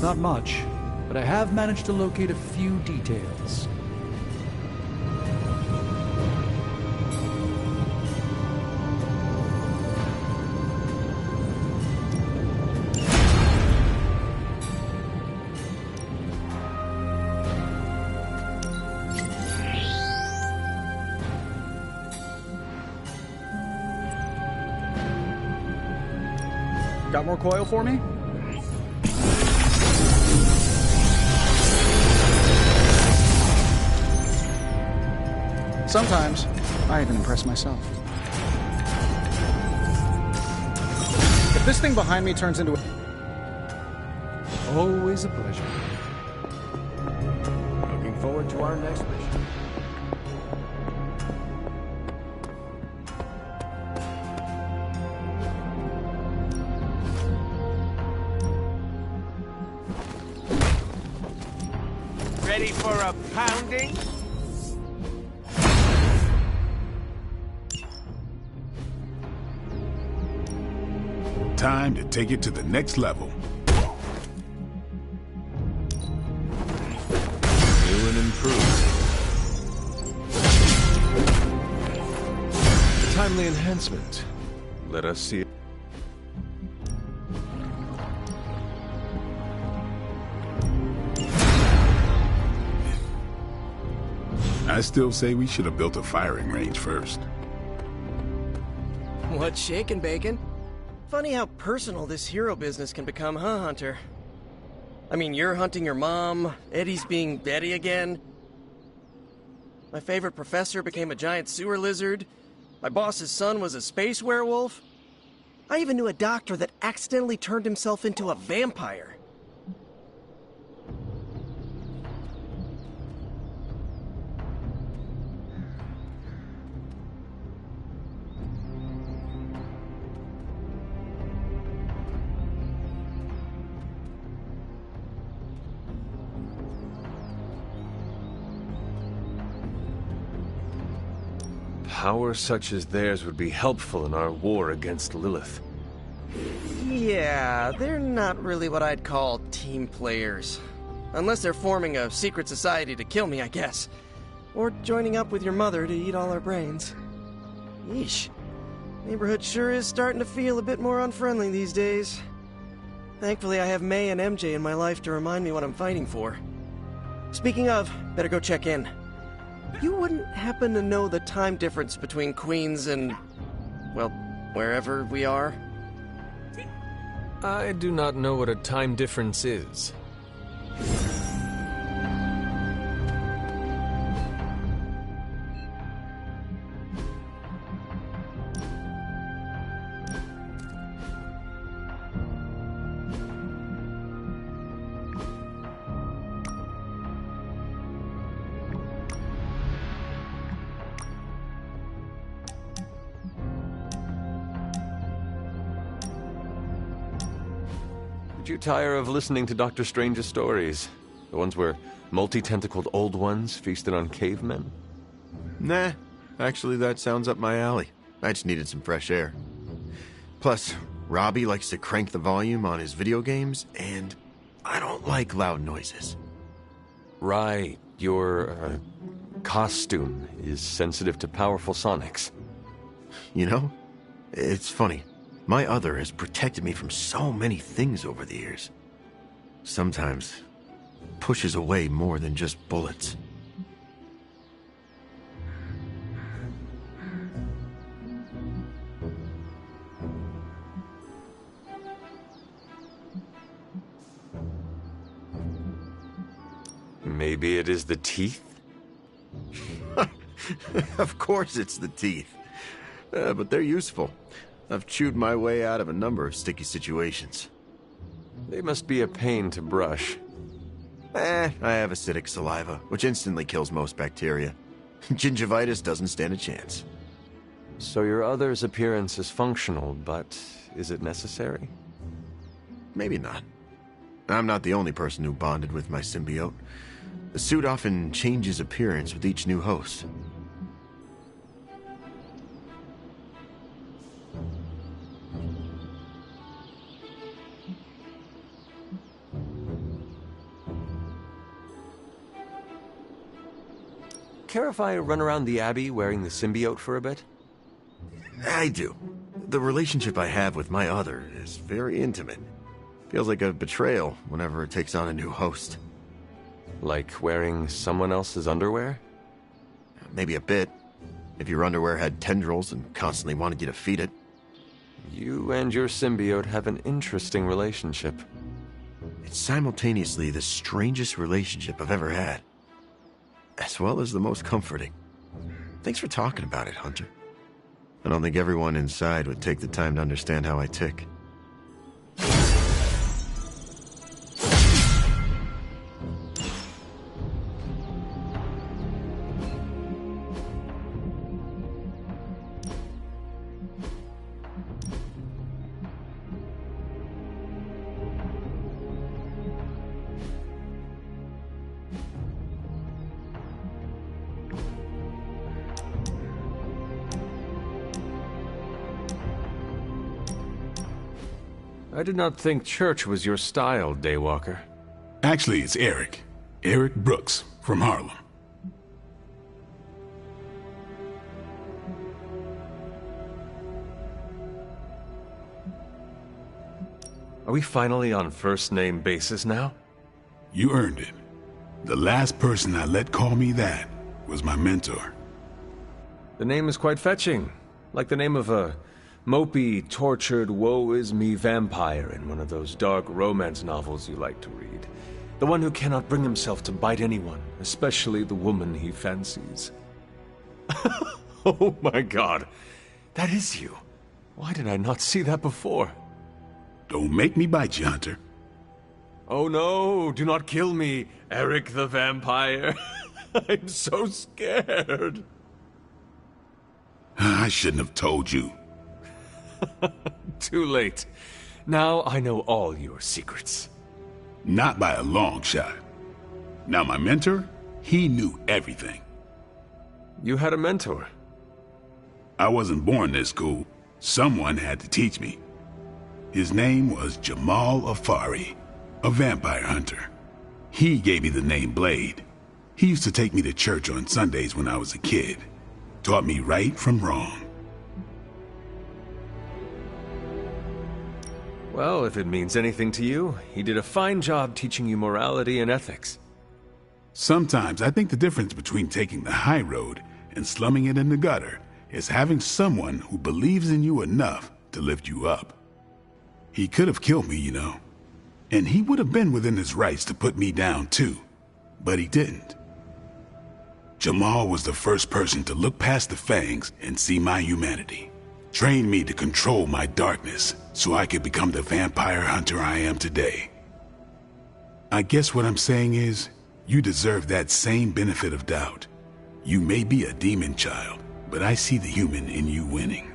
Not much, but I have managed to locate a few details. Got more coil for me? Sometimes, I even impress myself. If this thing behind me turns into a... Always a pleasure. Looking forward to our next mission. Ready for a pounding? Time to take it to the next level. New and improved. A timely enhancement. Let us see. I still say we should have built a firing range first. What's shaking, Bacon? Funny how personal this hero business can become, huh, Hunter? I mean, you're hunting your mom, Eddie's being Eddie again. My favorite professor became a giant sewer lizard. My boss's son was a space werewolf. I even knew a doctor that accidentally turned himself into a vampire. Power such as theirs would be helpful in our war against Lilith. Yeah, they're not really what I'd call team players. Unless they're forming a secret society to kill me, I guess. Or joining up with your mother to eat all our brains. Yeesh. Neighborhood sure is starting to feel a bit more unfriendly these days. Thankfully, I have May and MJ in my life to remind me what I'm fighting for. Speaking of, better go check in. You wouldn't happen to know the time difference between Queens and, well, wherever we are? I do not know what a time difference is. Did you tire of listening to Dr. Strange's stories? The ones where multi-tentacled old ones feasted on cavemen? Nah, actually that sounds up my alley. I just needed some fresh air. Plus, Robbie likes to crank the volume on his video games, and I don't like loud noises. Right, your costume is sensitive to powerful sonics. You know, it's funny. My other has protected me from so many things over the years. Sometimes pushes away more than just bullets. Maybe it is the teeth? Of course it's the teeth. But they're useful. I've chewed my way out of a number of sticky situations. They must be a pain to brush. I have acidic saliva, which instantly kills most bacteria. Gingivitis doesn't stand a chance. So your other's appearance is functional, but is it necessary? Maybe not. I'm not the only person who bonded with my symbiote. The suit often changes appearance with each new host. Care if I run around the Abbey wearing the symbiote for a bit? I do. The relationship I have with my other is very intimate. Feels like a betrayal whenever it takes on a new host. Like wearing someone else's underwear? Maybe a bit. If your underwear had tendrils and constantly wanted you to feed it. You and your symbiote have an interesting relationship. It's simultaneously the strangest relationship I've ever had. As well as the most comforting. Thanks for talking about it, Hunter. I don't think everyone inside would take the time to understand how I tick. I did not think church was your style, Daywalker. Actually, it's Eric. Eric Brooks, from Harlem. Are we finally on first-name basis now? You earned it. The last person I let call me that was my mentor. The name is quite fetching. Like the name of a mopey, tortured, woe-is-me vampire in one of those dark romance novels you like to read. The one who cannot bring himself to bite anyone, especially the woman he fancies. Oh my god. That is you. Why did I not see that before? Don't make me bite you, Hunter. Oh no, do not kill me, Eric the Vampire. I'm so scared. I shouldn't have told you. Too late. Now I know all your secrets. Not by a long shot. Now my mentor, he knew everything. You had a mentor? I wasn't born this cool. Someone had to teach me. His name was Jamal Afari, a vampire hunter. He gave me the name Blade. He used to take me to church on Sundays when I was a kid. Taught me right from wrong. Well, if it means anything to you, he did a fine job teaching you morality and ethics. Sometimes I think the difference between taking the high road and slumming it in the gutter is having someone who believes in you enough to lift you up. He could have killed me, you know. And he would have been within his rights to put me down too. But he didn't. Jamal was the first person to look past the fangs and see my humanity. Trained me to control my darkness so I could become the vampire hunter I am today. I guess what I'm saying is, you deserve that same benefit of doubt. You may be a demon child, but I see the human in you winning.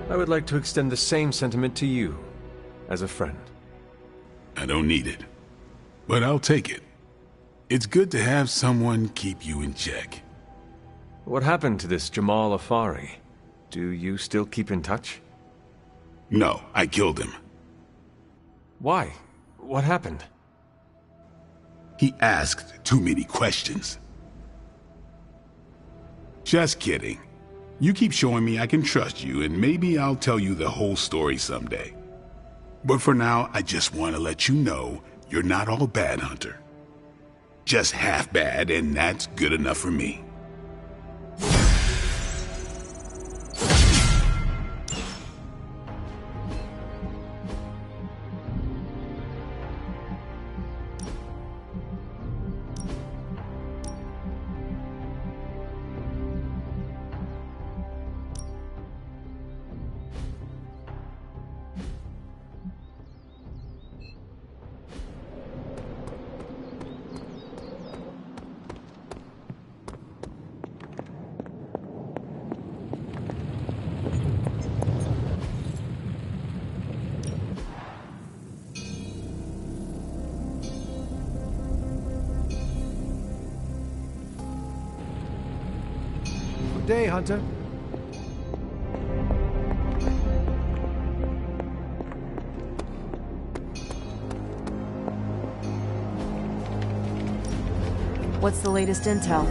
I would like to extend the same sentiment to you, as a friend. I don't need it, but I'll take it. It's good to have someone keep you in check. What happened to this Jamal Afari? Do you still keep in touch? No, I killed him. Why? What happened? He asked too many questions. Just kidding. You keep showing me I can trust you, and maybe I'll tell you the whole story someday. But for now, I just want to let you know you're not all bad, Hunter. Just half bad, and that's good enough for me. Good day, Hunter. What's the latest intel?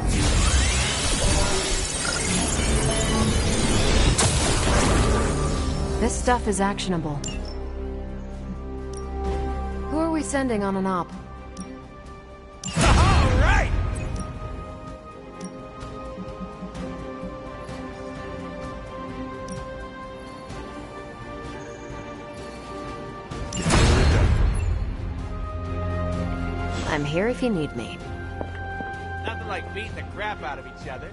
This stuff is actionable. Who are we sending on an op? All right! I'm here if you need me. Nothing like beating the crap out of each other.